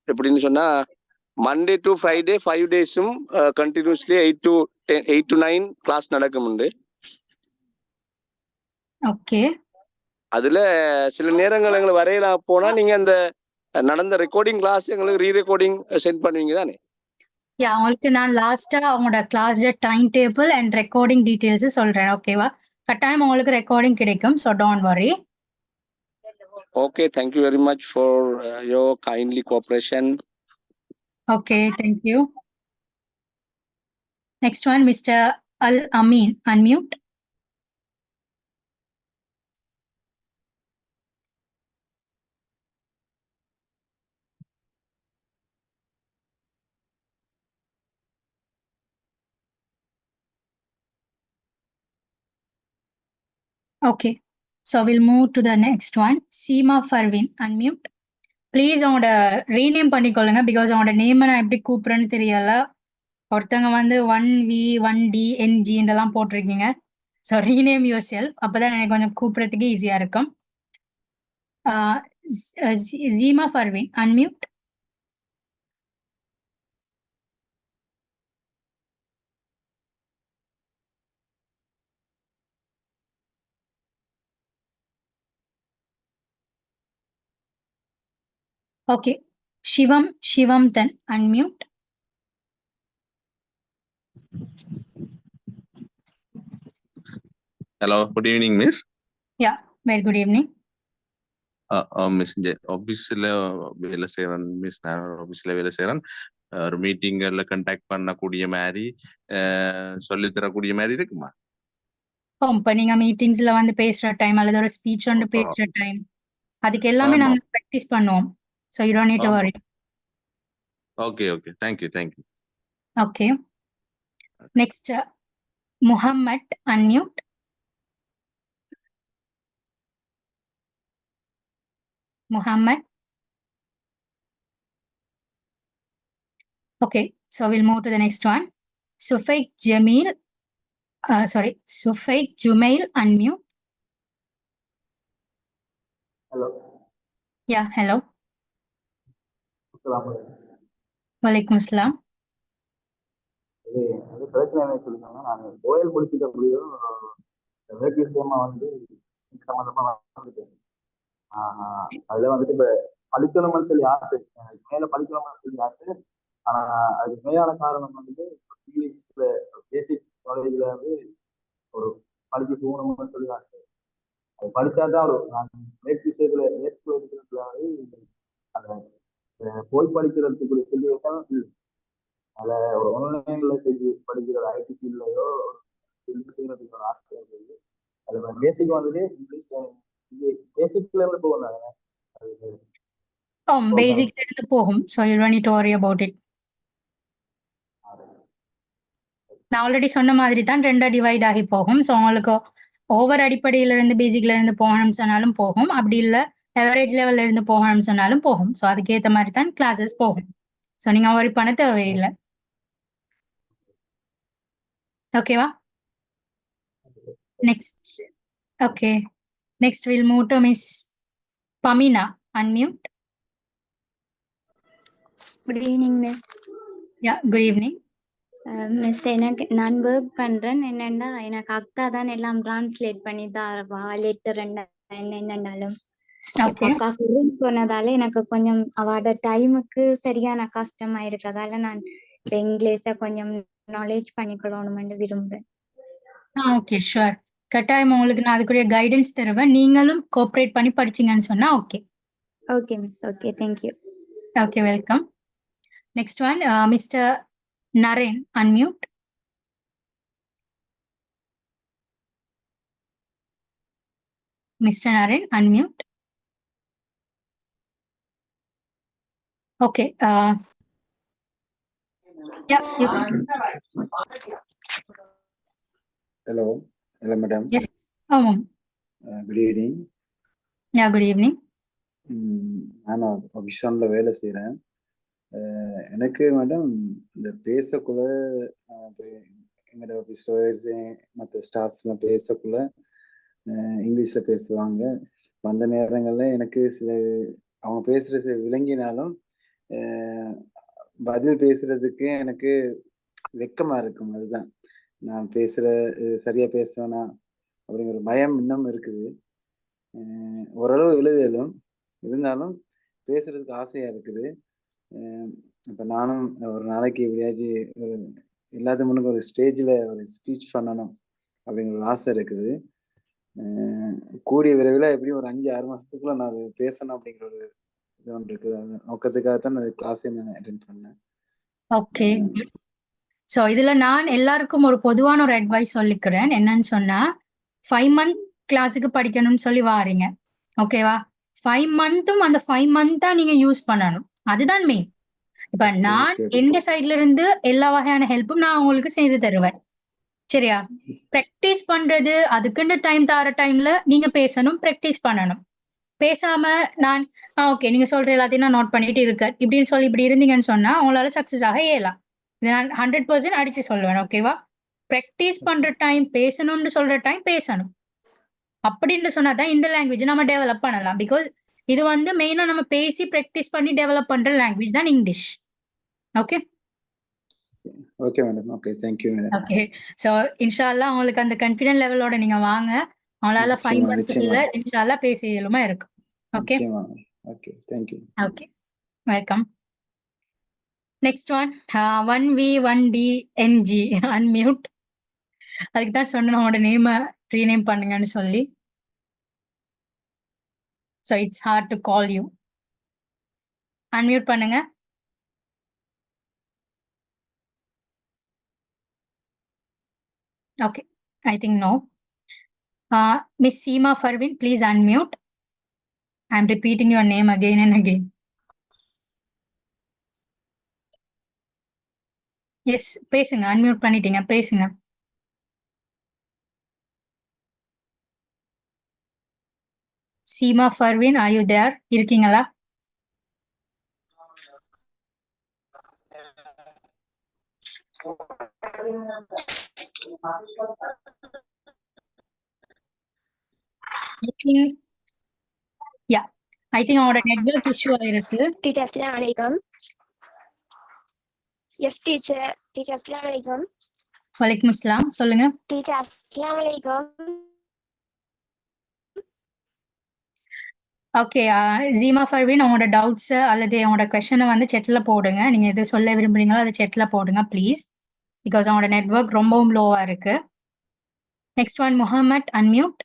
எப்படின்னு சொன்னா மண்டே டு ஃப்ரைடே 5 டேஸும் கண்டினியூஸ்லி 8 to 9 கிளாஸ் நடக்குமுண்டு. ஓகே. அதுல சில நேரங்கள் எங்களுக்கு வரையலாம் போனா நீங்க அந்த நடந்த ரெக்கார்டிங் கிளாஸ் எங்களுக்கு ரீரெக்கார்டிங் சென்ட் பண்ணுவீங்க தானே? யா, உங்களுக்கு நான் லாஸ்டா அவங்களோட கிளாஸ்ல time table and recording details சொல்றேன். ஓகேவா? கட்டாயம் உங்களுக்கு ரெக்கார்டிங் கிடைக்கும். So don't worry. Okay, thank you very much for your kindly cooperation. Okay, thank you. Next one, Mr. Al Amin, unmute. Okay. So we'll move to the next one. Seema Farvin, unmute. Please அவங்களோட rename பண்ணிக்கொள்ளுங்க. Because அவங்களோட name நான் எப்படி கூப்பிடுறேன்னு தெரியல. ஒருத்தவங்க வந்து 1V 1D NGன்றலாம் போட்டிருக்கீங்க. So rename your self. அப்போதான் எனக்கு கொஞ்சம் கூப்பிடுறதுக்கு ஈஸியா இருக்கும். Seema Farvin, unmute. Okay. Shivam then unmute. Hello, good evening, Miss. Yeah, very good evening. Miss ஆஃபீஸில் வேலை செய்கிறேன் மிஸ். நான் ஆஃபீஸில் வேலை செய்கிறேன். ஒரு மீட்டிங்கில் கண்டாக்ட் பண்ணக்கூடிய மாதிரி சொல்லித்தரக்கூடிய மாதிரி இருக்குமா? இப்போ நீங்க மீட்டிங்ஸ்ல வந்து பேசுற டைம் அல்லது ஒரு ஸ்பீச் வந்து பேசுற டைம் அதுக்கு எல்லாமே ஆமா. நாங்க ப்ராக்டிஸ் பண்ணுவோம். So you don't need to worry. Okay okay, thank you. Okay. Next Muhammad, unmute. Muhammad. Okay, so we'll move to the next one. Sufaik Jumail, unmute. Hello. Yeah, hello. அஸ்ஸலாமு Walaikum assalam. அது பிரச்சனை என்ன சொல்லிருக்காங்க. நான் கோயில் முடிச்சிட்டபடியோ வேலை விஷயமா வந்து சம்மந்தமா வந்துட்டேன். அதுல வந்துட்டு இப்ப படிக்கணும்னு சொல்லி ஆசை, எனக்கு மேல படிக்கணும்னு சொல்லி ஆசை. ஆனா அதுக்கு மேலான காரணம் வந்து இங்கிலீஷ்ல பேசிக் காலேஜ்ல வந்து ஒரு படிக்க போகணும்னு சொல்லி ஆசை. அது படிச்சாதான் ஒரு நான் மேற்கூறதுல வந்து அந்த போய் படிக்கிறதுக்குரிய சிச்சுவேஷன் அதுல ஒரு ஆன்லைன்ல செஞ்சு படிக்கிற ஐடி ஃபீல்ட்லயோ செய்யறதுக்கு ஒரு ஆசை இருக்குது. அதுல பேசிக் வந்துட்டு இங்கிலீஷ் பேசிக்ல இருந்து போகணும். Basic இருந்து போகும். So you don't need to worry about it. நான் ஆல்ரெடி சொன்ன மாதிரி தான் ரெண்டா டிவைட் ஆகி போகும். ஸோ உங்களுக்கு ஓவர் அடிப்படையில இருந்து பேசிக்ல இருந்து போகணும்னு சொன்னாலும் போகும். அப்படி இல்லை எவரேஜ் லெவல்ல இருந்து போகணும்னு சொன்னாலும் போகும். ஸோ அதுக்கேற்ற மாதிரி தான் கிளாஸஸ் போகும். ஸோ நீங்க worry பண்ண தேவையில்லை. ஓகேவா? Next. Okay. Next we'll move to Miss Pamina, unmute. Good evening miss. Yeah, good evening. Miss நான் ஒர்க் பண்றேன். என்னன்னா எனக்கு அக்கா தான் எல்லாம் டிரான்ஸ்லேட் பண்ணி தருவா. லெட்டர் என்னன்னாலும் அக்காவுக்கு ரூம் போனதால எனக்கு கொஞ்சம் அவட டைமுக்கு சரியான கஷ்டமா இருக்கதால நான் இங்கிலீஷ கொஞ்சம் நாலேஜ் பண்ணிக்கொள்ளணும்னு விரும்புறேன். Okay, sure. கட்டாயம் உங்களுக்கு நான் அதுக்குரிய கைடன்ஸ் தருவேன். நீங்களும் கோஆப்ரேட் பண்ணி படிச்சீங்கன்னு சொன்னா okay. Okay miss. Okay, thank you. Okay, welcome. Next one mister Naren, unmute. Mr. Naren, unmute. Okay. Yeah, you can. Hello, madam. Yes. Good evening. Yeah, good evening. நான் ஆஃபீஸில் வேலை செய்கிறேன். எனக்கு மேடம் இந்த பேசக்குள்ள எங்களோட ஆஃபீஸில் மற்ற ஸ்டாஃப்ஸ்லாம் பேசக்குள்ள இங்கிலீஷில் பேசுவாங்க. அந்த நேரங்களில் எனக்கு அவங்க பேசுகிறது விளங்கினாலும் பதில் பேசுறதுக்கு எனக்கு வெக்கமாக இருக்கும். அதுதான் நான் சரியாக பேசுவேனா அப்படிங்கிற பயம் இன்னும் இருக்குது. ஓரளவு எழுதலும் இருந்தாலும் பேசுறதுக்கு ஆசையாக இருக்குது. இப்போ நானும் ஒரு நாளைக்கு எப்படியாச்சும் எல்லாத்துக்கு முன்னுக்கு ஒரு ஸ்டேஜில் ஒரு ஸ்பீச் பண்ணணும் அப்படிங்கிற ஒரு ஆசை இருக்குது. கூடிய விரைவில் எப்படியும் ஒரு 5-6 மாதத்துக்குள்ள நான் அது பேசணும் அப்படிங்கிற ஒரு இது ஒன்று இருக்குது. அந்த நோக்கத்துக்காகத்தான் நான் கிளாஸே நான் அட்டென்ட் பண்ணேன். ஓகே. ஸோ இதில் நான் எல்லாருக்கும் ஒரு பொதுவான ஒரு அட்வைஸ் சொல்லிக்கிறேன். என்னன்னு சொன்னால் 5 மந்த் கிளாஸுக்கு படிக்கணும்னு சொல்லி வாரீங்க. ஓகேவா? 5 மந்த்தும் அந்த 5 மந்த்தாக நீங்கள் யூஸ் பண்ணணும். அதுதான் மெயின். இப்ப நான் எந்த சைட்ல இருந்து எல்லா வகையான ஹெல்ப்பும் நான் உங்களுக்கு செய்து தருவேன். சரியா? பிராக்டிஸ் பண்றது அதுக்குன்னு டைம் தர டைம்ல நீங்க பேசணும், பிராக்டிஸ் பண்ணணும். பேசாம நான் ஓகே நீங்க சொல்ற எல்லாத்தையும் நான் நோட் பண்ணிட்டு இருக்கேன் இப்படின்னு சொல்லி இப்படி இருந்தீங்கன்னு சொன்னா உங்களால சக்சஸ் ஆக இயலாம். இதை நான் 100% அடிச்சு சொல்லுவேன். ஓகேவா? பிராக்டிஸ் பண்ற டைம், பேசணும்னு சொல்ற டைம் பேசணும். அப்படின்னு சொன்னாதான் இந்த லாங்குவேஜ் நம்ம டெவலப் பண்ணலாம். பிகாஸ் இது வந்து மெயினா நம்ம பேசி பிராக்டிஸ் பண்ணி டெவலப் பண்ற லாங்குவேஜ் தான் English. Okay okay madam. Okay, thank you madam. Okay. So இன்ஷால்லா உங்களுக்கு அந்த கான்ஃபிடென்ட் லெவலோட நீங்க வாங்க. அவங்களால 5 நிச்சயமா, மந்த்ஸ்க்குள்ள நிச்சயமா, இன்ஷால்லா பேச இயலுமா இருக்கும். ஓகே நிச்சயமா. Okay, thank you. Okay welcome. Next one 1V1DNG unmute. அதுக்கு தான் சொன்னேன் உங்களோட நேமை ரீநேம் பண்ணுங்கன்னு சொல்லி. So it's hard to call you. Unmute பண்ணுங்க. Okay, I think no. Miss Seema Farvin, please unmute. I'm repeating your name again and again. Yes, பேசுங்க. unmute பண்ணிட்டீங்க, பேசுங்க. Seema Farvin, are you there? இருக்கீங்களா? I think, yeah, I think அவங்களோட network issue ஆயிருக்கு. Teacher, Assalamu alaikum. Yes, teacher. Teacher, Assalamu alaikum. வலைக்கும் அஸ்ஸலாம், சொல்லுங்க. Teacher, Assalamu alaikum. Okay, ஜீமா Parveen உங்களோட டவுட்ஸ் அல்லது உங்களோட கொஸ்டினை வந்து செட்ல போடுங்க. நீங்க எது சொல்ல விரும்புறீங்களோ அதை செட்ல போடுங்க ப்ளீஸ். பிகாஸ் அவங்களோட நெட்வொர்க் ரொம்பவும் லோவா இருக்கு. Next one Mohammed, unmute.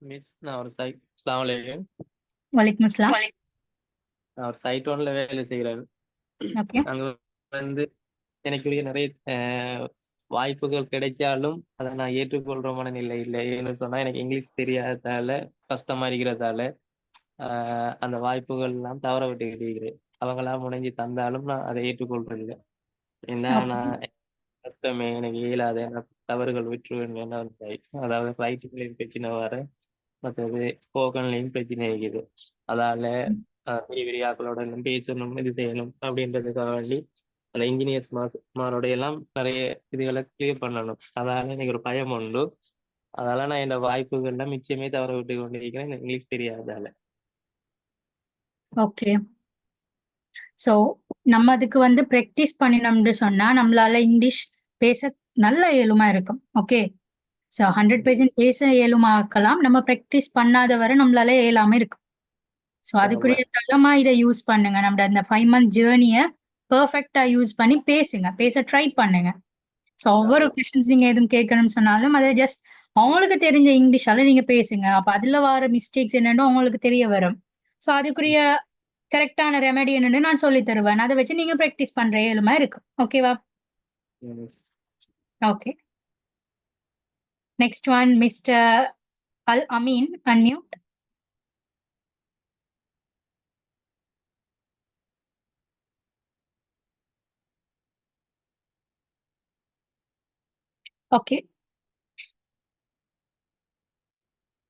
Miss, நான் ஒரு சைட் அஸ்ஸலாமு அலைக்கும். வலைக்கும் அஸ்ஸலாம். நான் ஒரு சைட் ஒன்ல வேலை செய்கிறேன். ஓகே அங்க வந்து எனக்குரிய நிறைய வாய்ப்புகள் கிடைச்சாலும் அதை நான் ஏற்றுக்கொள்ற மனநிலை இல்லை. ஏன்னு சொன்னா எனக்கு இங்கிலீஷ் தெரியாததால, கஷ்டமா இருக்கிறதால அந்த வாய்ப்புகள் எல்லாம் தவற விட்டுக்கிட்டு இருக்கிறேன். அவங்களா முனைஞ்சு தந்தாலும் நான் அதை ஏற்றுக்கொள்றது இல்லை. ஏன்னா நான் கஷ்டமே எனக்கு இயலாத தவறுகள் விட்டுருவேன். அதாவது ரைட்டிங்லையும் பிரச்சனை வர, மற்றது ஸ்போக்கன்லையும் பிரச்சனை இருக்குது. அதால பெரிய பெரிய ஆக்களோட எல்லாம் பேசணும், இது செய்யணும் அப்படின்றதுக்காக வேண்டி அந்த இன்ஜினியர்ஸ் மாரோட எல்லாம் நிறைய இதுகளை கிளியர் பண்ணணும். அதால எனக்கு ஒரு பயம் உண்டு. அதால நான் இந்த வாய்ப்புகள்லாம் மிச்சமே தவற விட்டு கொண்டிருக்கிறேன் எனக்கு இங்கிலீஷ் தெரியாதால. ஓகே, ஸோ நம்ம அதுக்கு வந்து ப்ராக்டிஸ் பண்ணினோம்னு சொன்னா நம்மளால இங்கிலீஷ் பேச நல்ல இயலுமா இருக்கும். ஓகே, ஸோ 100% பேச இயலுமாக்கலாம். நம்ம ப்ராக்டிஸ் பண்ணாத வரை நம்மளால இயலாம இருக்கும். ஸோ அதுக்குரிய தளமா இதை யூஸ் பண்ணுங்க. நம்ம அந்த 5 month ஜேர்னியை பெர்ஃபெக்டா யூஸ் பண்ணி பேசுங்க, பேச ட்ரை பண்ணுங்க. ஸோ ஒவ்வொரு கொஸ்டின்ஸ் நீங்க எதுவும் கேட்கணும்னு சொன்னாலும் அதை ஜஸ்ட் அவங்களுக்கு தெரிஞ்ச இங்கிலீஷால நீங்க பேசுங்க. அப்ப அதுல வர மிஸ்டேக்ஸ் என்னன்னு உங்களுக்கு தெரிய வரும். ஸோ அதுக்குரிய கரெக்டான ரெமெடி என்னன்னு நான் சொல்லி தருவேன். அதை வச்சு நீங்க ப்ராக்டிஸ் பண்ற இயலுமா இருக்கும். ஓகேவா? Okay, next one mister Al Ameen, unmute. Okay,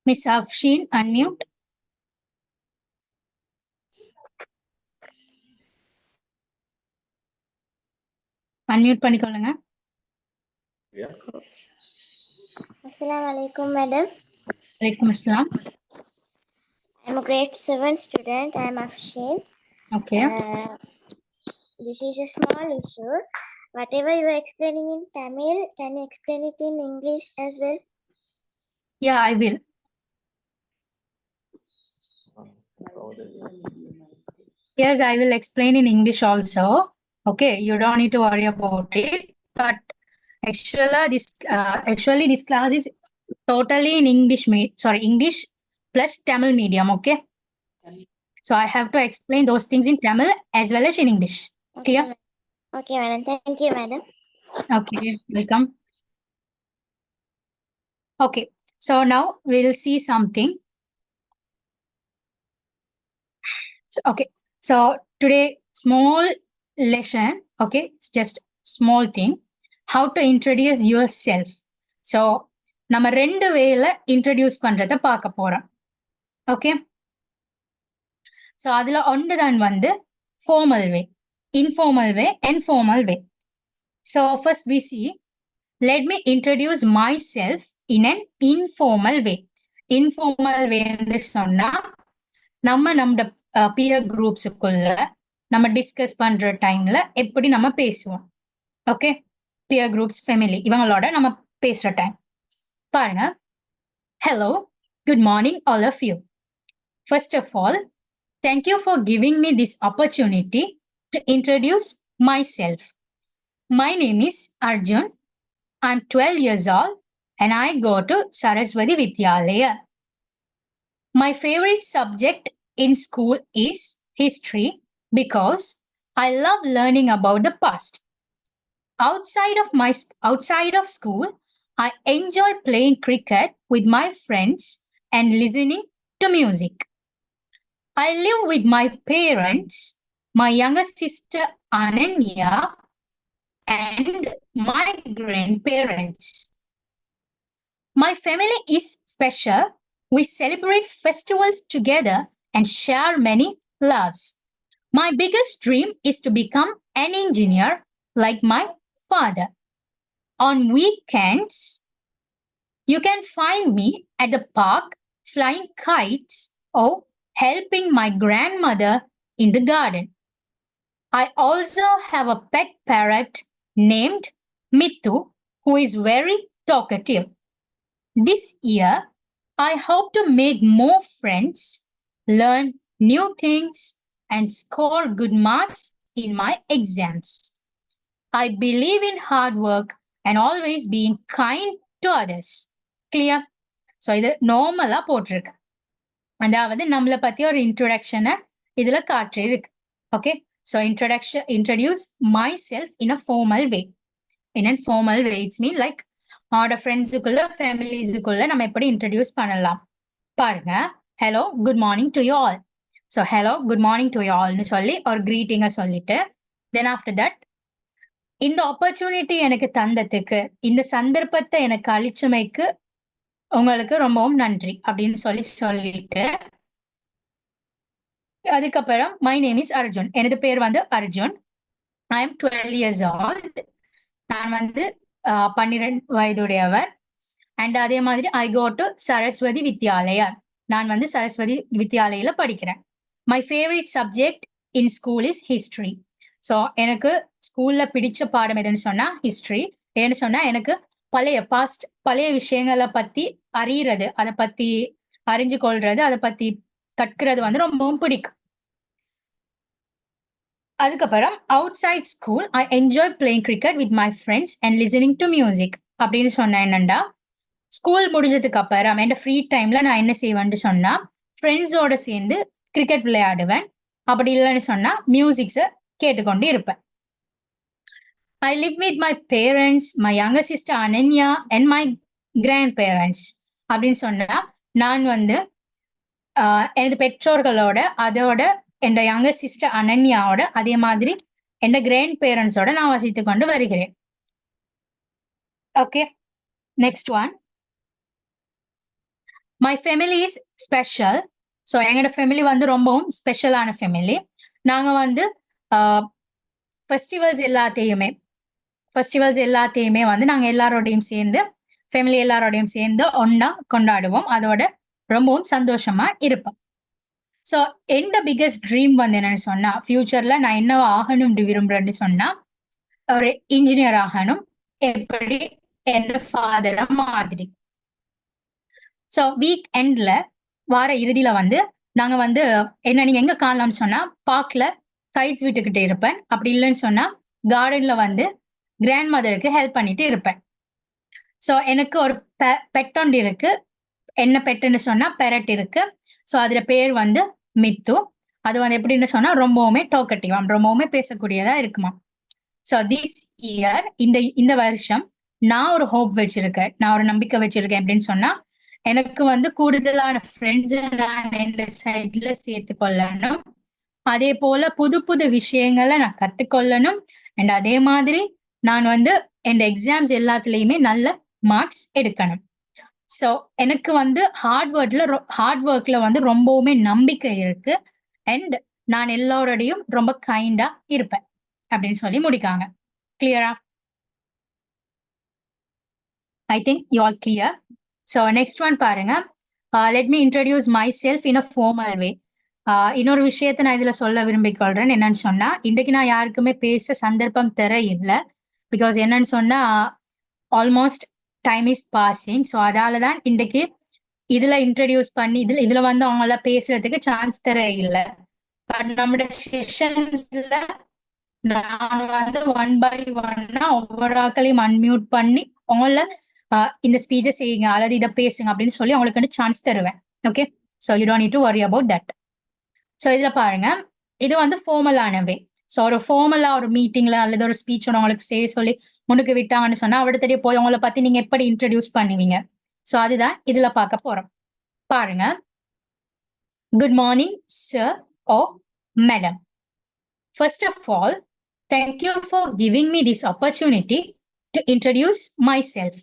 miss Afsheen, unmute. Unmute பண்ணிக்கொள்ளுங்க. Assalamu alaikum, madam. வலைக்கும் அஸ்ஸலாம். I'm a grade 7 student. I'm Afshin. Okay, This is a small issue. Whatever you are explaining in Tamil, can you explain it in English as well? yeah, I will. Yes, I will explain in English also. Okay, you don't need to worry about it. But actually this class is totally in English, English plus Tamil medium. Okay, so I have to explain those things in Tamil as well as in English. Clear? Okay, madam. Thank you, madam. Okay, welcome. Okay, so now we'll see something. Okay, so today small lesson. Okay, it's just small thing, how to introduce yourself. So நம்ம 2 வேல introduce பண்றத பார்க்க போறோம். Okay, so அதுல ஒன்றுதான் வந்து formal way, informal way and formal way. So first we see, let me introduce myself in an informal way. Informal way என்று சொன்னா நம்ம பியர் குரூப்ஸுக்குள்ள நம்ம டிஸ்கஸ் பண்ற டைம்ல எப்படி நம்ம பேசுவோம். ஓகே, பியர் குரூப்ஸ், ஃபேமிலி இவங்களோட நம்ம பேசுற டைம் பாருங்க. Hello, good morning all of you. First of all, thank you for giving me this opportunity to introduce myself. My name is Arjun. I'm 12 years old and I go to Saraswati Vidyalaya. My favorite subject in school is history because I love learning about the past. Outside of school, I enjoy playing cricket with my friends and listening to music. I live with my parents, my younger sister Ananya, and my grandparents. My family is special. We celebrate festivals together and share many loves. My biggest dream is to become an engineer like my father. On weekends, you can find me at the park flying kites or helping my grandmother in the garden. I also have a pet parrot named Mittu, who is very talkative. This year, I hope to make more friends, learn new things, and score good marks in my exams. I believe in hard work and always being kind to others. Clear? So, இது நார்மலா போட்டிருக்கு. அதாவது நம்மளை பத்தி ஒரு இன்ட்ரோடக்ஷனை இதுல காட்டிருக்கு. Okay, so introduce myself in a formal way. In a formal way, it's mean like அவனோட ஃப்ரெண்ட்ஸுக்குள்ள ஃபேமிலிஸுக்குள்ள நம்ம எப்படி இன்ட்ரடியூஸ் பண்ணலாம் பாருங்க. Hello, good morning to you all. So hello, good morning to you ஆல்னு சொல்லி ஒரு கிரீட்டிங்கை சொல்லிட்டு, தென் ஆஃப்டர் தட், இந்த ஆப்பர்ச்சுனிட்டி எனக்கு தந்ததுக்கு, இந்த சந்தர்ப்பத்தை எனக்கு அளிச்சமைக்கு உங்களுக்கு ரொம்பவும் நன்றி அப்படின்னு சொல்லிட்டு, அதுக்கப்புறம் மை நேம் இஸ் அர்ஜுன். எனது பேர் வந்து Arjun. I am 12 years old. நான் வந்து 12 வயதுடையவர். அண்ட் அதே மாதிரி ஐ கோ டு சரஸ்வதி வித்யாலயா. நான் வந்து சரஸ்வதி வித்யாலயில படிக்கிறேன். My favourite subject in school is history. So எனக்கு ஸ்கூல்ல பிடிச்ச பாடம் எதுன்னு சொன்னா ஹிஸ்ட்ரி. ஏன்னு சொன்னா எனக்கு பழைய விஷயங்களை பத்தி அறியறது, அதை பத்தி அறிஞ்சு கொள்றது, அதை பத்தி கற்கிறது வந்து ரொம்பவும் பிடிக்கும். அதுக்கப்புறம் outside school I enjoy playing cricket with my friends and listening to music. அப்படின்னு சொன்னேன். என்னண்டா, ஸ்கூல் முடிஞ்சதுக்கு அப்புறம் என் ஃப்ரீ டைம்ல நான் என்ன செய்வேன்னு சொன்னா, ஃப்ரெண்ட்ஸோட சேர்ந்து கிரிக்கெட் விளையாடுவேன். அப்படி இல்லைன்னு சொன்னா மியூசிக்ஸை கேட்டுக்கொண்டு இருப்பேன். I live with my parents, my younger sister Ananya and my grandparents. அப்படின்னு சொன்னா நான் வந்து எனது பெற்றோர்களோட, அதோட என் யங்கர் சிஸ்டர் அனன்யாவோட, அதே மாதிரி என் கிராண்ட் பேரண்ட்ஸோட நான் வசித்து கொண்டு வருகிறேன். Okay, next one, my family is special. So எங்களோட ஃபேமிலி வந்து ரொம்பவும் ஸ்பெஷலான ஃபேமிலி. நாங்கள் வந்து ஃபெஸ்டிவல்ஸ் எல்லாத்தையுமே வந்து நாங்கள் எல்லாரோடையும் சேர்ந்து, ஃபேமிலி எல்லாரோடையும் சேர்ந்து ஒன்னா கொண்டாடுவோம். அதோட ரொம்பவும் சந்தோஷமா இருப்போம். ஸோ என்னோட பிக்கஸ்ட் ட்ரீம் வந்து என்னன்னு சொன்னா, ஃபியூச்சர்ல நான் என்ன ஆகணும்னு விரும்புறேன்னு சொன்னா, ஒரு இன்ஜினியர் ஆகணும், எப்படி என் ஃபாதரை மாதிரி. ஸோ வீக் எண்ட்ல, வார இறுதியில வந்து நாங்க வந்து என்ன நீங்க எங்க காணலாம்னு சொன்னா, பார்க்ல கைட்ஸ் விட்டுக்கிட்டு இருப்பேன். அப்படி இல்லைன்னு சொன்னா கார்டன்ல வந்து கிராண்ட் மதருக்கு ஹெல்ப் பண்ணிட்டு இருப்பேன். ஸோ எனக்கு ஒரு பெட் ஒன்று இருக்கு. என்ன பெட்டுன்னு சொன்னா பெரட் இருக்கு. ஸோ அதுல பேர் வந்து மித்து. அது வந்து எப்படின்னு சொன்னா ரொம்பவுமே டாக்கட்டிவா, ரொம்பவுமே பேசக்கூடியதா இருக்குமா. ஸோ திஸ் இயர், இந்த வருஷம் நான் ஒரு ஹோப் வச்சிருக்கேன், நான் ஒரு நம்பிக்கை வச்சிருக்கேன். அப்படின்னு சொன்னா, எனக்கு வந்து கூடுதலான ஃப்ரெண்ட்ஸ் நான் என் சைட்ல சேர்த்து கொள்ளணும். அதே போல புது புது விஷயங்களை நான் கத்துக்கொள்ளணும். அண்ட் அதே மாதிரி நான் வந்து என் எக்ஸாம்ஸ் எல்லாத்துலேயுமே நல்ல மார்க்ஸ் எடுக்கணும். ஸோ எனக்கு வந்து ஹார்ட் ஒர்க்ல வந்து ரொம்பவுமே நம்பிக்கை இருக்கு. அண்ட் நான் எல்லாரோடையும் ரொம்ப கைண்டா இருப்பேன் அப்படின்னு சொல்லி முடிக்காங்க. கிளியரா? I think you all clear. So next one பாருங்க. Let me introduce myself in a formal way. இன்னொரு விஷயத்த நான் இதுல சொல்ல விரும்பிக்கொள்றேன். என்னன்னு சொன்னா, இன்றைக்கு நான் யாருக்குமே பேச சந்தர்ப்பம் தர இல்லை. பிகாஸ் என்னன்னு சொன்னா almost time is passing. So அதால தான் இன்றைக்கு இதுல இன்ட்ரடியூஸ் பண்ணி இதுல வந்து அவங்கள பேசுறதுக்கு சான்ஸ் தர இல்லை. பட் நம்மளோட செஷன்ஸ்ல நான் வந்து 1 by 1 ஒவ்வொரு ஆக்களையும் அன்மியூட் பண்ணி அவங்கள இந்த ஸ்பீச்சை செய்யுங்க அல்லது இதை பேசுங்க அப்படின்னு சொல்லி அவங்களுக்கு வந்து சான்ஸ் தருவேன். Okay, so you don't need to worry about that. So இதுல பாருங்க, இது வந்து ஃபார்மலான வே. ஸோ ஒரு ஃபார்மலா ஒரு மீட்டிங்ல அல்லது ஒரு ஸ்பீச் ஒன்று அவங்களுக்கு செய்ய சொல்லி முன்னுக்கு விட்டாங்கன்னு சொன்னா அடுத்தடியே போய் அவங்கள பத்தி நீங்க எப்படி இன்ட்ரடியூஸ் பண்ணுவீங்க? ஸோ அதுதான் இதுல பார்க்க போறோம். பாருங்க. Good morning sir or madam. First of all, thank you for giving me this opportunity to introduce myself.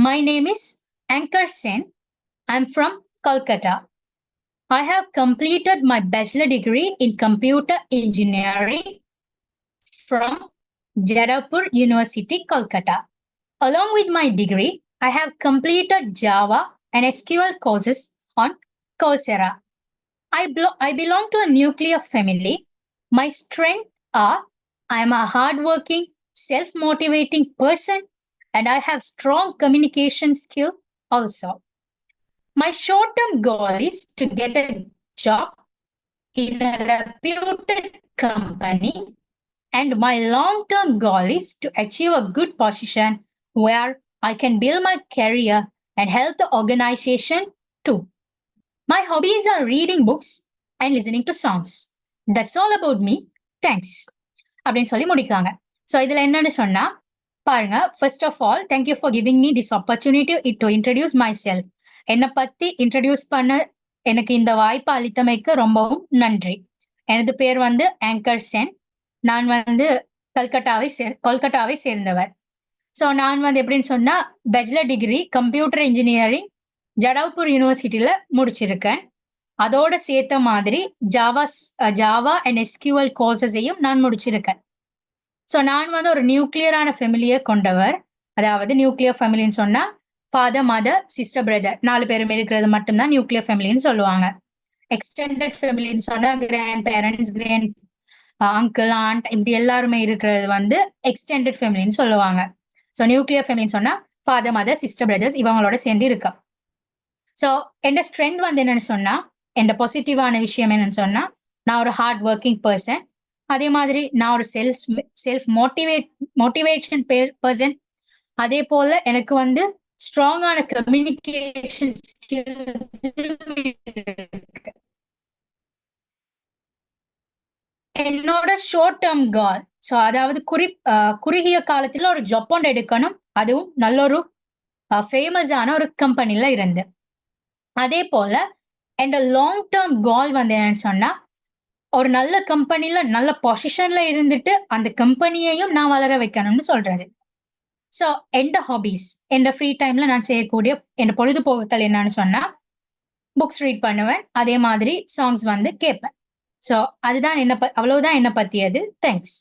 My name is Ankar Sen. I'm from Kolkata. I have completed my bachelor degree in computer engineering from Jadavpur University, Kolkata. Along with my degree, I have completed Java and SQL courses on Coursera. I belong to a nuclear family. My strengths are I am a hardworking, self-motivating person, and I have strong communication skill also. My short-term goal is to get a job in a reputed company, and my long-term goal is to achieve a good position where I can build my career and help the organization too. My hobbies are reading books and listening to songs. That's all about me. Thanks. அப்படின்னு சொல்லி முடிக்கிறாங்க. So இதுல என்னன்னு சொன்னா பாருங்க, first of all thank you for giving me this opportunity to introduce myself. என்னை பத்தி introduce பண்ண எனக்கு இந்த வாய்ப்பு அளித்தமைக்கு ரொம்பவும் நன்றி. எனது பேர் வந்து ஆங்கர் சென். நான் வந்து கொல்கட்டாவை சேர்ந்தவர். ஸோ நான் வந்து எப்படின்னு சொன்னா பேச்சுலர் டிகிரி கம்ப்யூட்டர் இன்ஜினியரிங் ஜடவ்பூர் யூனிவர்சிட்டியில முடிச்சிருக்கேன். அதோட சேர்த்த மாதிரி ஜாவா அண்ட் SQL கோர்சஸையும் நான் முடிச்சிருக்கேன். ஸோ நான் வந்து ஒரு நியூக்ளியரான ஃபேமிலியை கொண்டவர். அதாவது நியூக்ளியர் ஃபேமிலின்னு சொன்னா ஃபாதர், மதர், சிஸ்டர், பிரதர் 4 பேரும் இருக்கிறது மட்டும்தான் நியூக்ளியர் ஃபேமிலின்னு சொல்லுவாங்க. எக்ஸ்டெண்டட் ஃபேமிலின்னு சொன்னா grandparents, grand uncle, aunt இப்படி எல்லாருமே இருக்கிறது வந்து எக்ஸ்டெண்டட் ஃபேமிலின்னு சொல்லுவாங்க. ஸோ நியூக்ளியர் ஃபேமிலின்னு சொன்னா ஃபாதர், மதர், சிஸ்டர், பிரதர்ஸ் இவங்களோட சேர்ந்து இருக்கா. ஸோ என்னோட ஸ்ட்ரென்த் வந்து என்னன்னு சொன்னா, என்னோட பாசிட்டிவான விஷயம் என்னன்னு சொன்னா, நான் ஒரு ஹார்ட் ஒர்க்கிங் பர்சன். அதே மாதிரி நான் ஒரு செல்ஃப் மோட்டிவேஷன் பர்சன். அதே போல எனக்கு வந்து ஸ்ட்ராங்கான கம்யூனிகேஷன் ஸ்கில்ஸ் இருக்கு. என்னோட ஷார்ட் டேர்ம் கால், ஸோ அதாவது குறுகிய காலத்துல ஒரு ஜாப் ஒன்று எடுக்கணும், அதுவும் நல்ல ஒரு ஃபேமஸான ஒரு கம்பெனில இருந்து. அதே போல என்னோட லாங் டேர்ம் கால் வந்து என்னன்னு சொன்னா, ஒரு நல்ல கம்பெனில நல்ல பொசிஷன்ல இருந்துட்டு அந்த கம்பெனியையும் நான் வளர வைக்கணும்னு சொல்றது. ஸோ என்னோட ஹாபீஸ், என்னோட ஃப்ரீ டைம்ல நான் செய்யக்கூடிய என்னோட பொழுதுபோக்குகள் என்னன்னு சொன்னா, புக்ஸ் ரீட் பண்ணுவேன். அதே மாதிரி சாங்ஸ் வந்து கேட்பேன். ஸோ அதுதான் அவ்வளவுதான் என்னை பத்தியது. தேங்க்ஸ்.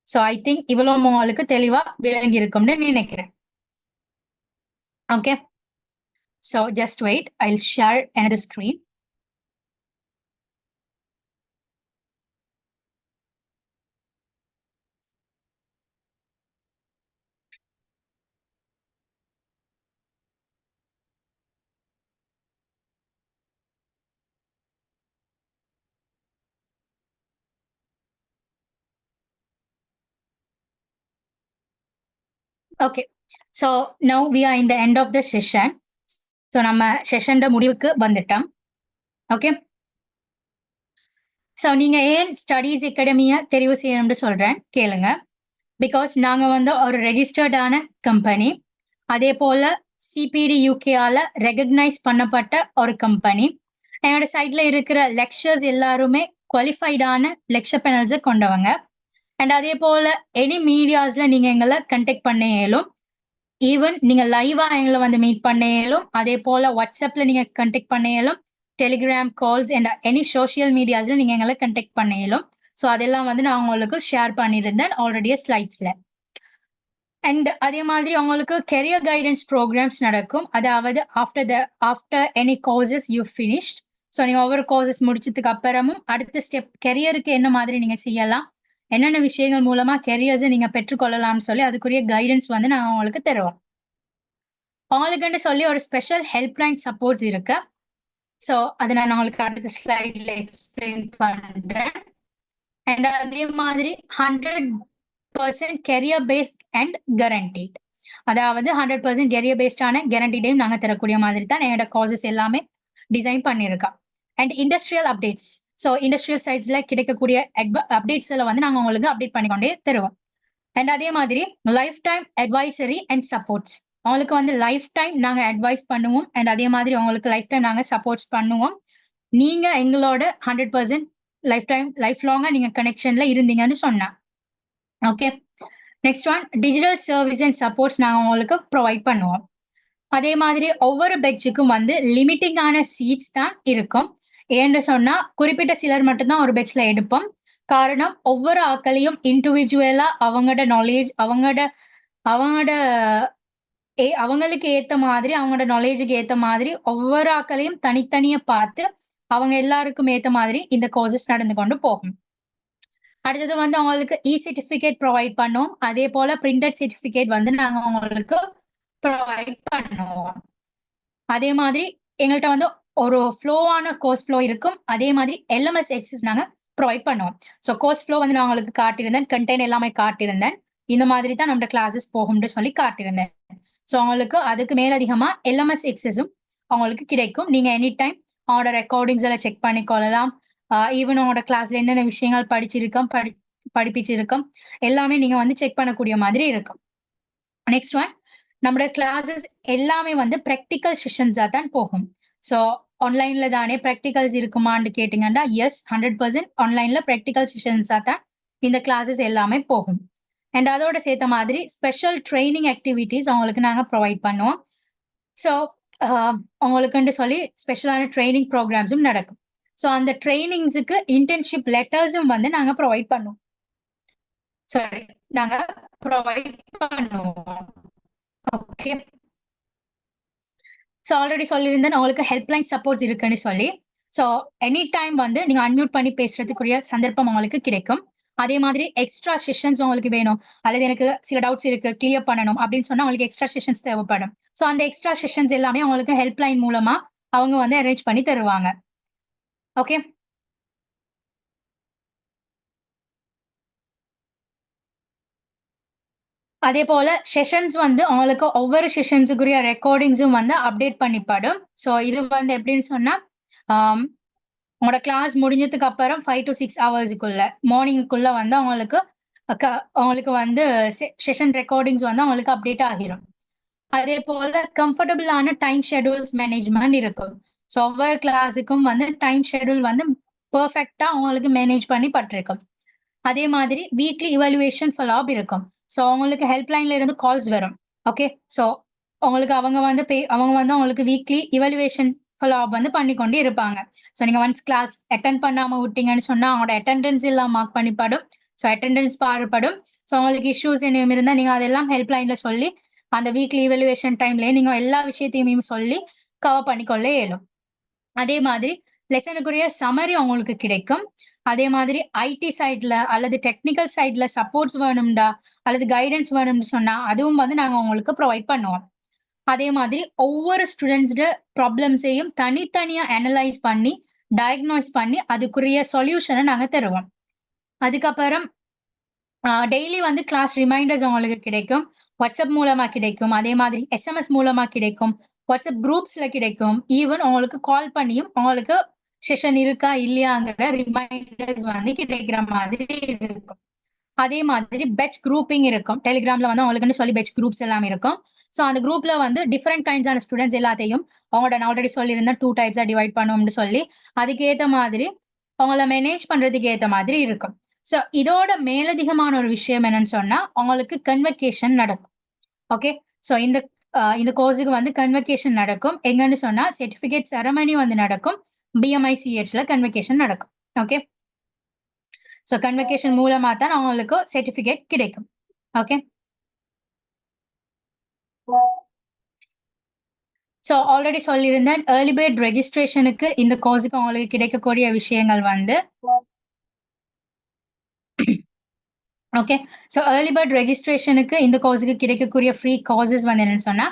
ஸோ ஐ திங்க் இவ்வளோ உங்களுக்கு தெளிவா விளங்கி இருக்கும்னு நினைக்கிறேன். Okay, so just wait, I'll share another screen. Okay, so now we are in the end of the session. So நம்ம செஷன் முடிவுக்கு வந்துட்டோம். ஓகே, ஸோ நீங்க ஏன் ஸ்டடீஸ் அகாடமியை தெரிவு செய்யணும்னு சொல்றேன் கேளுங்க. பிகாஸ் நாங்க வந்து ஒரு ரெஜிஸ்டர்டான கம்பெனி. அதே போல CPD UKயால ரெகக்னைஸ் பண்ணப்பட்ட ஒரு கம்பெனி. என்னோட சைட்ல இருக்கிற லெக்சர்ஸ் எல்லாருமே குவாலிஃபைடான லெக்சர் பேனல்ஸை கொண்டவங்க. அண்ட் அதே போல எனி மீடியாஸ்ல நீங்க எங்களை கண்டெக்ட் பண்ண இயலும். ஈவன் நீங்க லைவா எங்களை வந்து மீட் பண்ண இயலும். அதே போல வாட்ஸ்அப்ல நீங்க கண்டெக்ட் பண்ண இயலும். Telegram calls and any social மீடியாஸ்ல நீங்க எங்களை கண்டெக்ட் பண்ண இயலும். ஸோ அதெல்லாம் வந்து நான் உங்களுக்கு ஷேர் பண்ணியிருந்தேன் ஆல்ரெடியே ஸ்லைட்ஸ்ல. அண்ட் அதே மாதிரி உங்களுக்கு கெரியர் கைடன்ஸ் ப்ரோக்ராம்ஸ் நடக்கும். அதாவது after any courses you finished. So நீங்க ஒவ்வொரு கோர்சஸ் முடிச்சதுக்கு அப்புறமும் அடுத்த ஸ்டெப் கெரியருக்கு என்ன மாதிரி நீங்க செய்யலாம், என்னென்ன விஷயங்கள் மூலமா கெரியர்ஸை நீங்க பெற்றுக்கொள்ளலாம்னு சொல்லி அதுக்குரிய கைடன்ஸ் வந்து நான் உங்களுக்கு தருவோம். அவங்களுக்குன்னு சொல்லி ஒரு ஸ்பெஷல் ஹெல்ப்லைன் சப்போர்ட்ஸ் இருக்கு. ஸோ அதை நான் உங்களுக்கு அடுத்த ஸ்லைட்ல எக்ஸ்பிளைன் பண்றேன். அண்ட் அதே மாதிரி 100% கெரியர் பேஸ்ட் அண்ட் கேரண்டீட். அதாவது 100% கெரியர் பேஸ்டான கேரண்டீடையும் நாங்கள் தரக்கூடிய மாதிரி தான் என்னோட கோர்சஸ் எல்லாமே டிசைன் பண்ணியிருக்கோம். And industrial updates. So industrial சைட்ஸ்ல கிடைக்கக்கூடிய அப்டேட்ஸ்ல வந்து நாங்கள் உங்களுக்கு அப்டேட் பண்ணிக்கொண்டே தருவோம். அண்ட் அதே மாதிரி life time advisory and supports. அவங்களுக்கு வந்து லைஃப் டைம் நாங்கள் அட்வைஸ் பண்ணுவோம். அண்ட் அதே மாதிரி உங்களுக்கு லைஃப் டைம் நாங்கள் சப்போர்ட்ஸ் பண்ணுவோம். நீங்க எங்களோட 100% லைஃப் லாங்கா நீங்க கனெக்ஷன்ல இருந்தீங்கன்னு சொன்னா. Okay, next one digital service and supports நாங்கள் உங்களுக்கு ப்ரொவைட் பண்ணுவோம். அதே மாதிரி ஒவ்வொரு பெட்சுக்கும் வந்து லிமிட்டிங்கான சீட்ஸ் தான் இருக்கும். ஏன்னு சொன்னா குறிப்பிட்ட சிலர் மட்டும்தான் ஒரு பெட்ச்ல எடுப்போம். காரணம் ஒவ்வொரு ஆக்களையும் இண்டிவிஜுவலா அவங்களோட நாலேஜ் அவங்களுக்கு ஏத்த மாதிரி அவங்களோட நாலேஜுக்கு ஏத்த மாதிரி ஒவ்வொரு ஆக்களையும் தனித்தனியா பார்த்து அவங்க எல்லாருக்கும் ஏத்த மாதிரி இந்த கோர்சஸ் நடந்து கொண்டு போகும். அடுத்தது வந்து அவங்களுக்கு சர்டிஃபிகேட் ப்ரொவைட் பண்ணுவோம். அதே போல பிரிண்டட் சர்டிஃபிகேட் வந்து நாங்க அவங்களுக்கு ப்ரொவைட் பண்ணுவோம். அதே மாதிரி எங்கள்கிட்ட வந்து ஒரு ஃப்ளோவான கோர்ஸ் ஃப்ளோ இருக்கும். அதே மாதிரி LMS எக்ஸஸ் நாங்க ப்ரொவைட் பண்ணுவோம். ஸோ கோர்ஸ் ஃப்ளோ வந்து நான் உங்களுக்கு காட்டியிருந்தேன், கண்டென்ட் எல்லாமே காட்டியிருந்தேன். இந்த மாதிரி தான் நம்ம கிளாஸஸ் போகும்னு சொல்லி காட்டியிருந்தேன். ஸோ அவங்களுக்கு அதுக்கு மேலதிகமா LMS எக்ஸஸும் அவங்களுக்கு கிடைக்கும். நீங்க எனி டைம் அவங்களோட ரெக்கார்டிங்ஸ் எல்லாம் செக் பண்ணிக்கொள்ளலாம். ஈவன் அவங்களோட கிளாஸ்ல என்னென்ன விஷயங்கள் படிப்பிச்சிருக்கோம் எல்லாமே நீங்க வந்து செக் பண்ணக்கூடிய மாதிரி இருக்கும். நெக்ஸ்ட் ஒன், நம்மளோட கிளாஸஸ் எல்லாமே வந்து ப்ராக்டிக்கல் செஷன்ஸா தான் போகும். ஸோ ஆன்லைன்ல தானே ப்ராக்டிகல்ஸ் இருக்குமான்னு கேட்டீங்கன்னா எஸ், 100% ஆன்லைன்ல ப்ராக்டிக்கல் செஷன்ஸா தான் இந்த கிளாஸஸ் எல்லாமே போகும். அண்ட் அதோட சேர்த்த மாதிரி ஸ்பெஷல் ட்ரைனிங் ஆக்டிவிட்டிஸ் அவங்களுக்கு நாங்கள் ப்ரொவைட் பண்ணுவோம். ஸோ அவங்களுக்குன்னு சொல்லி ஸ்பெஷலான ட்ரைனிங் ப்ரோக்ராம்ஸும் நடக்கும். ஸோ அந்த ட்ரைனிங்ஸுக்கு இன்டர்ன்ஷிப் லெட்டர்ஸும் வந்து நாங்கள் ப்ரொவைட் பண்ணுவோம். ஓகே, ஸோ ஆல்ரெடி சொல்லியிருந்தேன் அவங்களுக்கு ஹெல்ப்லைன் சப்போர்ட்ஸ் இருக்குன்னு சொல்லி. ஸோ எனி டைம் வந்து நீங்க அன்மியூட் பண்ணி பேசுறதுக்குரிய சந்தர்ப்பம் உங்களுக்கு கிடைக்கும். அதே மாதிரி எக்ஸ்ட்ரா செஷன்ஸ் உங்களுக்கு வேணும், அல்லது எனக்கு சில டவுட்ஸ் இருக்கு கிளியர் பண்ணணும் அப்படின்னு சொன்னா அவங்களுக்கு எக்ஸ்ட்ரா செஷன்ஸ் தேவைப்படும். ஸோ அந்த எக்ஸ்ட்ரா செஷன்ஸ் எல்லாமே அவங்களுக்கு ஹெல்ப்லைன் மூலமா அவங்க வந்து அரேஞ்ச் பண்ணி தருவாங்க. ஓகே, அதே போல செஷன்ஸ் வந்து அவங்களுக்கு ஒவ்வொரு செஷன்ஸுக்குரிய ரெக்கார்டிங்ஸும் வந்து அப்டேட் பண்ணிப்படும். ஸோ இது வந்து எப்படின்னு சொன்னா உங்களோட கிளாஸ் முடிஞ்சதுக்கு அப்புறம் 5 to 6 ஹவர்ஸுக்குள்ள மார்னிங்குக்குள்ள வந்து அவங்களுக்கு வந்து செஷன் ரெக்கார்டிங்ஸ் வந்து அவங்களுக்கு அப்டேட் ஆகிடும். அதே போல கம்ஃபர்டபுளான டைம் ஷெடியூல்ஸ் மேனேஜ்மெண்ட் இருக்கும். ஸோ ஒவ்வொரு கிளாஸுக்கும் வந்து டைம் ஷெடியூல் வந்து பெர்ஃபெக்டா அவங்களுக்கு மேனேஜ் பண்ணி பட்டிருக்கும். அதே மாதிரி வீக்லி இவாலுவேஷன் ஃபாலோ அப் இருக்கும். ஸோ அவங்களுக்கு ஹெல்ப்லைன்ல இருந்து கால்ஸ் வரும். ஓகே, ஸோ அவங்களுக்கு அவங்க வந்து அவங்களுக்கு வீக்லி இவாலுவேஷன் ஃபாலோ அப் வந்து பண்ணிக்கொண்டு இருப்பாங்க. ஸோ நீங்க ஒன்ஸ் கிளாஸ் அட்டென்ட் பண்ணாம விட்டீங்கன்னு சொன்னா அவங்களோட அட்டெண்டன்ஸ் எல்லாம் மார்க் பண்ணிப்படும். ஸோ அட்டெண்டன்ஸ் பாருப்படும். ஸோ அவங்களுக்கு இஷ்யூஸ் என்ன இருந்தால் நீங்க அதெல்லாம் ஹெல்ப்லைன்ல சொல்லி அந்த வீக்லி இவாலுவேஷன் டைம்லயே நீங்க எல்லா விஷயத்தையுமே சொல்லி கவர் பண்ணிக்கொள்ள இயலும். அதே மாதிரி லெசனுக்குரிய சமரி அவங்களுக்கு கிடைக்கும். அதே மாதிரி ஐடி சைட்ல அல்லது டெக்னிக்கல் சைட்ல சப்போர்ட்ஸ் வேணும்டா அல்லது கைடன்ஸ் வேணும்னு சொன்னா அதுவும் வந்து நாங்க உங்களுக்கு ப்ரொவைட் பண்ணுவோம். அதே மாதிரி ஒவ்வொரு ஸ்டூடெண்ட்ஸ்ட ப்ராப்ளம்ஸையும் தனித்தனியா அனலைஸ் பண்ணி டயக்னோஸ் பண்ணி அதுக்குரிய சொல்யூஷனை நாங்க தருவோம். அதுக்கப்புறம் டெய்லி வந்து கிளாஸ் ரிமைண்டர்ஸ் உங்களுக்கு கிடைக்கும். வாட்ஸ்அப் மூலமா கிடைக்கும். அதே மாதிரி SMS மூலமா கிடைக்கும். வாட்ஸ்அப் குரூப்ஸ்ல கிடைக்கும். ஈவன் உங்களுக்கு கால் பண்ணியும் உங்களுக்கு செஷன் இருக்கா இல்லையாங்கிற ரிமைண்டர்ஸ் வந்து கிடைக்கிற மாதிரி இருக்கும். அதே மாதிரி பெட்ச் குரூப்பிங் இருக்கும். டெலிகிராம்ல வந்து அவங்களுக்குன்னு சொல்லி பெட்ச் குரூப்ஸ் எல்லாம் இருக்கும். ஸோ அந்த குரூப்ல வந்து டிஃப்ரெண்ட் கைண்ட்ஸான ஸ்டூடெண்ட்ஸ் எல்லாத்தையும் அவங்களோட நான் ஆல்ரெடி சொல்லியிருந்தேன் 2 டைப்ஸா டிவைட் பண்ணுவோம்னு சொல்லி அதுக்கேற்ற மாதிரி அவங்கள மேனேஜ் பண்றதுக்கு ஏற்ற மாதிரி இருக்கும். ஸோ இதோட மேலதிகமான ஒரு விஷயம் என்னன்னு சொன்னா உங்களுக்கு கன்வெகேஷன் நடக்கும். ஓகே, ஸோ இந்த கோர்ஸுக்கு வந்து கன்வெகேஷன் நடக்கும். எங்கன்னு சொன்னா சர்டிஃபிகேட் செரமனி வந்து நடக்கும். BMICHல கன்வெகேஷன் நடக்கும். ஓகே, ஸோ கன்வெகேஷன் மூலமா தான் அவங்களுக்கு சர்டிஃபிகேட் கிடைக்கும். ஓகே, ஸோ ஆல்ரெடி சொல்லியிருந்தேன் ஏர்லி பேர்ட் ரெஜிஸ்ட்ரேஷனுக்கு இந்த கோர்ஸுக்கு உங்களுக்கு கிடைக்கக்கூடிய விஷயங்கள் வந்து ஓகே, ஸோ ஏர்லி பேர்ட் ரெஜிஸ்ட்ரேஷனுக்கு இந்த கோர்ஸுக்கு கிடைக்கக்கூடிய ஃப்ரீ கோர்சஸ் வந்து என்னன்னு சொன்னா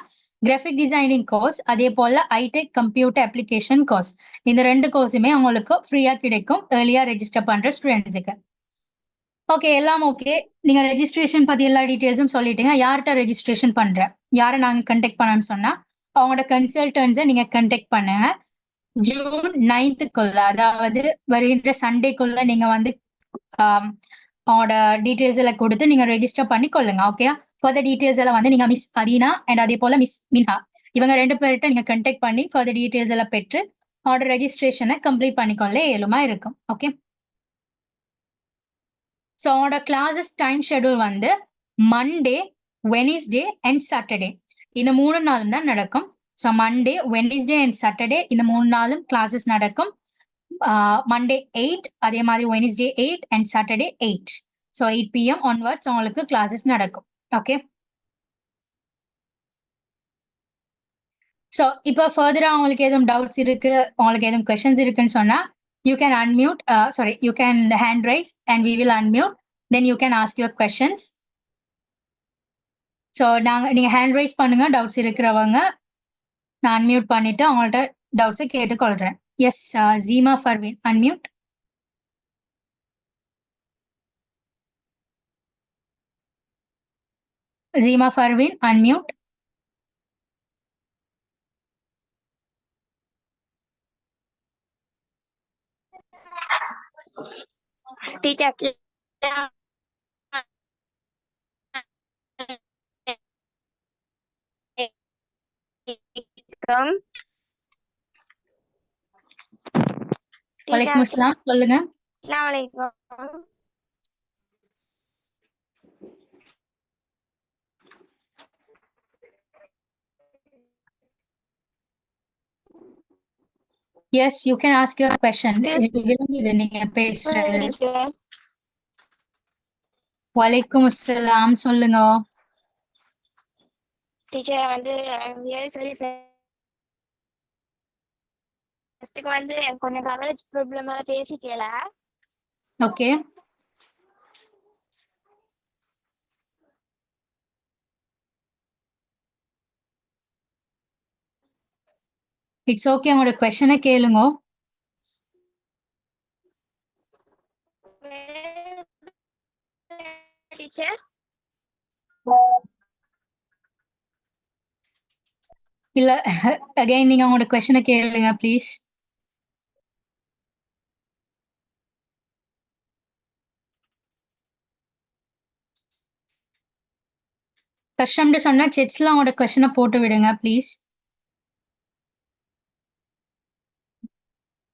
கிராஃபிக் டிசைனிங் கோர்ஸ், அதே போல ஐடெக் கம்ப்யூட்டர் அப்ளிகேஷன் கோர்ஸ். இந்த 2 கோர்ஸுமே உங்களுக்கு ஃப்ரீயா கிடைக்கும் ஏர்லியா ரெஜிஸ்டர் பண்ற ஸ்டூடெண்ட்ஸுக்கு. ஓகே, எல்லாம் ஓகே. நீங்க ரெஜிஸ்ட்ரேஷன் பத்தி எல்லா டீடைல்ஸும் சொல்லிட்டீங்க. யார்கிட்ட ரெஜிஸ்ட்ரேஷன் பண்ற, யாரை நாங்க கண்டெக்ட் பண்ணணும்னு சொன்னா அவங்களோட கன்சல்டன்ஸை நீங்க கண்டெக்ட் பண்ணுங்க. ஜூன் 9th அதாவது வருகின்ற சண்டேக்குள்ள நீங்க வந்து அவங்களோட டீடைல்ஸ் எல்லாம் கொடுத்து நீங்க ரெஜிஸ்டர் பண்ணி கொள்ளுங்க. ஓகே, ஃபர்தர் டீடைல்ஸ் எல்லாம் வந்து நீங்க மிஸ் அதீனா அண்ட் அதே போல மிஸ் மின்ஹா இவங்க 2 பேர்கிட்ட நீங்க கண்டெக்ட் பண்ணி ஃபர்தர் டீடைல்ஸ் எல்லாம் பெற்று அவங்களோட ரெஜிஸ்ட்ரேஷனை கம்ப்ளீட் பண்ணிக்கொள்ள இயலுமா இருக்கும். ஓகே, ஸோ அவனோட கிளாஸஸ் டைம் ஷெடியூல் வந்து மண்டே, வெனிஸ்டே அண்ட் சாட்டர்டே இந்த 3 நாளும் தான் நடக்கும். So Monday, Wednesday and Saturday இந்த 3 நாளும் கிளாஸஸ் நடக்கும். மண்டே 8, அதே மாதிரி Wednesday 8 and Saturday 8. So 8 PM onwards உங்களுக்கு கிளாஸஸ் நடக்கும். ஓகே, ஸோ இப்போ ஃபர்தராக உங்களுக்கு எதுவும் டவுட்ஸ் இருக்கு, உங்களுக்கு எதுவும் கொஸ்டின்ஸ் இருக்குன்னு சொன்னா you can unmute, you can hand raise and we will unmute, then you can ask your questions. So நீங்க ஹேண்ட் ரைஸ் பண்ணுங்க டவுட்ஸ் இருக்கிறவங்க, நான் அன்மியூட் பண்ணிட்டு அவங்கள்ட்ட டவுட்ஸை கேட்டுக்கொள்றேன். Yes, Jeema Farveen unmute. Jeema Farveen unmute. Teacher, வலைக்கும் அஸ்ஸலாம், சொல்லுங்க. Assalamualaikum. Yes, you can ask your question. Excuse நீங்க பேசுறது. teacher. வலைக்கும் அஸ்ஸலாம், சொல்லுங்க. டீச்சர் வந்து சொல்லி ஃபர்ஸ்ட்டுக்கு வந்து கொஞ்சம் கவரேஜ் ப்ராப்ளமா பேசிக்கல. ஓகே, இட்ஸ் ஓகே, உங்களோட கொஸ்டினை கேளுங்க. டீச்சர் இல்ல, அகைன் நீங்க உங்களோட கொஸ்டினை கேளுங்க ப்ளீஸ். கஷ்டம்னு சொன்னா செட்ஸ்ல உங்களோட கொஸ்டினை போட்டு விடுங்க please.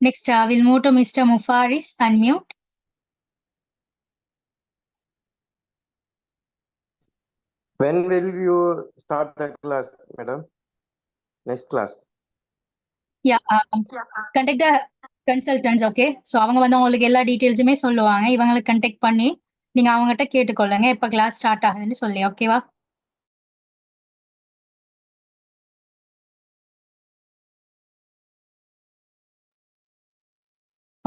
Next will move to mister Mufaris, unmute. When will you start the class, madam? Next class. Yeah, contact the consultants. Okay, so அவங்க வந்து உங்களுக்கு எல்லா டீட்டெயில்ஸுமே சொல்லுவாங்க. இவங்களை கண்டெக்ட் பண்ணி நீங்க அவங்ககிட்ட கேட்டுக்கொள்ளுங்க எப்போ கிளாஸ் ஸ்டார்ட் ஆகுதுன்னு சொல்லி. ஓகேவா?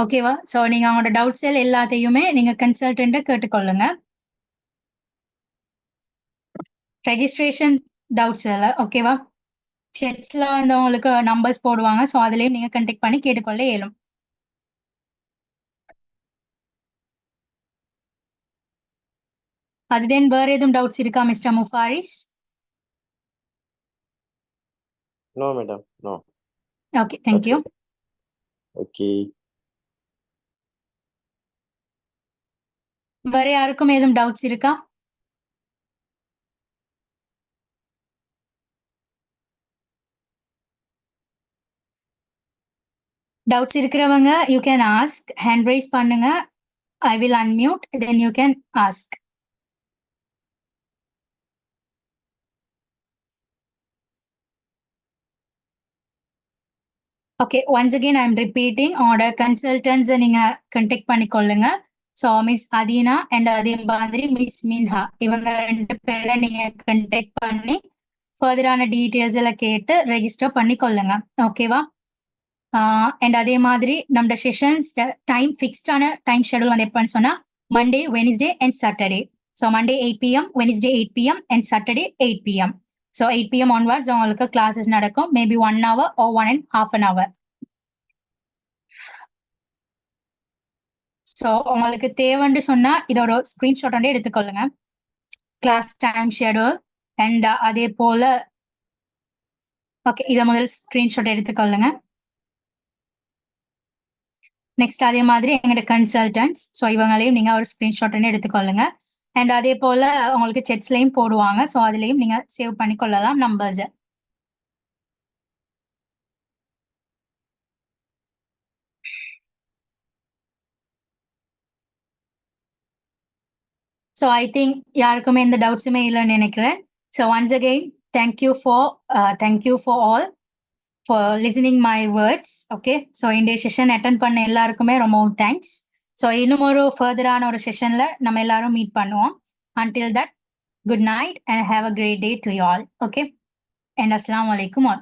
ஓகேவா? ஸோ நீங்க அவங்களோட டவுட்ஸ் எல்லாத்தையுமே நீங்க கன்சல்டன்ட்டை கேட்டுக்கொள்ளுங்க. ரெஜிஸ்ட்ரேஷன் டவுட்ஸ் எல்லாம் ஓகேவா? செட்ஸ்ல வந்து உங்களுக்கு நம்பர்ஸ் போடுவாங்க. ஸோ அதுலேயும் நீங்க கண்டெக்ட் பண்ணி கேட்டுக்கொள்ள இயலும். அது தென் வேற எதுவும் டவுட்ஸ் இருக்கா mister Mufaris? No, madam. No. Okay, thank you. Okay. வேற யாருக்கும் எதுவும் டவுட்ஸ் இருக்கா? டவுட்ஸ் இருக்கிறவங்க you can ask, hand raise பண்ணுங்க. I will unmute, then you can ask. Okay, once again I'm repeating, உங்களோட கன்சல்டன்ட்ஸை நீங்க கண்டெக்ட் பண்ணிக்கொள்ளுங்க. ஸோ மிஸ் அதீனா அண்ட் அதே மாதிரி மிஸ் மின்ஹா இவங்க 2 பேரை நீங்க கண்டெக்ட் பண்ணி ஃபர்தரான டீட்டெயில்ஸ் எல்லாம் கேட்டு ரெஜிஸ்டர் பண்ணிக்கொள்ளுங்க. ஓகேவா? அண்ட் அதே மாதிரி நம்ம செஷன்ஸ் டைம் ஃபிக்ஸ்டான டைம் ஷெடியூல் வந்து எப்போன்னு சொன்னா Monday, Wednesday and Saturday. So Monday 8 PM, Wednesday 8 PM and Saturday 8 PM. So 8 PM onwards உங்களுக்கு கிளாஸஸ் நடக்கும். Maybe 1 hour or 1.5 hour. So உங்களுக்கு தேவைன்னு சொன்னா இதோட ஸ்கிரீன்ஷாட் வந்து எடுத்துக்கொள்ளுங்க. கிளாஸ் டைம் ஷெடியூல் அண்ட் அதே போல ஓகே இதை முதல் ஸ்கிரீன்ஷாட் எடுத்துக்கொள்ளுங்க. நெக்ஸ்ட் அதே மாதிரி எங்களோட கன்சல்டன்ட்ஸ், ஸோ இவங்களையும் நீங்க ஒரு ஸ்கிரீன்ஷாட் வந்து எடுத்துக்கொள்ளுங்க. அண்ட் அதே போல உங்களுக்கு செட்ஸ்லையும் போடுவாங்க. ஸோ அதுலேயும் நீங்க சேவ் பண்ணி கொள்ளலாம் நம்பர்ஸ். ஸோ ஐ திங்க் யாருக்குமே எந்த டவுட்ஸுமே இல்லைன்னு நினைக்கிறேன். So once again thank you for all for listening my words. Okay, so இந்த செஷன் அட்டென்ட் பண்ண எல்லாருக்குமே ரொம்பவும் தேங்க்ஸ். ஸோ இன்னும் ஒரு ஃபர்தரான ஒரு செஷன்ல நம்ம எல்லாரும் மீட் பண்ணுவோம். Until that, good night and have a great day to you all. Okay, and Assalamu alaikum all.